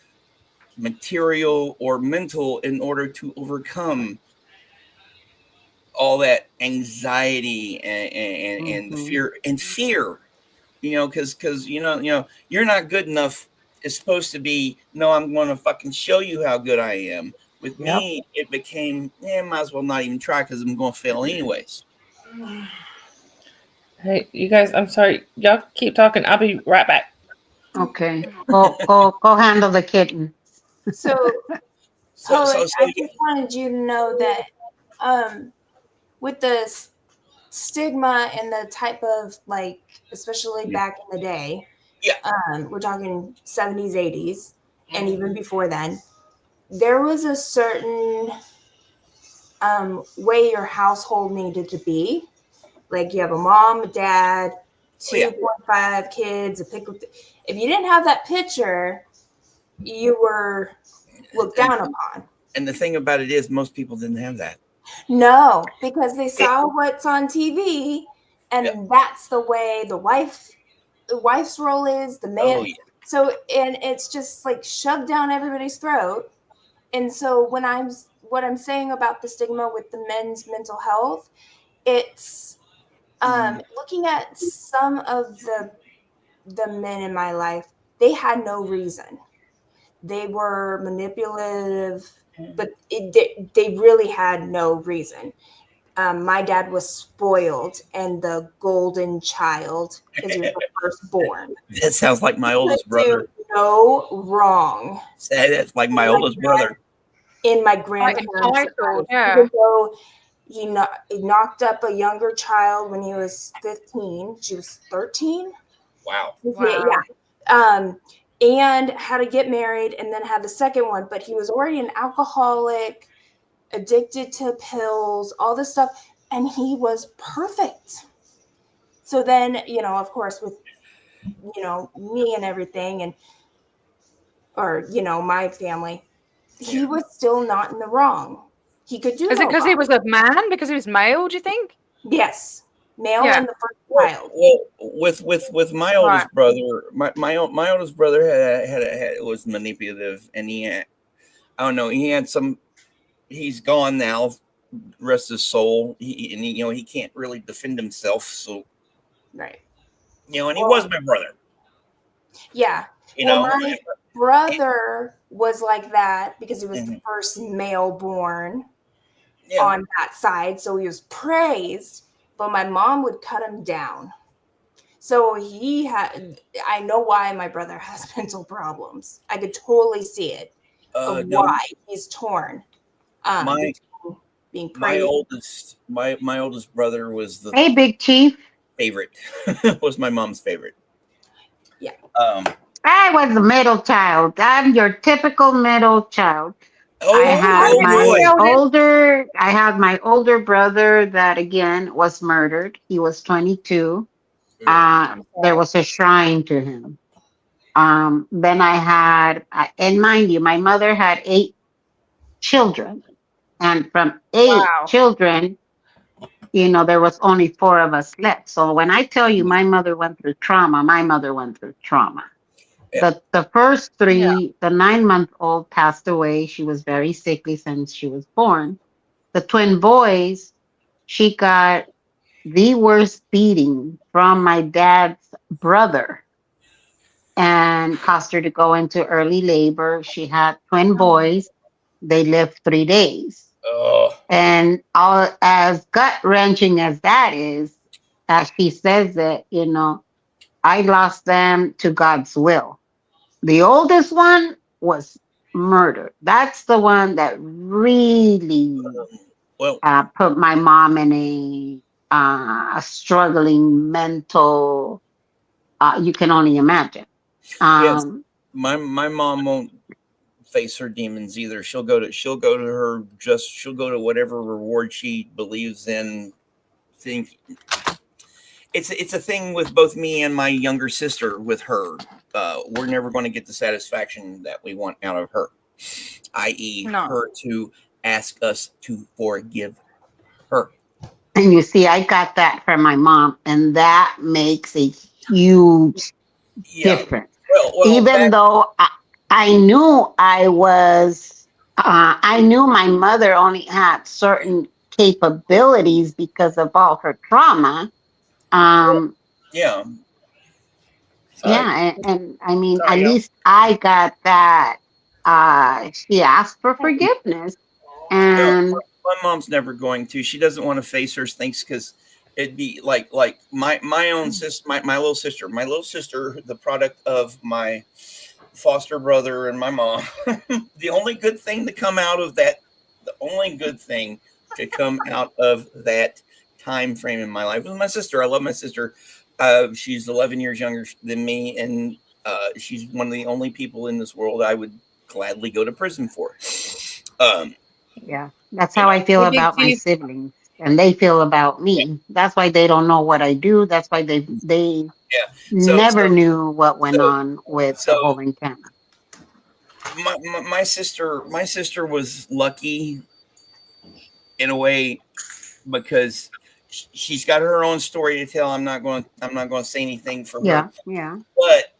material or mental, in order to overcome all that anxiety and the
Mhm.
fear, because you're not good enough. It's supposed to be, no, I'm going to fucking show you how good I am. With
Yep.
me, it became, might as well not even try because I'm going to fail anyways.
Hey, you guys, I'm sorry. Y'all keep talking. I'll be right back.
Okay, go handle the kitten.
So,
So,
Poet,
so, so
I
yeah,
just wanted you to know that with the stigma and the type of like, especially back in the day,
Yeah.
we're talking 70s, 80s, and even before then, there was a certain way your household needed to be. Like you have a mom, a dad,
Oh, yeah.
2.5 kids, a pickle. If you didn't have that picture, you were looked down upon.
And the thing about it is, most people didn't have that.
No, because they saw what's on TV, and
Yeah.
that's the way the wife's role is, the man.
Oh, yeah.
So, and it's just like shoved down everybody's throat. And so what I'm saying about the stigma with the men's mental health, it's looking at some of the men in my life, they had no reason. They were manipulative, but they really had no reason. My dad was spoiled and the golden child because he was the firstborn.
That sounds like my
He
oldest
could do
brother.
no wrong.
That's like my oldest brother.
In my
Quite
grandparents'
entitled,
lives,
yeah.
even though he knocked up a younger child when he was 15, she was 13.
Wow.
Wow.
Yeah. And had to get married and then had the second one, but he was already an alcoholic, addicted to pills, all this stuff, and he was perfect. So then, of course, with me and everything, or my family, he was still not in the wrong. He could do
Is
no
it because he
wrong.
was a man? Because he was male, do you think?
Yes, male
Yeah.
and the first child.
Well, with my oldest brother, my oldest brother was manipulative, and I don't know, he had some. He's gone now, rest his soul. He can't really defend himself. So,
Right.
and he was my brother.
Yeah. My brother was like that because he was the first male born on that side. So he was praised, but my mom would cut him down. So I know why my brother has mental problems. I could totally see it of why he's torn. Being praised.
My oldest brother was the
Hey, Big Chief.
favorite. Was my mom's favorite.
Yeah.
I was the middle child. I'm your typical middle child.
Oh,
I had
boy.
I had my older brother that again was murdered. He was 22. There was a shrine to him. Then I had, and mind you, my mother had 8 children, and from 8
Wow.
children, there was only 4 of us left. So when I tell you my mother went through trauma, my mother went through trauma.
Yeah.
The first 3, the 9-month-old passed away. She was very sickly since she was born. The twin boys, she got the worst beating from my dad's brother and caused her to go into early labor. She had twin boys. They lived 3 days.
Oh.
And as gut wrenching as that is, as she says it, I lost them to God's will. The oldest one was murdered. That's the one that really put my mom in a struggling mental. You can only imagine.
Yes. my mom won't face her demons either. She'll go to whatever reward she believes in. Think it's a thing with both me and my younger sister. With her, we're never going to get the satisfaction that we want out of her, i.e.,
No.
her to ask us to forgive her.
And you see, I got that from my mom, and that makes a huge
Yeah.
difference.
Well,
Even though I knew I knew my mother only had certain capabilities because of all her trauma.
yeah.
Yeah, and I mean,
Sorry,
at
y'all.
least I got that. She asked for forgiveness, and
My mom's never going to. She doesn't want to face her things because it'd be like my own sister, my little sister, the product of my foster brother and my mom. The only good thing to come out of that, time frame in my life was my sister. I love my sister. She's 11 years younger than me, and she's one of the only people in this world I would gladly go to prison for.
yeah, that's how I feel
Maybe
about my
Keith-
siblings, and they feel about me. That's why they don't know what I do. That's why they
So-
never
so-
knew what went on with the
so-
whole encounter.
my sister was lucky in a way because she's got her own story to tell. I'm not going to say anything for her.
Yeah.
But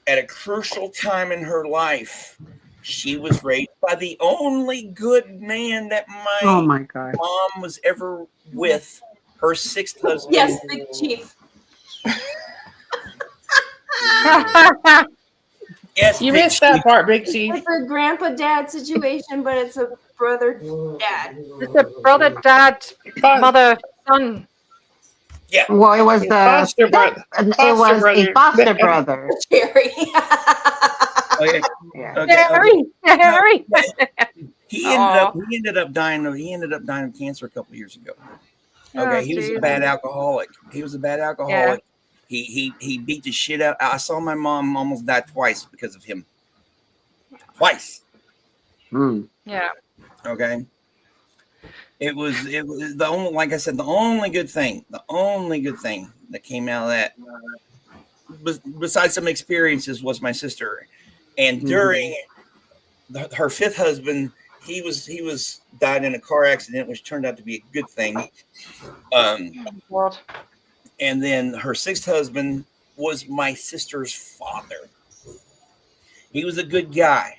at a crucial time in her life, she was raised by the only good man that
Oh
my
my God.
mom was ever with, her sixth husband.
Yes, Big Chief.
Yes,
You
Big
missed that
Chief.
part, Big Chief.
It's a grandpa dad situation, but it's a brother dad.
It's a brother, dad, mother, son.
Well, it was the
Foster brother.
it
Foster
was
brother.
a foster brother.
Jerry.
Okay.
Yeah.
Okay.
Harry.
He
Aw.
ended up dying of cancer a couple of years ago.
Oh,
Okay, he was a
geez.
bad alcoholic. He beat the shit out. I saw my mom almost die twice because of him. Twice.
Mm.
Yeah.
Okay. It was the only, like I said, the only good thing that came out of that, besides some experiences, was my sister. And during her fifth husband, he was died in a car accident, which turned out to be a good thing.
What?
And then her sixth husband was my sister's father. He was a good guy.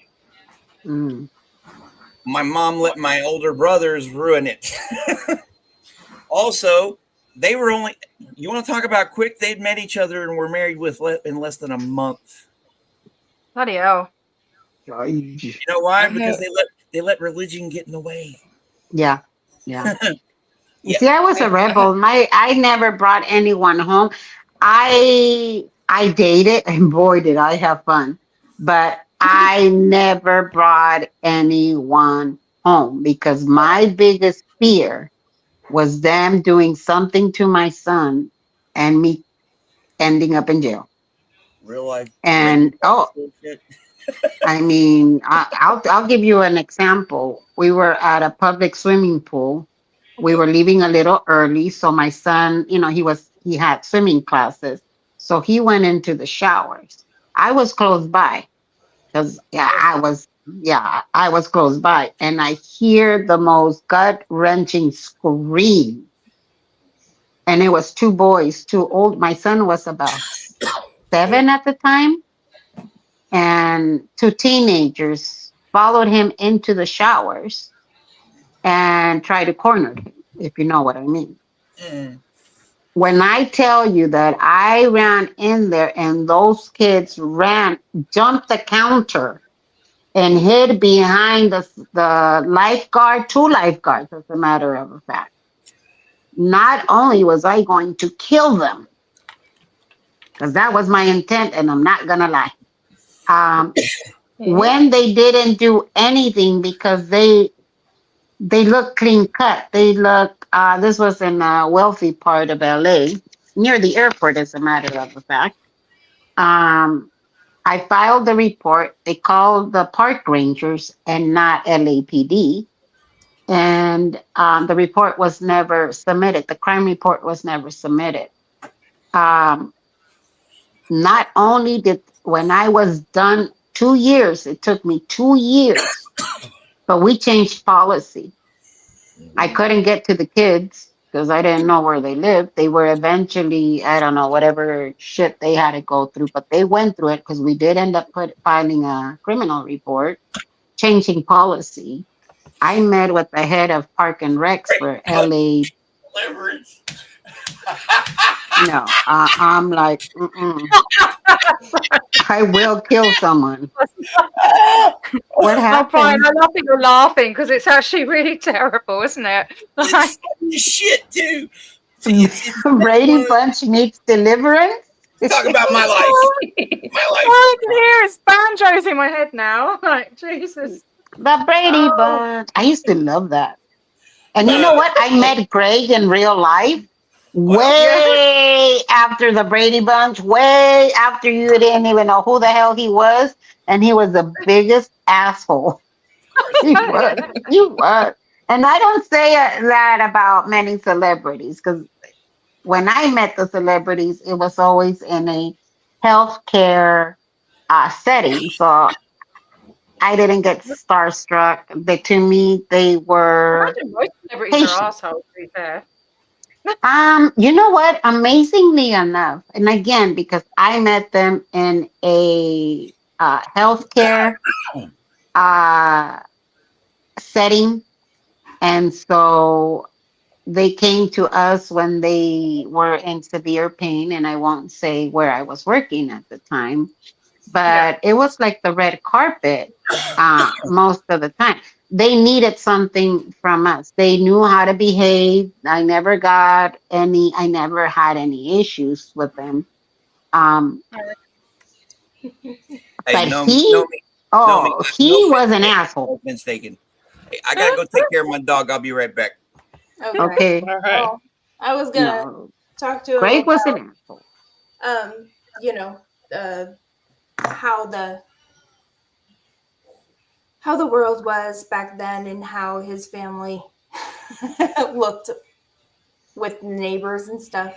Mm.
My mom let my older brothers ruin it. Also, they were only, you want to talk about quick? They'd met each other and were married in less than a month.
Bloody hell.
You know why? Because they let religion get in the way.
Yeah.
Yeah.
See, I was a rebel. I never brought anyone home. I dated, and boy, did I have fun. But I never brought anyone home because my biggest fear was them doing something to my son and me ending up in jail.
Real life.
And I mean, I'll give you an example. We were at a public swimming pool. We were leaving a little early, so my son, he had swimming classes, so he went into the showers. I was close by because I was close by, and I hear the most gut-wrenching scream, and it was two boys, two old. My son was about 7 at the time. And two teenagers followed him into the showers and tried to corner him, if you know what I mean. When I tell you that I ran in there and those kids jumped the counter and hid behind the lifeguard, two lifeguards, as a matter of fact. Not only was I going to kill them, because that was my intent, and I'm not going to lie. When they didn't do anything because they look clean cut. They look, this was in a wealthy part of LA, near the airport, as a matter of fact. I filed the report. They called the park rangers and not LAPD. And the report was never submitted. The crime report was never submitted. Um, not only did, when I was done 2 years, it took me 2 years, but we changed policy. I couldn't get to the kids because I didn't know where they lived. They were eventually, I don't know, whatever shit they had to go through, but they went through it because we did end up filing a criminal report, changing policy. I met with the head of Park and Recs for LA.
Leverage.
No, I'm like, mm-mm. I will kill someone. What
I'm
happened?
fine. I love that you're laughing because it's actually really terrible, isn't it? Like,
It's funny as shit, too.
Brady Bunch needs deliverance.
Talk about my life. My life.
all I can hear is banjos in my head now. Like, Jesus.
The Brady Bunch. I used to love that. And you know what? I met Greg in real life way after the Brady Bunch, way after you didn't even know who the hell he was. And he was the biggest asshole. He was. He was. And I don't say that about many celebrities because when I met the celebrities, it was always in a healthcare setting. So I didn't get starstruck. To me, they
I
were
imagine most celebrities
patient.
are assholes, to be fair.
You know what? Amazingly enough, and again, because I met them in a healthcare setting, and so they came to us when they were in severe pain, and I won't say where I was working at the time, but it was like the red carpet most of the time. They needed something from us. They knew how to behave. I never had any issues with them.
Hey,
But
know
he
me.
he was an asshole.
Mistaken. Hey, I gotta go take care of my dog. I'll be right back.
Okay.
All right.
Well, I was gonna
No,
talk to him
Greg was
about,
an asshole.
you know, how the world was back then and how his family looked with neighbors and stuff.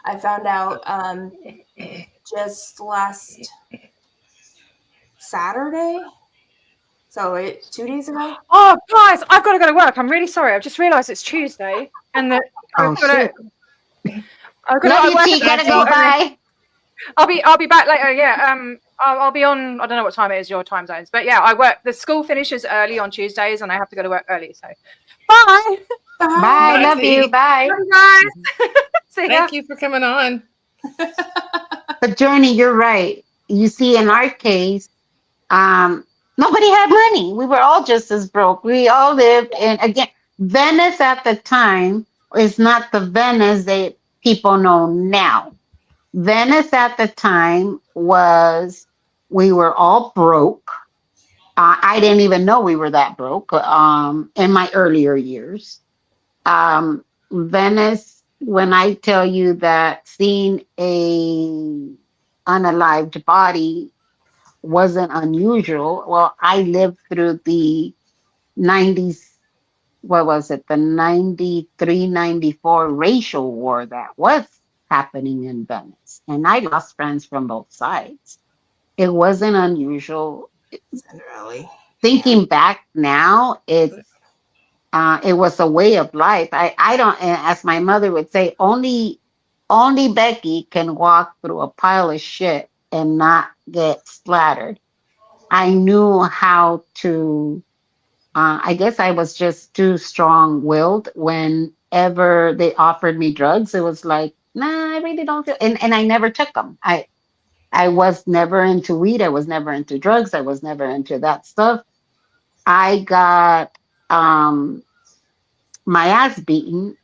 I found out just last Saturday, so 2 days ago.
Oh, guys, I've got to go to work. I'm really sorry. I've just realised it's Tuesday and that
Oh shit!
I've got
Love
to
you,
work
T.
at
Gotta
13.
go. Bye.
I'll be back later. Yeah. I'll be on. I don't know what time it is, your time zones, but yeah, I work. The school finishes early on Tuesdays, and I have to go to work early. So, bye.
Bye.
Bye,
Love
T.
you. Bye.
Bye, guys. See ya.
Thank you for coming on.
But Journey, you're right. You see, in our case, nobody had money. We were all just as broke. We all lived in, again, Venice at the time is not the Venice that people know now. Venice at the time was, we were all broke. I didn't even know we were that broke in my earlier years. Venice, when I tell you that seeing a unalived body wasn't unusual, well, I lived through the 90s, what was it, the 93, 94 racial war that was happening in Venice. And I lost friends from both sides. It wasn't unusual.
Really.
Thinking back now, it was a way of life. I don't, as my mother would say, only Becky can walk through a pile of shit and not get splattered. I knew how to. I guess I was just too strong-willed. Whenever they offered me drugs, it was like, nah, I really don't feel. And I never took them. I was never into weed. I was never into drugs. I was never into that stuff. I got my ass beaten,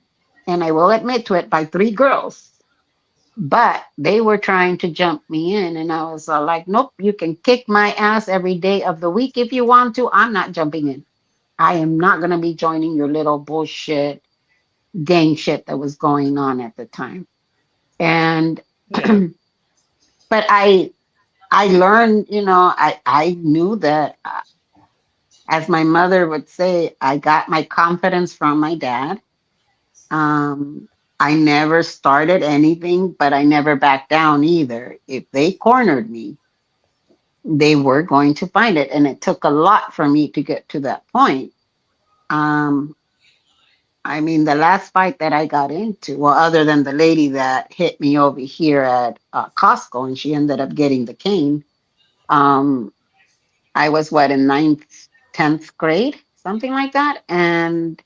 and I will admit to it, by 3 girls. But they were trying to jump me in, and I was like, nope, you can kick my ass every day of the week if you want to. I'm not jumping in. I am not going to be joining your little bullshit gang shit that was going on at the time. And,
Yeah.
but I I learned, I knew that, as my mother would say, I got my confidence from my dad. Um, I never started anything, but I never backed down either. If they cornered me, they were going to find it. And it took a lot for me to get to that point. Um, I mean, the last fight that I got into, well, other than the lady that hit me over here at Costco and she ended up getting the cane, um, I was what, in ninth, 10th grade, something like that. And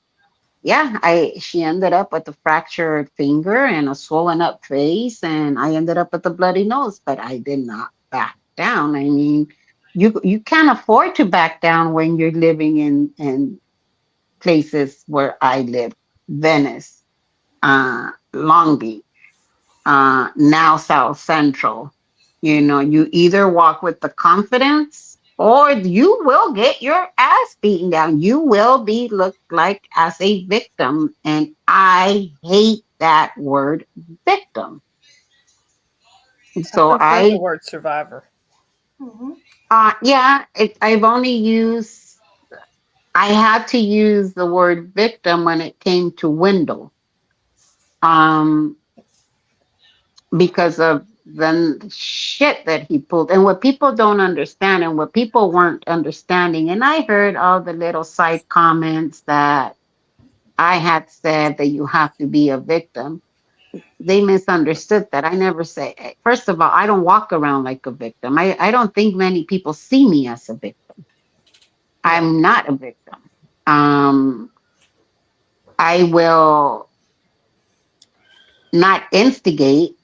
yeah, she ended up with a fractured finger and a swollen up face, and I ended up with a bloody nose, but I did not back down. I mean, you can't afford to back down when you're living in places where I live, Venice, Long Beach, now South Central. You either walk with the confidence or you will get your ass beaten down. You will be looked like as a victim. And I hate that word victim.
I
So
prefer the word survivor.
Mhm.
yeah, I've only I had to use the word victim when it came to Wendell. Um, because of the shit that he pulled and what people don't understand and what people weren't understanding. And I heard all the little side comments that I had said that you have to be a victim. They misunderstood that. I never say, first of all, I don't walk around like a victim. I don't think many people see me as a victim. I'm not a victim. Um, I will not instigate.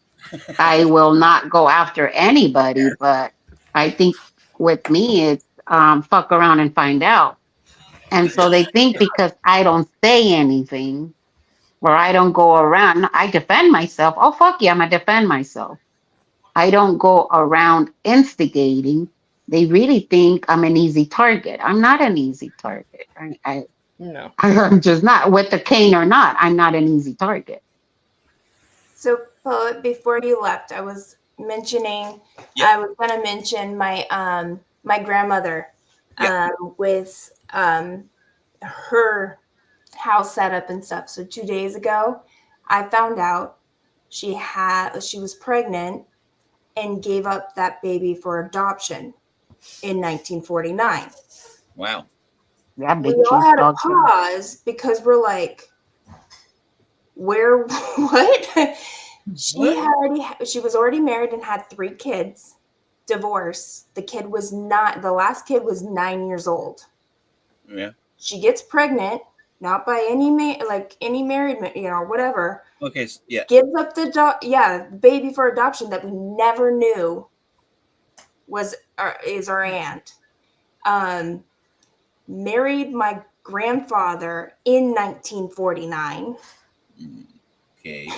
I will not go after anybody, but I think with me, it's fuck around and find out. And so they think because I don't say anything or I don't go around, I defend myself. Oh, fuck yeah, I'm going to defend myself. I don't go around instigating. They really think I'm an easy target. I'm not an easy target.
No.
I'm just not, with the cane or not, I'm not an easy target.
So, Poet, before you left, I was mentioning,
Yeah.
I was going to mention my grandmother
Yeah.
with her house setup and stuff. So 2 days ago, I found out she was pregnant and gave up that baby for adoption in 1949.
Wow.
Yeah,
We
big
all
cheese
had to
dog.
pause because we're like, where, what? She was already married and had 3 kids. Divorce. The last kid was 9 years old.
Yeah.
She gets pregnant, not by any married man, whatever.
Okay. Yeah.
Gives up the baby for adoption that we never knew is our aunt. Married my grandfather in 1949.
Okay.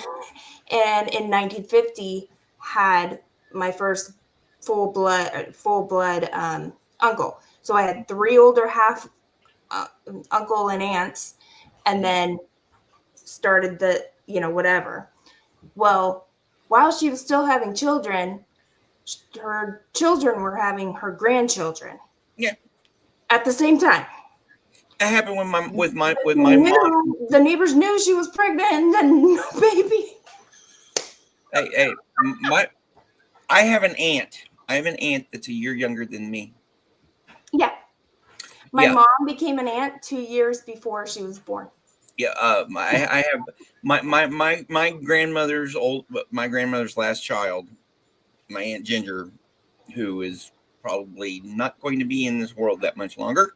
And in 1950 had my first full blood uncle. So I had 3 older half uncle and aunts, and then started the whatever. Well, while she was still having children, her children were having her grandchildren.
Yeah.
At the same time.
That happened with my mom.
The neighbors knew she was pregnant, and then no baby.
Hey, I have an aunt. I have an aunt that's a year younger than me.
Yeah. My
Yeah.
mom became an aunt 2 years before she was born.
Yeah. I have my grandmother's last child, my Aunt Ginger, who is probably not going to be in this world that much longer.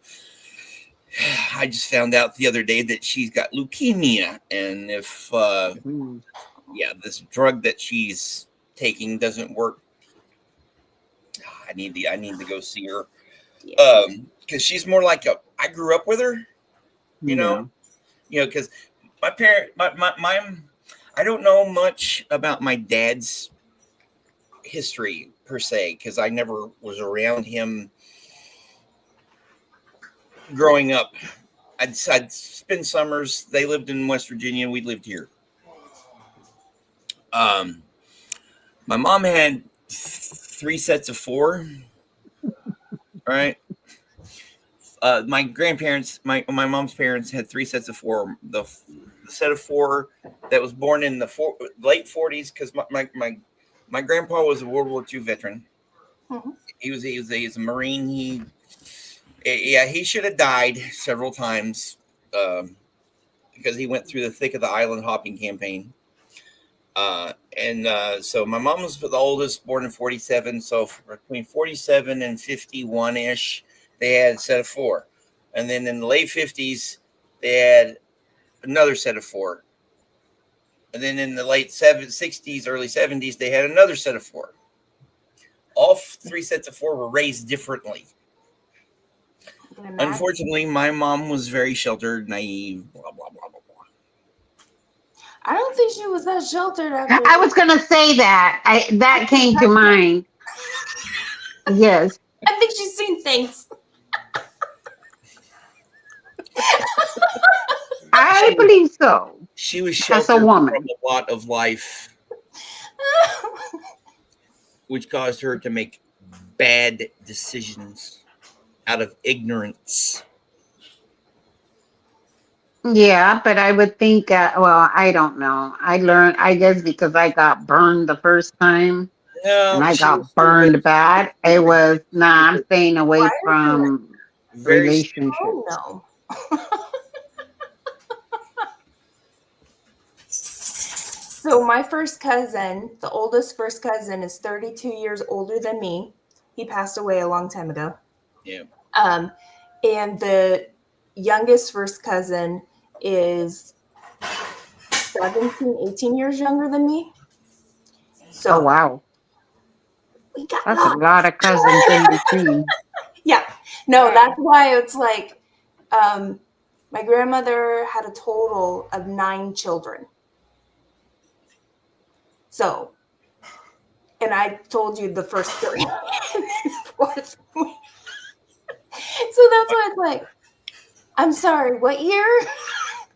I just found out the other day that she's got leukemia, and if this drug that she's taking doesn't work, I need to go see her.
Yeah.
Because she's more like I grew up with her, because my parent, my I don't know much about my dad's history per se, because I never was around him growing up. I'd spend summers. They lived in West Virginia. We lived here. My mom had 3 sets of 4. Right. My grandparents, my mom's parents had 3 sets of 4. The set of 4 that was born in the late 40s, because my grandpa was a World War II veteran.
Mhm.
He was a Marine. He should have died several times because he went through the thick of the island hopping campaign. So my mom was the oldest, born in 47. So between 47 and 51 ish, they had a set of 4. And then in the late 50s, they had another set of 4. And then in the late 60s, early 70s, they had another set of 4. All 3 sets of 4 were raised differently.
I can imagine.
Unfortunately, my mom was very sheltered, naive, blah, blah, blah, blah, blah.
I don't think she was that sheltered after.
I was gonna say that. That came to mind. Yes.
I think she's seen things.
I believe so.
She was
As a
sheltered
woman.
from a lot of life, which caused her to make bad decisions out of ignorance.
Yeah, but I would think, well, I don't know. I learned, I guess, because I got burned the first time
No,
and I
she was
got burned bad. It was, nah, I'm staying away
Why?
from
very
relationships.
Oh no. So my first cousin, the oldest first cousin, is 32 years older than me. He passed away a long time ago.
Yeah.
And the youngest first cousin is 17, 18 years younger than me. So
Oh, wow.
we got
That's
lots.
a lot of cousins in between.
Yeah. No, that's why it's like my grandmother had a total of 9 children. So, and I told you the first 3. So that's why it's like, I'm sorry, what year?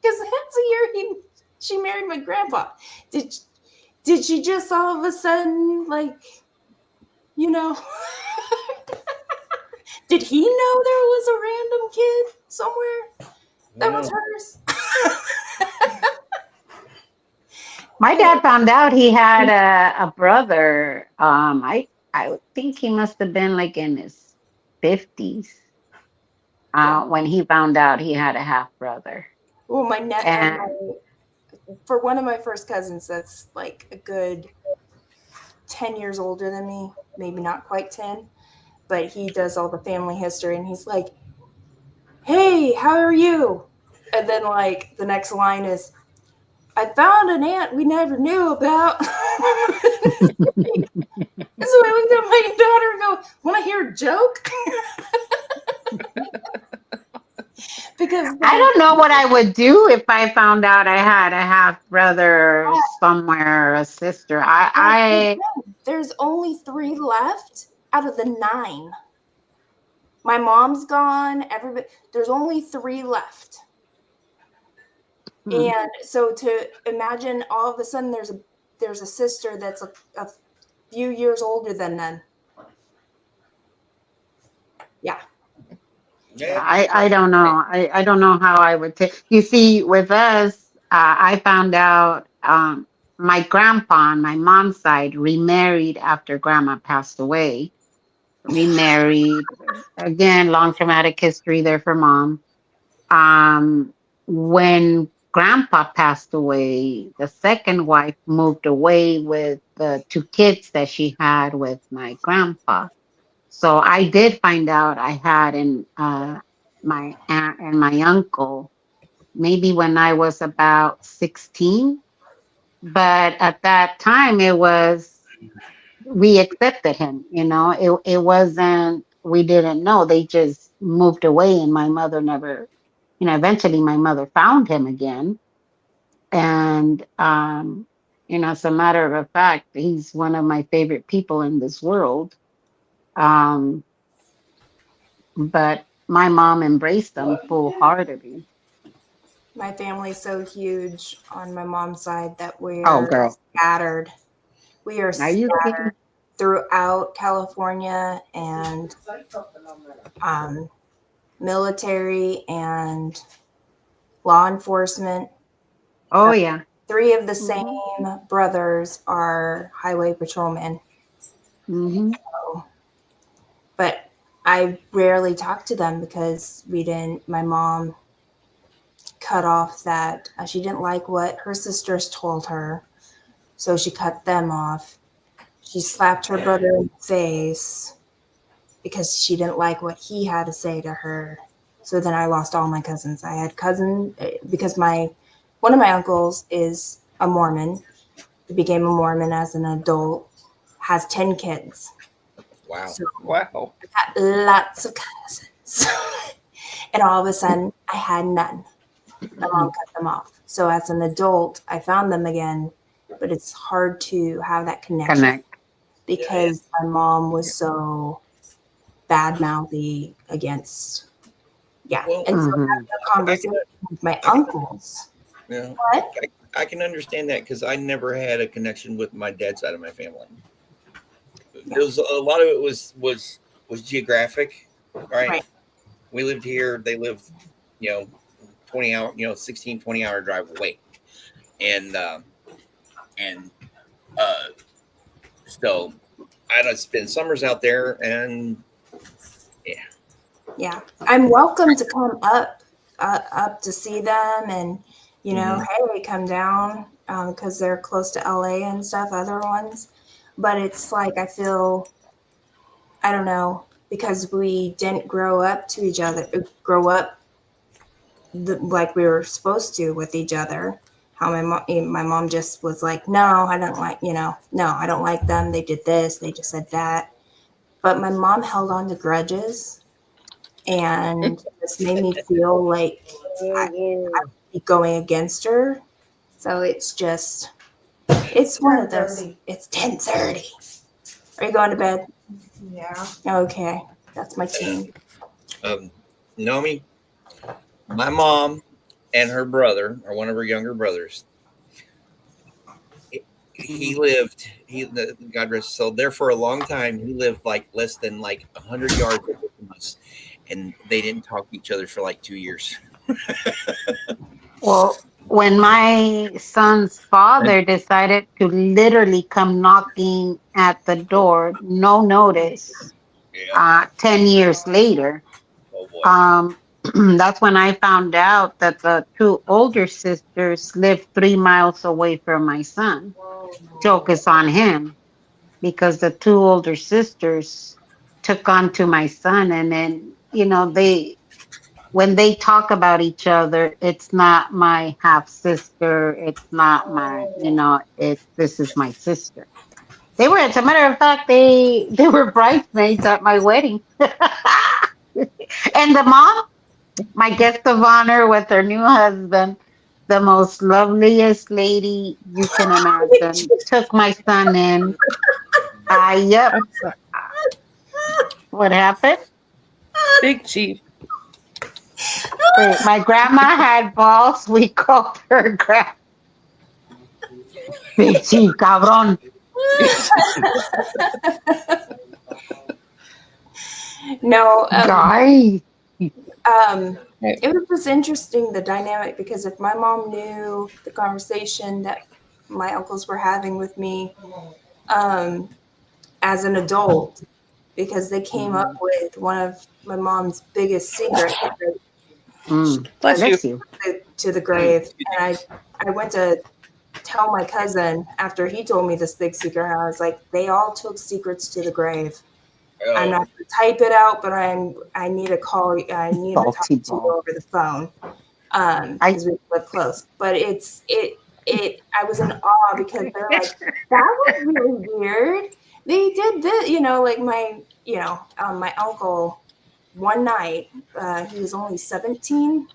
Because that's the year she married my grandpa. Did she just all of a sudden, like, you know, did he know there was a random kid somewhere that was hers?
My dad found out he had a brother. I would think he must have been like in his 50s when he found out he had a half brother.
Well,
And
for one of my first cousins, that's like a good 10 years older than me, maybe not quite 10, but he does all the family history and he's like, hey, how are you? And then like the next line is, I found an aunt we never knew about. So I looked at my daughter and go, want to hear a joke? Because
I don't know what I would do if I found out I had a half brother somewhere, or a sister.
there's only 3 left out of the 9. My mom's gone. Everybody, there's only 3 left. And so to imagine all of a sudden there's a sister that's a few years older than them. Yeah.
Yeah.
I don't know. I don't know how I would take. You see, with us, I found out my grandpa on my mom's side remarried after grandma passed away. Remarried again, long traumatic history there for mom. When grandpa passed away, the second wife moved away with the 2 kids that she had with my grandpa. So I did find out I had my aunt and my uncle maybe when I was about 16. But at that time, we accepted him. It wasn't, we didn't know. They just moved away and my mother never, eventually my mother found him again. And, as a matter of fact, he's one of my favorite people in this world. But my mom embraced them full-heartedly.
My family's so huge on my mom's side that
Oh, girl.
scattered. We are
Are you
scattered.
kidding?
throughout California and military and law enforcement.
Oh yeah.
3 of the
Mhm.
same brothers are highway patrolmen.
Hmm.
But I rarely talk to them because my mom cut off that she didn't like what her sisters told her. So she cut them off. She slapped her brother in the face because she didn't like what he had to say to her. So then I lost all my cousins. I had because one of my uncles is a Mormon. He became a Mormon as an adult, has 10 kids.
Wow.
So
Wow.
I got lots of cousins. And all of a sudden, I had none. My mom cut them off. So as an adult, I found them again, but it's hard to have that connection
Connect.
because my mom was so bad mouthy against. Yeah.
Well,
And so
Mhm.
having a conversation with my uncles.
yeah,
What?
I can understand that because I never had a connection with my dad's side of my family. There was a lot of it was geographic, right?
Right.
We lived here, they lived, 20-hour, 16, 20-hour drive away. And so I don't spend summers out there, and
Yeah. I'm welcome to come up to see them and, hey, come down because they're close to LA and stuff, other ones. But it's like I feel, I don't know, because we didn't grow up like we were supposed to with each other. How my mom just was like, no, I don't like, no, I don't like them. They did this, they just said that. But my mom held on to grudges, and this made me feel like I would be going against her. So it's one of those. It's 10:30. Are you going to bed?
Yeah.
Okay, that's my team.
Naomi, my mom and her brother, or one of her younger brothers, God rest his soul, there for a long time. He lived like less than like 100 yards away from us, and they didn't talk to each other for like 2 years.
Well, when my son's father decided to literally come knocking at the door, no notice,
Yeah.
10 years later,
Oh boy.
that's when I found out that the 2 older sisters lived 3 miles away from my son. Joke is on him because the 2 older sisters took on to my son, and then, when they talk about each other, it's not my half sister, it's not my, this is my sister. They were, as a matter of fact, they were bridesmaids at my wedding. And the mom, my guest of honor with her new husband, the most loveliest lady you can imagine, took my son in. Yep. What happened?
Big Chief.
My grandma had balls. We called her grandma. Pichi, cabrón.
No,
Guy.
it was just interesting, the dynamic, because if my mom knew the conversation that my uncles were having with me as an adult, because they came up with one of my mom's biggest secrets
Bless you.
Bless you.
to the grave. And I went to tell my cousin after he told me this big secret, and I was like, they all took secrets to the grave. I'm not going to type it out, but I need to call you. I need to talk to you over the phone because we live close. But I was in awe because they're like, that was really weird. They did this, like my uncle, one night, he was only 17.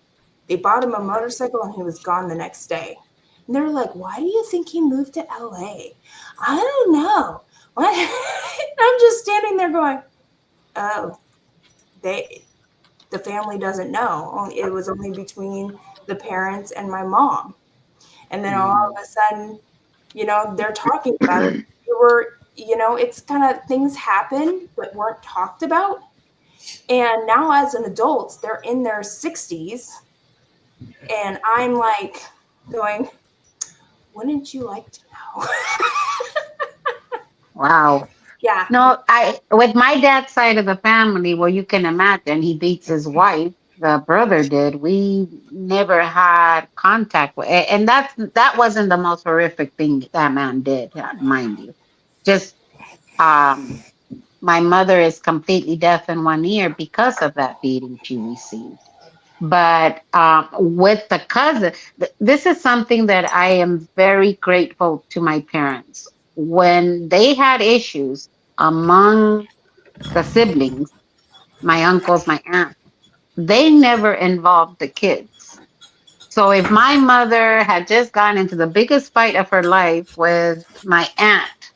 They bought him a motorcycle and he was gone the next day. And they're like, why do you think he moved to LA? I don't know. What? I'm just standing there going, oh, the family doesn't know. It was only between the parents and my mom. And then all of a sudden, they're talking about it.
you know, it's kind of things happen but weren't talked about. And now as an adult, they're in their 60s. And I'm like going, wouldn't you like to know?
Wow.
Yeah.
No, I with my dad's side of the family, well, you can imagine he beats his wife. The brother did. We never had contact with, and that wasn't the most horrific thing that man did, mind you. Just um, my mother is completely deaf in one ear because of that beating she received. But with the cousin, this is something that I am very grateful to my parents. When they had issues among the siblings, my uncles, my aunt, they never involved the kids. So if my mother had just gone into the biggest fight of her life with my aunt,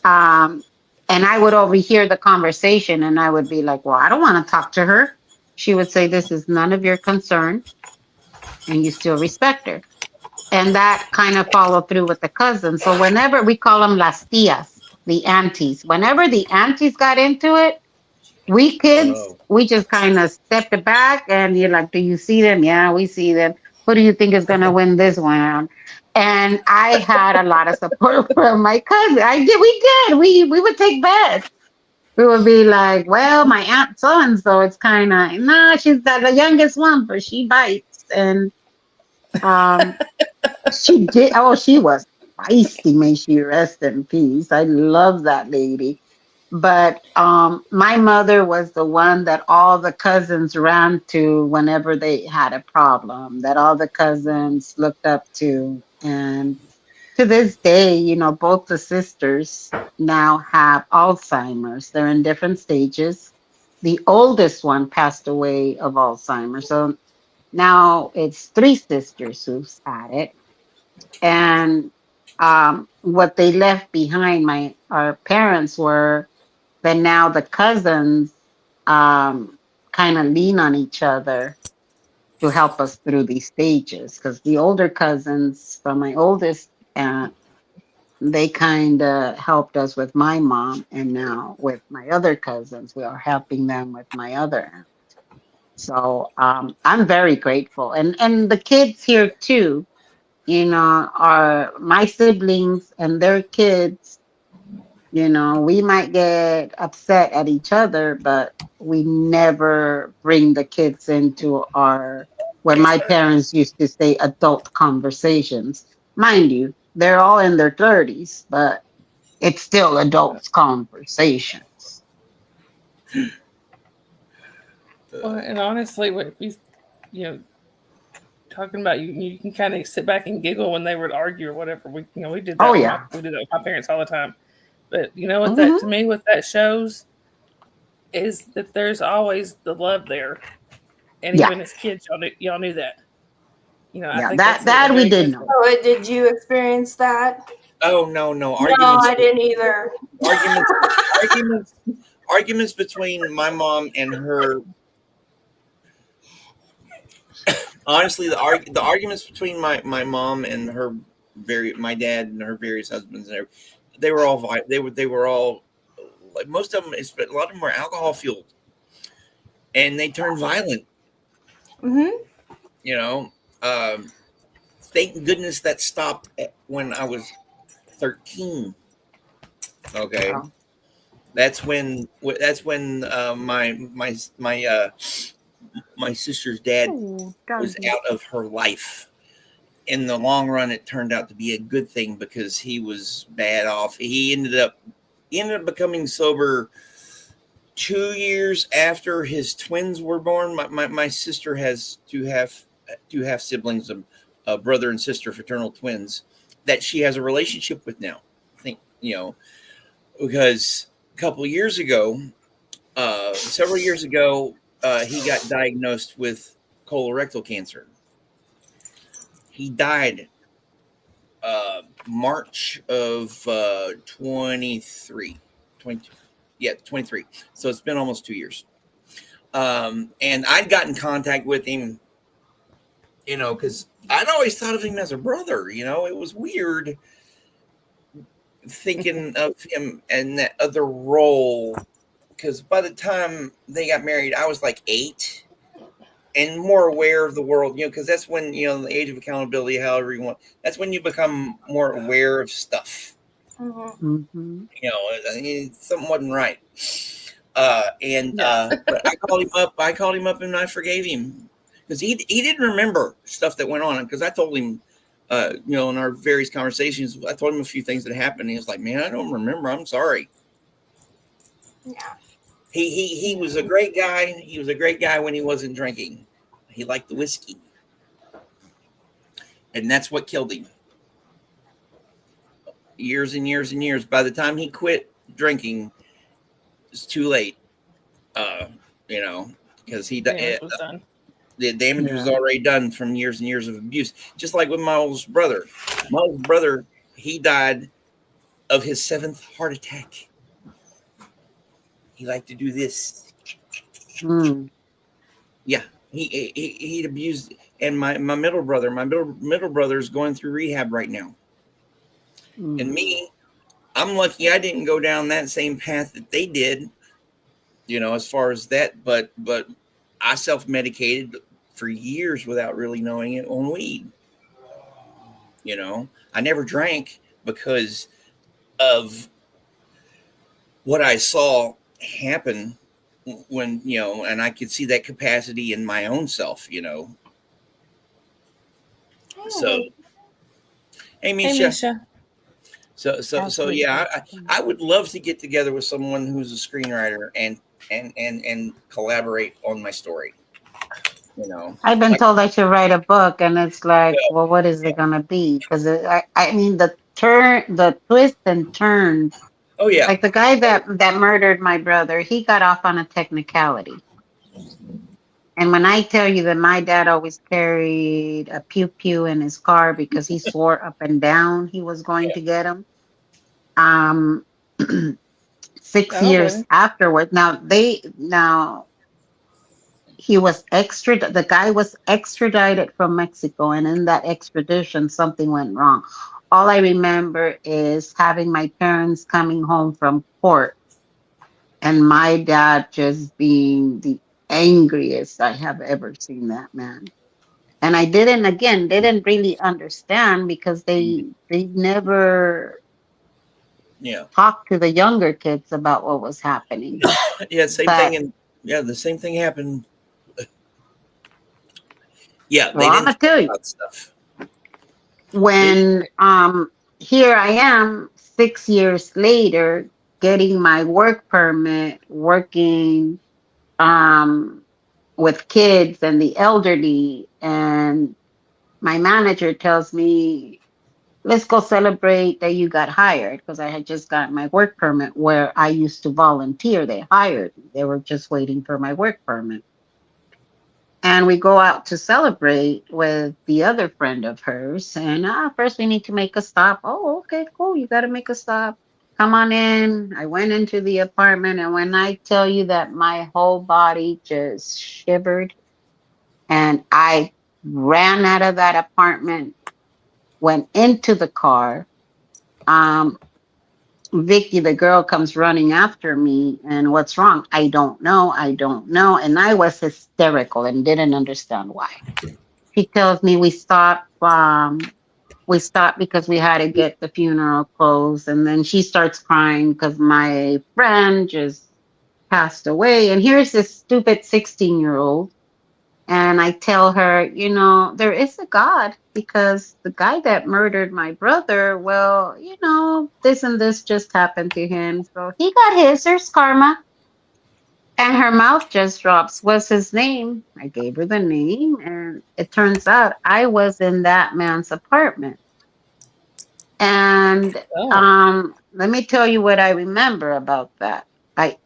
um, and I would overhear the conversation and I would be like, well, I don't want to talk to her. She would say, this is none of your concern, and you still respect her. And that kind of followed through with the cousins. So whenever we call them las tias, the aunties, whenever the aunties got into it, we kids,
Oh.
we just kind of stepped back and you're like, do you see them? Yeah, we see them. Who do you think is going to win this one? And I had a lot of support from my cousin. I did. We did. We would take bets. We would be like, well, my aunt so and so, it's kind of, nah, she's the youngest one, but she bites. And um, she did. Oh, she was feisty. May she rest in peace. I love that lady. But my mother was the one that all the cousins ran to whenever they had a problem. That all the cousins looked up to, and to this day, you know, both the sisters now have Alzheimer's. They're in different stages. The oldest one passed away of Alzheimer's, so now it's three sisters who've had it. And what they left behind, our parents were that now the cousins kind of lean on each other to help us through these stages. Because the older cousins from my oldest aunt, they kind of helped us with my mom, and now with my other cousins, we are helping them with my other aunt. So I'm very grateful, and the kids here too, you know, are my siblings and their kids. You know, we might get upset at each other, but we never bring the kids into our, what my parents used to say, adult conversations. Mind you, they're all in their 30s, but it's still adults conversations.
Well, and honestly, what you know, talking about you can kind of sit back and giggle when they would argue or whatever. We did that.
Oh yeah.
We did that with my parents all the time. But you know what
Mhm.
that to me what that shows is that there's always the love there, and
Yeah.
even as kids, y'all knew that. You know, I
Yeah,
think
that
that's a
we
very
did
good
know.
thing.
Oh, did you experience that?
Oh no,
No,
arguments,
I didn't either.
arguments between my mom and her. Honestly, the arguments between my mom and her my dad and her various husbands and they were all they were all like most of them. A lot of them were alcohol fueled, and they turned violent.
Hmm.
You know, thank goodness that stopped when I was 13. Okay,
Wow.
that's when my sister's dad
Oh,
was
doggy.
out of her life. In the long run, it turned out to be a good thing because he was bad off. He ended up becoming sober 2 years after his twins were born. My sister has two half siblings, a brother and sister, fraternal twins, that she has a relationship with now. I think, because a couple of years ago, several years ago, he got diagnosed with colorectal cancer. He died March of 23. 22. Yeah, 23. So it's been almost 2 years. And I'd gotten contact with him, because I'd always thought of him as a brother. It was weird. thinking of him in that other role, because by the time they got married, I was like 8 and more aware of the world, because that's when, the age of accountability, however you want, that's when you become more aware of stuff.
Mhm.
Hmm.
Something wasn't right.
Yeah.
But I called him up and I forgave him because he didn't remember stuff that went on, because I told him, in our various conversations, I told him a few things that happened. And he was like, man, I don't remember. I'm sorry.
Yeah.
He was a great guy. He was a great guy when he wasn't drinking. He liked the whiskey. And that's what killed him. Years and years and years. By the time he quit drinking, it's too late. Because
Damage was done.
the damage was
Yeah.
already done from years and years of abuse. Just like with my oldest brother. My oldest brother, he died of his 7th heart attack. He liked to do this.
Mm.
Yeah, he'd abused. And my middle brother is going through rehab right now.
Mm.
And me, I'm lucky I didn't go down that same path that they did, as far as that. But I self-medicated for years without really knowing it on weed. I never drank because of what I saw happen when, and I could see that capacity in my own self, So, hey,
Hey,
Misha.
Misha.
So yeah, I would love to get together with someone who's a screenwriter and collaborate on my story.
I've been
Like,
told I should write a book, and it's like,
yeah,
well, what is it gonna be? Because I mean, the twists and turns.
oh yeah,
Like the guy that murdered my brother, he got off on a technicality. And when I tell you that my dad always carried a pew pew in his car because he swore up and down he was going
yeah,
to get him. Um, six
Oh,
years
really?
afterward, now the guy was extradited from Mexico, and in that extradition, something went wrong. All I remember is having my parents coming home from court and my dad just being the angriest I have ever seen that man. And I didn't really understand because they never
yeah,
talked to the younger kids about what was happening.
yeah. Same thing,
But
and yeah, the same thing happened. Yeah,
well,
they
I'm
didn't
gonna
talk
tell you,
about stuff. They didn't.
when here I am 6 years later getting my work permit, working um with kids and the elderly, and my manager tells me, let's go celebrate that you got hired, because I had just got my work permit where I used to volunteer. They hired me. They were just waiting for my work permit. And we go out to celebrate with the other friend of hers. And first we need to make a stop. Oh, okay, cool. You got to make a stop. Come on in. I went into the apartment. And when I tell you that my whole body just shivered, and I ran out of that apartment, went into the car. Um, Vicky, the girl, comes running after me. And what's wrong? I don't know. I don't know. And I was hysterical and didn't understand why. She tells me we stopped because we had to get the funeral clothes. And then she starts crying because my friend just passed away. And here's this stupid 16-year-old. And I tell her, there is a God, because the guy that murdered my brother, well, this and this just happened to him. So he got his, there's karma. And her mouth just drops. What's his name? I gave her the name, and it turns out I was in that man's apartment. And
Oh.
let me tell you what I remember about that. I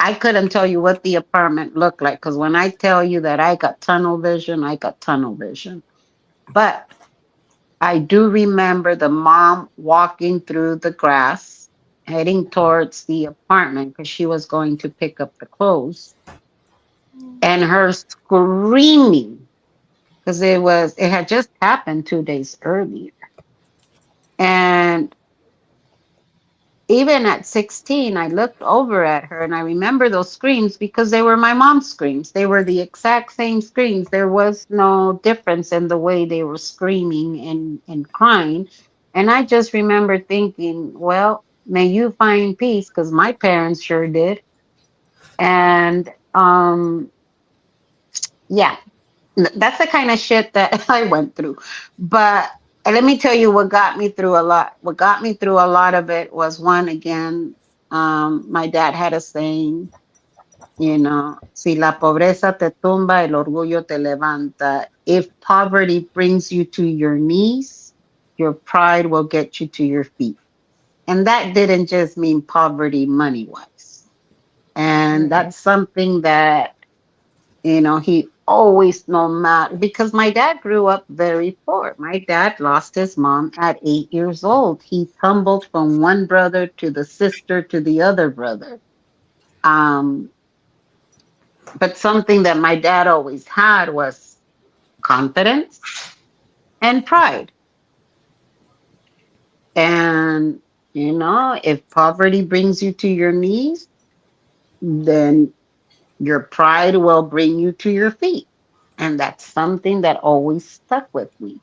I couldn't tell you what the apartment looked like, because when I tell you that I got tunnel vision, I got tunnel vision. But I do remember the mom walking through the grass, heading towards the apartment because she was going to pick up the clothes, and her screaming because it had just happened 2 days earlier. And even at 16, I looked over at her and I remember those screams because they were my mom's screams. They were the exact same screams. There was no difference in the way they were screaming and crying. And I just remember thinking, well, may you find peace, because my parents sure did. And yeah, that's the kind of shit that I went through. But let me tell you what got me through a lot. What got me through a lot of it was, one, again, my dad had a saying, you know, si la pobreza te tumba, el orgullo te levanta. If poverty brings you to your knees, your pride will get you to your feet. And that didn't just mean poverty money wise. And that's something that, you know, he always, no matter, because my dad grew up very poor. My dad lost his mom at 8 years old. He tumbled from one brother to the sister to the other brother. But something that my dad always had was confidence and pride. And, you know, if poverty brings you to your knees, then your pride will bring you to your feet. And that's something that always stuck with me.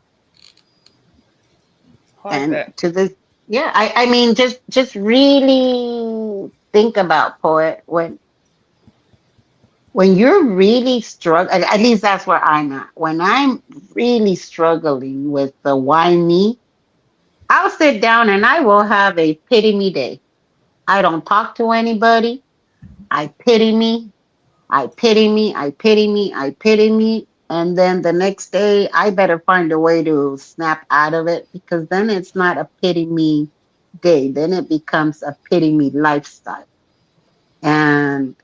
I like
And
that.
to this, yeah, I mean, just really think about, Poet, when you're really struggling, at least that's where I'm at. When I'm really struggling with the why me, I'll sit down and I will have a pity me day. I don't talk to anybody. I pity me. I pity me. I pity me. I pity me. And then the next day, I better find a way to snap out of it, because then it's not a pity me day. Then it becomes a pity me lifestyle. And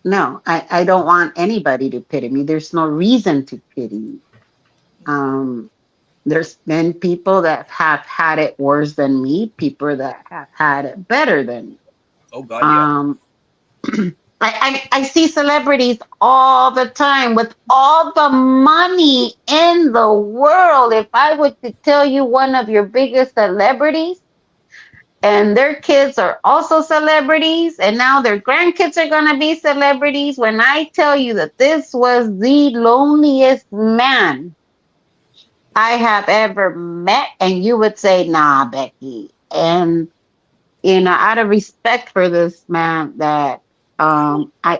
no, I don't want anybody to pity me. There's no reason to pity me. Um, there's been people that have had it worse than me, people that have had it better than me.
Oh God, yeah.
I see celebrities all the time with all the money in the world. If I were to tell you one of your biggest celebrities, and their kids are also celebrities, and now their grandkids are going to be celebrities, when I tell you that this was the loneliest man I have ever met, and you would say, nah, Becky. And, you know, out of respect for this man, that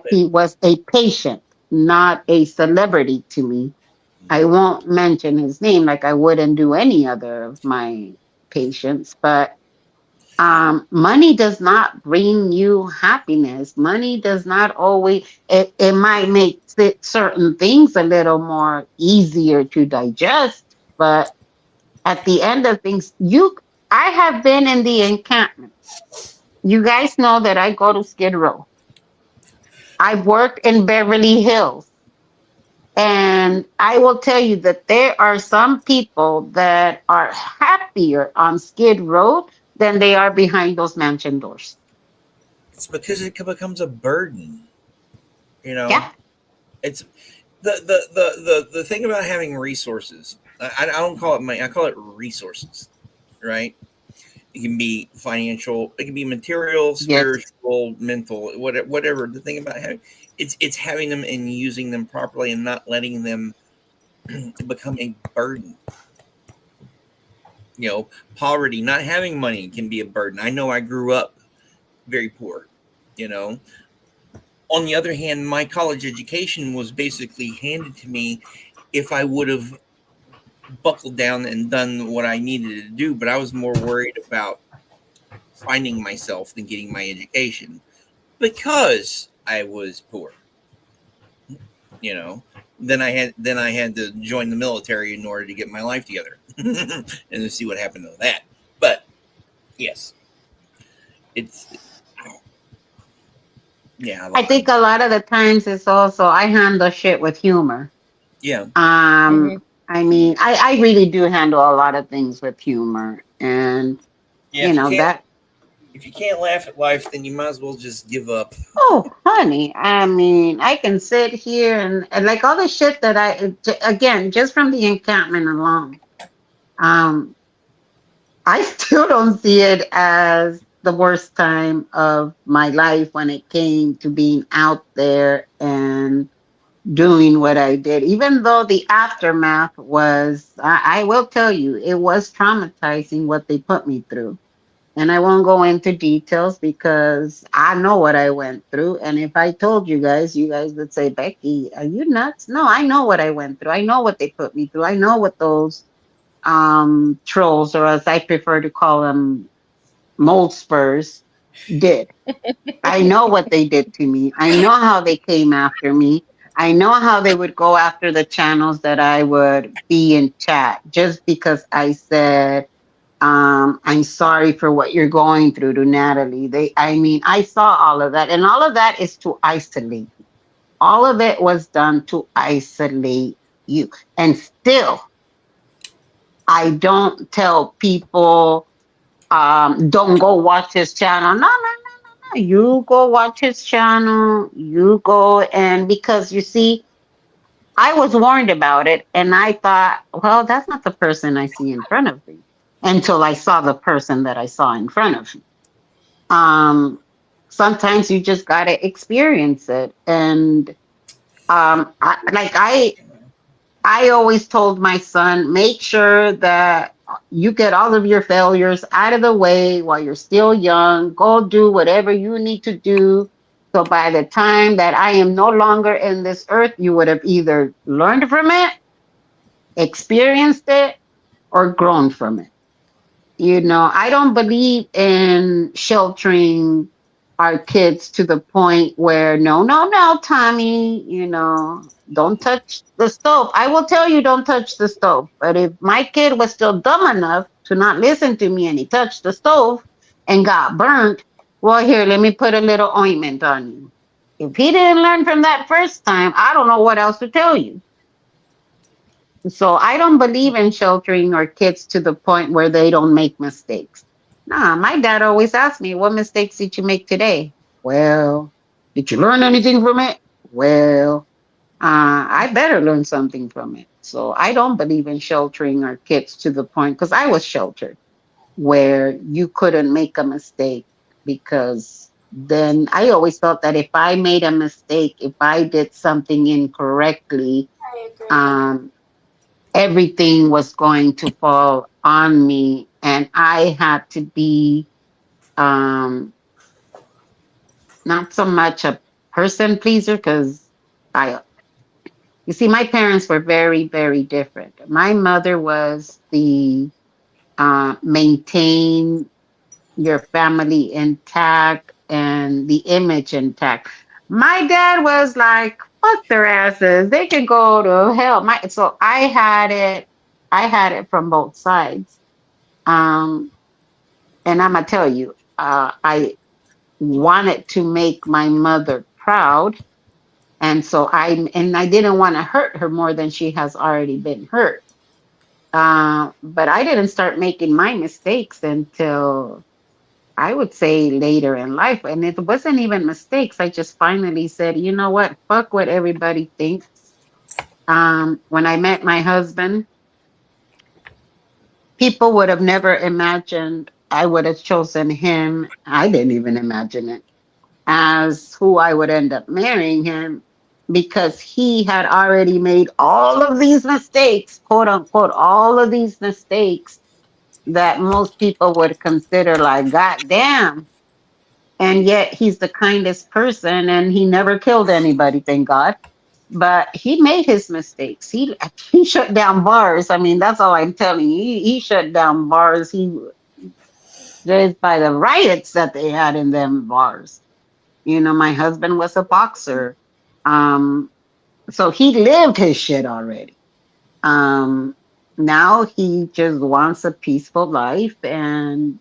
he was a patient, not a celebrity to me. I won't mention his name like I wouldn't do any other of my patients, but money does not bring you happiness. Money does not always, it might make certain things a little more easier to digest, but at the end of things, I have been in the encampment. You guys know that I go to Skid Row. I've worked in Beverly Hills. And I will tell you that there are some people that are happier on Skid Row than they are behind those mansion doors.
It's because it becomes a burden. You know,
Yeah.
it's the thing about having resources. I don't call it money. I call it resources, right? It can be financial. It can be material, spiritual, mental, whatever. The thing about having it's having them and using them properly and not letting them become a burden. You know, poverty, not having money can be a burden. I know I grew up very poor, you know. On the other hand, my college education was basically handed to me if I would have buckled down and done what I needed to do, but I was more worried about finding myself than getting my education because I was poor. You know, then I had to join the military in order to get my life together and to see what happened to that. But yes, it's yeah.
I think a lot of the times it's also, I handle shit with humor.
Yeah.
I mean, I really do handle a lot of things with humor, and
Yeah,
you know that.
If you can't laugh at life, then you might as well just give up.
Oh, honey, I mean, I can sit here and like all the shit that again, just from the encampment alone, I still don't see it as the worst time of my life when it came to being out there and doing what I did, even though the aftermath was, I will tell you, it was traumatizing what they put me through. And I won't go into details because I know what I went through. And if I told you guys would say, Becky, are you nuts? No, I know what I went through. I know what they put me through. I know what those trolls, or as I prefer to call them, mold spurs, did. I know what they did to me. I know how they came after me. I know how they would go after the channels that I would be in chat just because I said, I'm sorry for what you're going through to Natalie. I mean, I saw all of that, and all of that is to isolate. All of it was done to isolate you. And still, I don't tell people, don't go watch his channel. No, no, no, no. You go watch his channel. You go, and because you see, I was warned about it, and I thought, well, that's not the person I see in front of me until I saw the person that I saw in front of me. Sometimes you just gotta experience it, and I always told my son, make sure that you get all of your failures out of the way while you're still young. Go do whatever you need to do. So by the time that I am no longer in this earth, you would have either learned from it, experienced it, or grown from it. You know, I don't believe in sheltering our kids to the point where, no, no, no, Tommy, you know, don't touch the stove. I will tell you, don't touch the stove. But if my kid was still dumb enough to not listen to me and he touched the stove and got burnt, well, here, let me put a little ointment on you. If he didn't learn from that first time, I don't know what else to tell you. So I don't believe in sheltering our kids to the point where they don't make mistakes. Nah, my dad always asked me, what mistakes did you make today? Well, did you learn anything from it? Well, I better learn something from it. So I don't believe in sheltering our kids to the point, because I was sheltered, where you couldn't make a mistake, because then I always felt that if I made a mistake, if I did something incorrectly,
I agree.
everything was going to fall on me, and I had to be um not so much a person pleaser, because I you see, my parents were very, very different. My mother was the maintain your family intact and the image intact. My dad was like, fuck their asses. They can go to hell. So I had it from both sides. Um, and I'm gonna tell you, I wanted to make my mother proud, and so I didn't want to hurt her more than she has already been hurt. But I didn't start making my mistakes until, I would say, later in life, and it wasn't even mistakes. I just finally said, you know what, fuck what everybody thinks. When I met my husband, people would have never imagined I would have chosen him. I didn't even imagine it as who I would end up marrying him, because he had already made all of these mistakes, quote unquote, all of these mistakes that most people would consider like, God damn. And yet he's the kindest person and he never killed anybody, thank God. But he made his mistakes. He shut down bars. I mean, that's all I'm telling you. He shut down bars. He Just by the riots that they had in them bars. You know, my husband was a boxer. Um, so he lived his shit already. Um, Now he just wants a peaceful life, and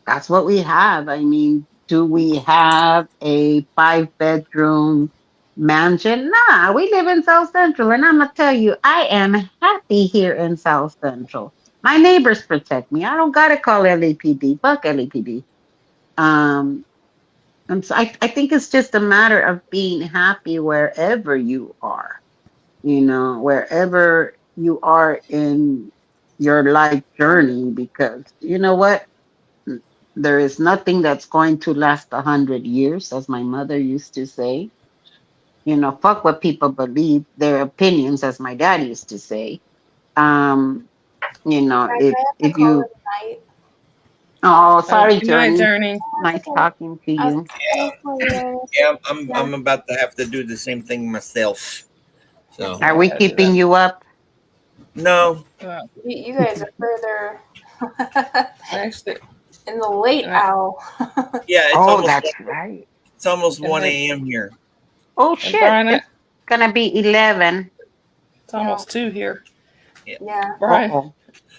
that's what we have. I mean, do we have a 5-bedroom mansion? Nah, we live in South Central, and I'm gonna tell you, I am happy here in South Central. My neighbors protect me. I don't gotta call LAPD. Fuck LAPD. Um, and so I think it's just a matter of being happy wherever you are, you know, wherever you are in your life journey, because you know what? There is nothing that's going to last 100 years, as my mother used to say. You know, fuck what people believe, their opinions, as my dad used to say. Um, you know,
Guys, I have to
if
call
you,
it a night.
oh,
Oh,
sorry,
good night,
Journey.
Journey.
Nice
Okay.
talking to
I'll
you.
see you later.
Yeah,
Yeah.
I'm about to have to do the same thing myself. So
Are we
Yeah, I do
keeping you up?
no,
that.
You guys are further
Actually,
in the late
and I,
hour.
yeah,
Oh, that's right.
it's almost
and
1
hey,
a.m. here.
Oh
and
shit,
Brian,
it's gonna be 11.
it's almost 2 here.
Yeah.
Yeah,
Brian,
Uh-oh.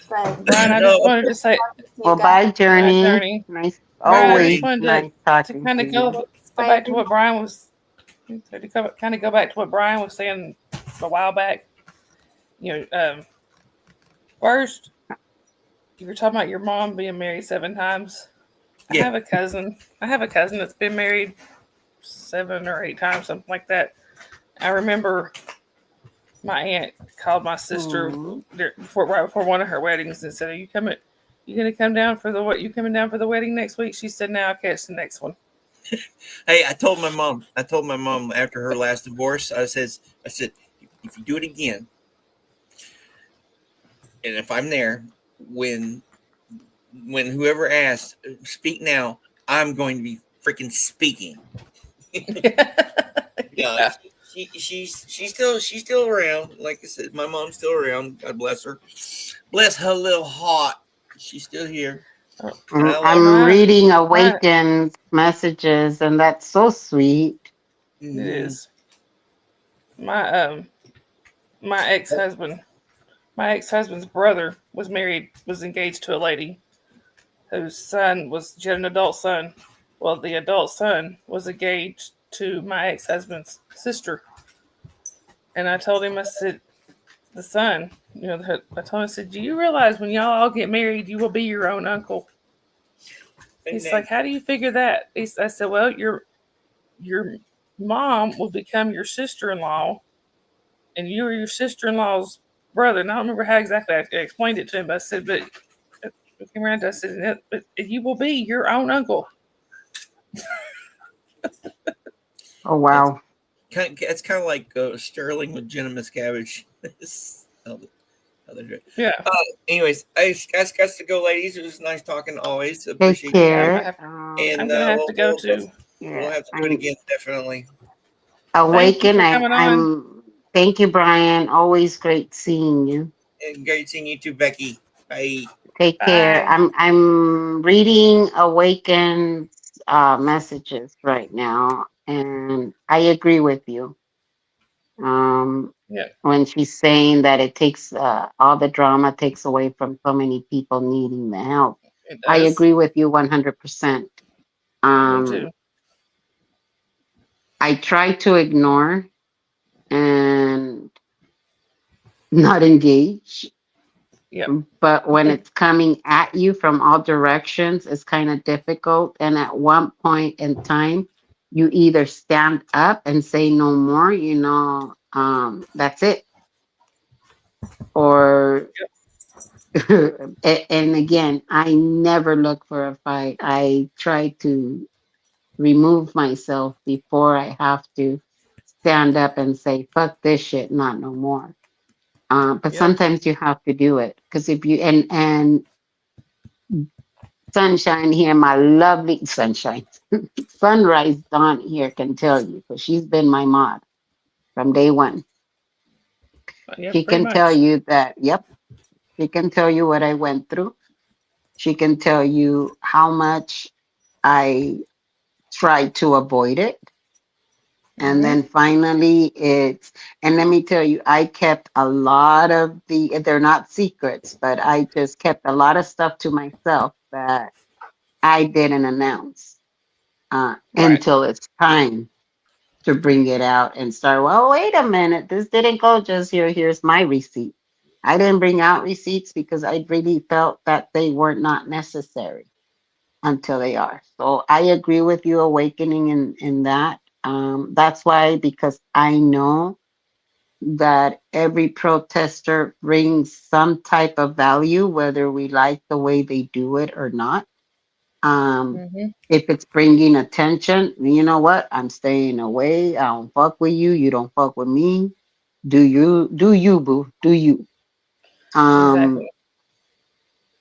but
Brian, I just
No,
wanted to say,
see you
Well,
guys.
bye,
good night,
Journey.
Journey.
Nice,
Brian, I
bye.
just
always
wanted
nice
to
talking
kind
to
of
you.
go back to what Brian was to kind of go back to what Brian was saying a while back. You know, first you were talking about your mom being married 7 times. I
Yeah.
have a cousin. I have a cousin that's been married 7 or 8 times, something like that. I remember my aunt called my sister
Mhm.
right before one of her weddings and said, "Are you coming? You gonna come down for the what? You coming down for the wedding next week?" She said, "No, I'll catch the next one."
Hey, I told my mom. I told my mom after her last divorce. I said, if you do it again, and if I'm there when whoever asks, speak now, I'm going to be freaking speaking. Yeah,
Yeah.
she's still around. Like I said, my mom's still around. God bless her. Bless her little heart. She's still here, and I love her.
I'm
My
reading
my
Awaken's messages, and that's so sweet.
it
Mhm.
is my my ex husband. My ex husband's brother was engaged to a lady whose son was she had an adult son. Well, the adult son was engaged to my ex husband's sister, and I told him, I said, the son, I told him, I said, do you realize when y'all all get married, you will be your own uncle? He's like, how do you figure that? I said, well, your mom will become your sister in law, and you are your sister in law's brother. And I don't remember how exactly I explained it to him, but I said, but I came around, I said, but you will be your own uncle.
Oh,
That's
wow.
it's kind of like Sterling with Jenna Miscavige. How they do it.
Yeah,
Anyways, I got to go, ladies. It was nice talking. Always
Take
appreciate you
yeah.
guys,
care.
I'm
and
gonna have to go too.
we'll
Yeah,
have to do it
I'm
again definitely.
Thank you
Awaken.
for coming on.
Thank you, Brian. Always great seeing you.
And great seeing you too, Becky. Bye.
Take care.
Bye.
I'm reading Awaken's messages right now, and I agree with you.
Yeah,
When she's saying that it takes all the drama takes away from so many people needing the help.
it
I
does.
agree with you 100%.
Me too.
Um, I try to ignore and not engage,
Yep.
but when it's coming at you from all directions, it's kind of difficult. And at one point in time, you either stand up and say no more, that's it, or and again, I never look for a fight. I try to remove myself before I have to stand up and say, fuck this shit, not no more. But
Yep.
sometimes you have to do it because if you, and Sunshine here, my lovely Sunshine, Sunrise Dawn here can tell you because she's been my mod from day one.
Yep.
She
Pretty
can tell
much.
you that, yep, she can tell you what I went through. She can tell you how much I tried to avoid it. And
Mm-hmm.
then finally and let me tell you, I kept a lot of they're not secrets, but I just kept a lot of stuff to myself that I didn't announce
Right.
until it's time to bring it out and start. Well, wait a minute, this didn't go just here. Here's my receipt. I didn't bring out receipts because I really felt that they were not necessary until they are. So I agree with you, awakening in that. That's why, because I know that every protester brings some type of value, whether we like the way they do it or not.
Mhm.
If it's bringing attention, you know what? I'm staying away. I don't fuck with you. You don't fuck with me. Do you, boo? Do you? Um,
Exactly.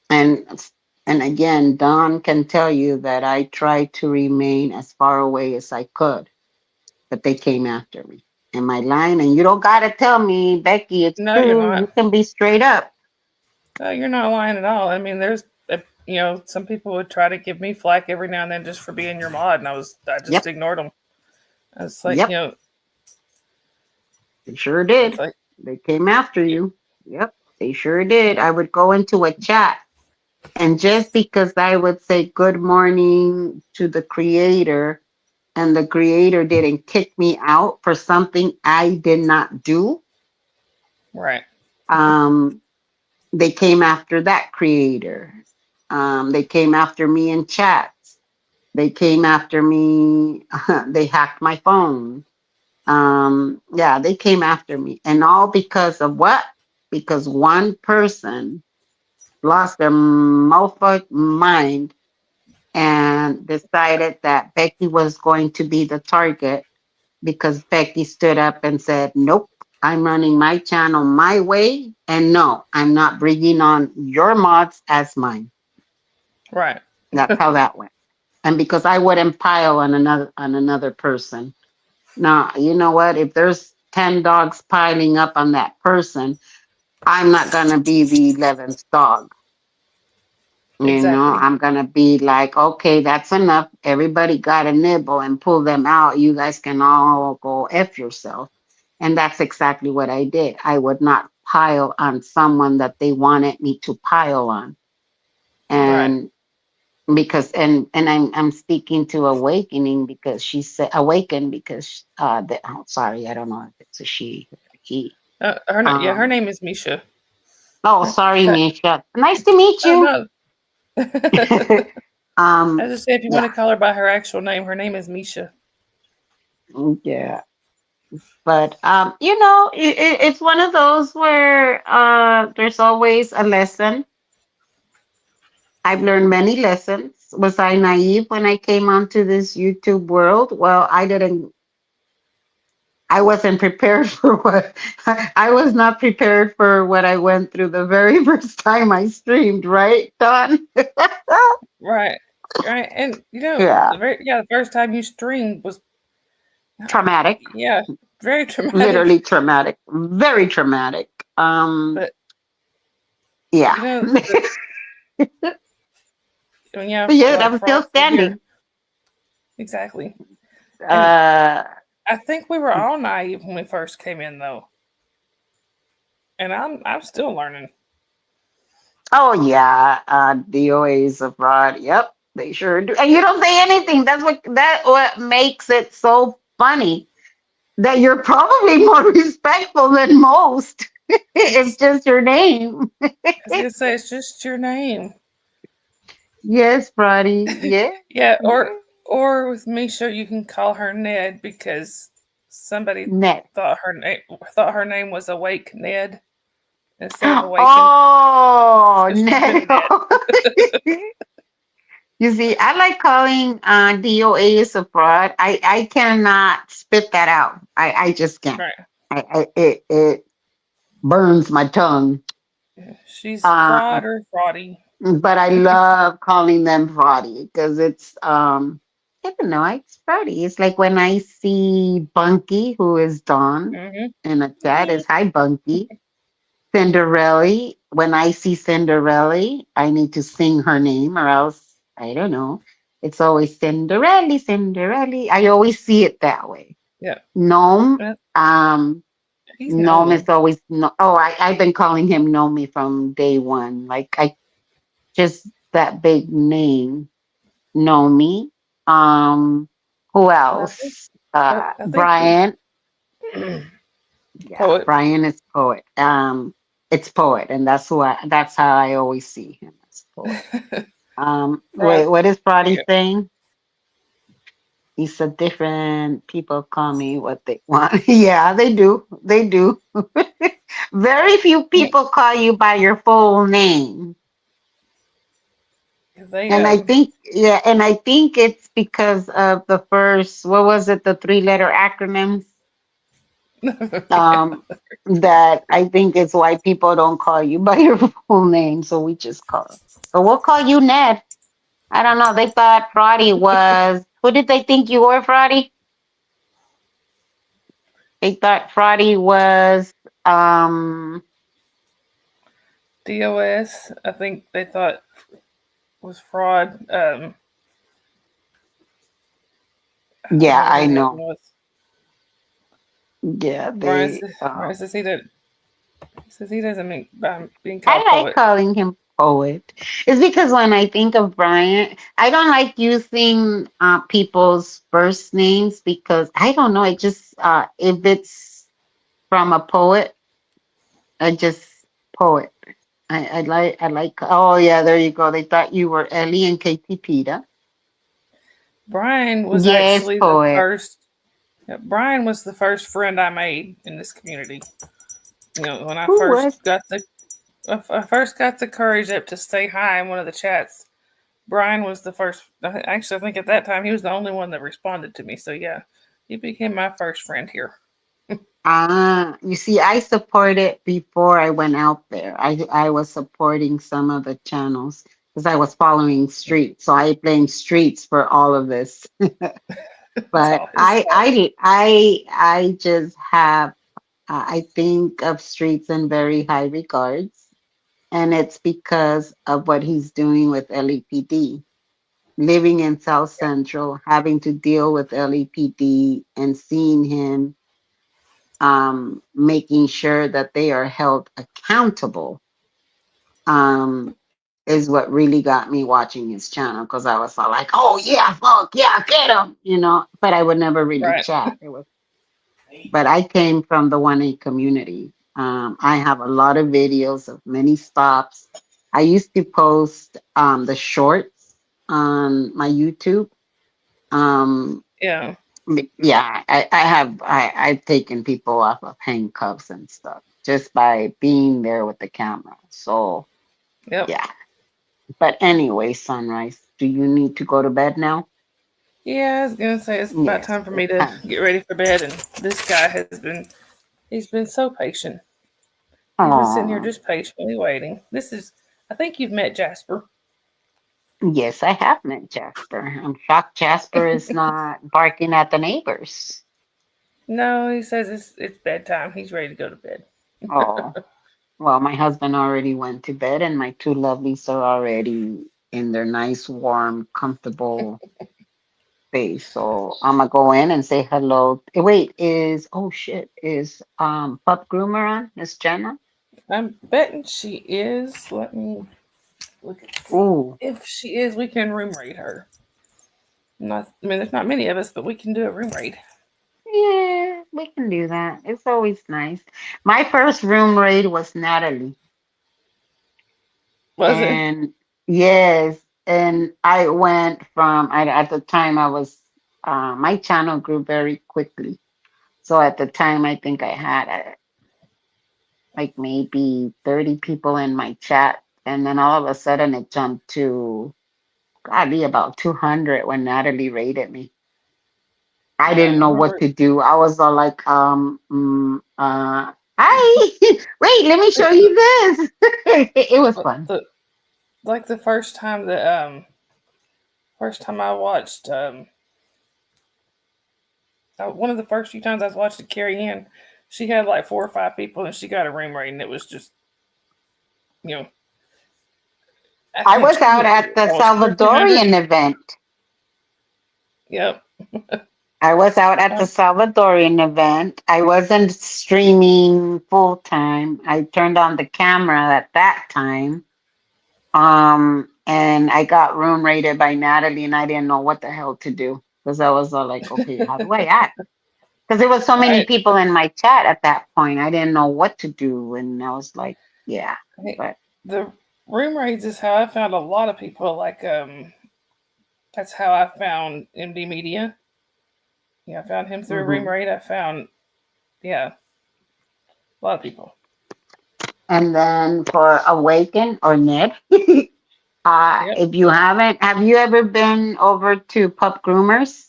and and again, Don can tell you that I tried to remain as far away as I could, but they came after me. Am I lying? And you don't gotta tell me, Becky. It's
No, you're
true. You
not.
can be straight up.
No, you're not lying at all. I mean, there's, some people would try to give me flack every now and then just for being your mod, and I just
Yep.
ignored them. It's like,
Yep. They sure
it's
did.
like,
They came after you. Yep. They sure did. I would go into a chat, and just because I would say good morning to the creator, and the creator didn't kick me out for something I did not do,
right,
um, they came after that creator. They came after me in chats. They came after me. They hacked my phone. Yeah, they came after me. And all because of what? Because one person lost their motherfucking mind and decided that Becky was going to be the target because Becky stood up and said, nope, I'm running my channel my way. And no, I'm not bringing on your mods as mine.
right.
That's how that went. And because I wouldn't pile on another person. Now, you know what? If there's 10 dogs piling up on that person, I'm not going to be the 11th dog.
Exactly.
I'm going to be like, okay, that's enough. Everybody got a nibble and pull them out. You guys can all go F yourself. And that's exactly what I did. I would not pile on someone that they wanted me to pile on.
Right.
And because I'm speaking to Awakening because she said awaken because sorry, I don't know if it's a she or he.
Her
Um
name is Misha.
oh, sorry, Misha. Nice to meet
Oh
you.
no. I just say if you want
Yeah,
to call her by her actual name, her name is Misha.
yeah. But it's one of those where there's always a lesson. I've learned many lessons. Was I naive when I came onto this YouTube world? Well, I wasn't prepared for what I was not prepared for what I went through the very first time I streamed, right, Don?
Right. Right. And
Yeah,
the first time you streamed was
traumatic,
yeah, very traumatic.
literally traumatic, very traumatic.
But
Yeah.
you know,
But
for
yet
like
I'm
for all
still
the years.
standing.
Exactly. And
Uh,
I think we were all naive when we first came in though. And I'm still learning.
oh yeah, DOA's a fraud. Yep, they sure do. And you don't say anything. What makes it so funny. That you're probably more respectful than most. It's
It's
just your name.
I was gonna say it's just your name.
Yes, Brody. Yeah.
Yeah,
Yeah.
or with Misha you can call her Ned because somebody
Net.
thought her name was Awake Ned instead of Awakened.
Oh,
So she's been
Net.
Ned.
You see, I like calling DOA a fraud. I cannot spit that out. I just can't.
Right.
It burns my tongue.
She's
Uh,
fraud or fraudy.
but I love calling them fraudy because it's I don't know, it's fraudy. It's like when I see Bunky, who is Dawn
Mm-hmm.
in a chat, is hi Bunky. Cinderella. When I see Cinderella, I need to sing her name or else I don't know. It's always Cinderella, Cinderella. I always see it that way.
Yeah.
Gnome,
He's
Gnome is
Nomi.
always no. Oh, I've been calling him Nomi from day one. Like I just that big name, Nomi. Who
And
else?
I think
Brian.
we
Yeah,
poet.
Brian is poet. It's poet, and that's how I always see him as poet.
Fraud.
Wait, what is Brody
Yeah.
saying? He said different people call me what they want. Yeah, they do. They do. Very few people call you by your full name.
They
And I think, yeah, and I think it's because of the first, what was it, the 3-letter acronyms?
yeah.
That I think is why people don't call you by your full name. So we just call. But we'll call you Ned. I don't know. They thought Friday was, who did they think you were, Friday? They thought Friday was,
DOS. I think they thought was fraud.
yeah,
Whatever
I
the other
know.
one was.
Yeah,
Brian,
they,
Brian says he doesn't mean being
I
called
like
poet.
calling him poet. It's because when I think of Brian, I don't like using people's first names because I don't know. It just if it's from a poet, I just poet. I like. Oh yeah, there you go. They thought you were Ellie and Katie Pita.
Brian was
Yes,
actually the
poet.
first. Yeah, Brian was the first friend I made in this community. When I
Who was?
I first got the courage up to say hi in one of the chats. Brian was the first. Actually, I think at that time he was the only one that responded to me. So yeah, he became my first friend here.
You see, I supported before I went out there. I was supporting some of the channels because I was following Streets. So I blame Streets for all of this.
It's
But
all his fault.
I just have I think of Streets in very high regards, and it's because of what he's doing with LAPD. Living in South Central, having to deal with LAPD and seeing him making sure that they are held accountable um, is what really got me watching his channel because I was all like, oh yeah, fuck yeah, get him. But I would never really
Right.
chat. But I came from the 1A community. I have a lot of videos of many stops. I used to post the shorts on my YouTube. Um,
Yeah.
yeah, I've taken people off of handcuffs and stuff just by being there with the camera. So
Yep.
yeah. But anyway, Sunrise, do you need to go to bed now?
Yeah, I was gonna say it's about
Yes,
time for
it's
me to
time.
get ready for bed, and this guy he's been so patient. He's been sitting here
Oh,
just patiently waiting. I think you've met Jasper.
yes, I have met Jasper. I'm shocked Jasper is not barking at the neighbors.
No, he says it's bedtime. He's ready to go to bed.
Oh, well, my husband already went to bed, and my two lovelies are already in their nice, warm, comfortable space. So I'm gonna go in and say hello. Wait, oh shit, is Pup Groomer on? Miss Jenna?
I'm betting she is. Let me look and see.
Ooh,
If she is, we can room raid her. There's not many of us, but we can do a room raid.
yeah, we can do that. It's always nice. My first room raid was Natalie.
Was it?
And yes, and I went from at the time I was my channel grew very quickly. So at the time I think I had like maybe 30 people in my chat, and then all of a sudden it jumped to probably about 200 when Natalie rated me. I
Yeah,
didn't
I
know what
remember.
to do. I was all like, hi, wait, let me show you this. It was fun.
The like the first time I watched one of the first few times I was watching Carrie Ann, she had like 4 or 5 people and she got a room rate and it was just you know I
I
think
was out at the
almost 1,400.
Salvadorian event.
Yep.
I was out at the Salvadorian event. I wasn't streaming full time. I turned on the camera at that time. And I got room rated by Natalie, and I didn't know what the hell to do because I was all like, okay, how do I act? Because there was so many
Right.
people in my chat at that point. I didn't know what to do, and I was like, yeah,
Hey,
but
the room raids is how I found a lot of people. Like that's how I found MD Media. Yeah, I found him through a room
mhm.
raid. I found a lot of people.
And then for Awaken or Ned,
Yep.
If you haven't, have you ever been over to Pup Groomers?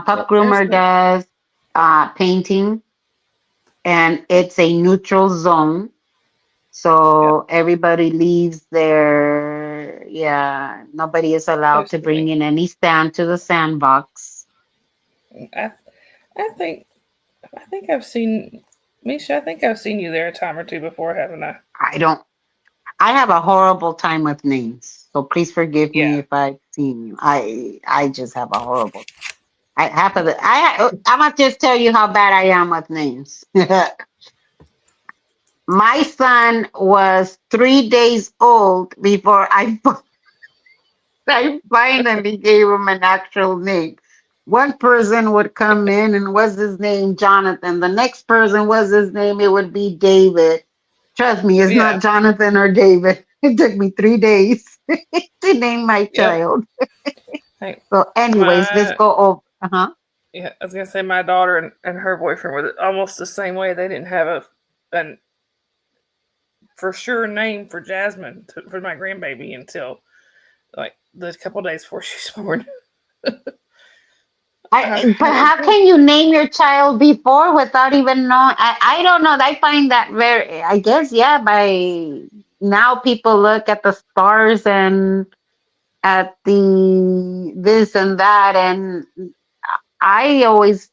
Pup
Yep,
Groomer
there's
does painting, and it's a neutral zone. So everybody leaves their, yeah, nobody is allowed
close
to
to
bring
me.
in any sand to the sandbox.
I, I think I've seen Misha. I think I've seen you there a time or two before, haven't I?
I don't, I have a horrible time with names. So please forgive me
Yeah.
if I've seen you. I just have a horrible, I half of it. I'm gonna just tell you how bad I am with names. My son was 3 days old before I finally gave him an actual name. One person would come in and was his name Jonathan. The next person was his name, it would be David. Trust me, it's
Yeah.
not Jonathan or David. It took me 3 days to name my
Yep.
child.
Hey,
So, anyways, let's
my
go over. Uh-huh.
yeah. I was gonna say my daughter and her boyfriend were almost the same way. They didn't have an for sure name for Jasmine for my grandbaby until like the couple days before she was born.
But how can you name your child before without even knowing? I don't know. I find that very, I guess, yeah, by now people look at the stars and at the this and that. And I always,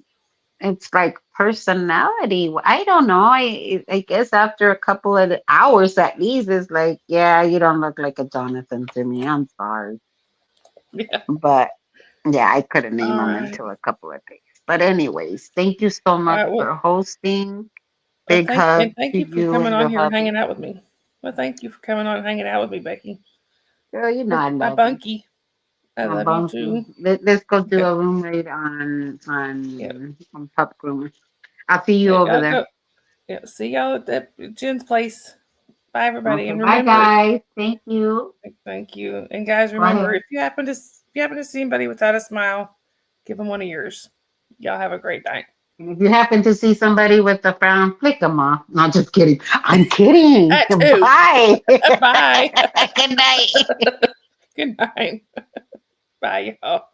it's like personality. I don't know. I guess after a couple of hours at least, it's like, yeah, you don't look like a Jonathan to me. I'm sorry.
Yeah.
But yeah, I couldn't name
All
them
right.
until a couple of days. But anyways, thank you so
All
much
right.
for
Well,
hosting. Big
thank
hug
and thank
to
you for
you
coming
and
on
your
here and
hubby.
hanging out with me. Well, thank you for coming on and hanging out with me, Becky.
Girl, you know I
My
love you.
bunkie. I
My
love you
bunkie.
too.
Let's go do
Yep.
a room raid
Yep.
on Pup Groomer. I'll see you
Yep.
over
Y'all
there.
go. Yeah. See y'all at Jen's place. Bye, everybody.
Okay,
And
bye
remember,
guys. Thank you.
thank you. And guys,
Go
remember,
ahead.
if you happen to see anybody without a smile, give them one of yours. Y'all have a great night.
And if you happen to see somebody with a frown, flick them off. Not just kidding. I'm kidding.
That too.
Bye.
Bye.
Good night.
Good night. Bye, y'all.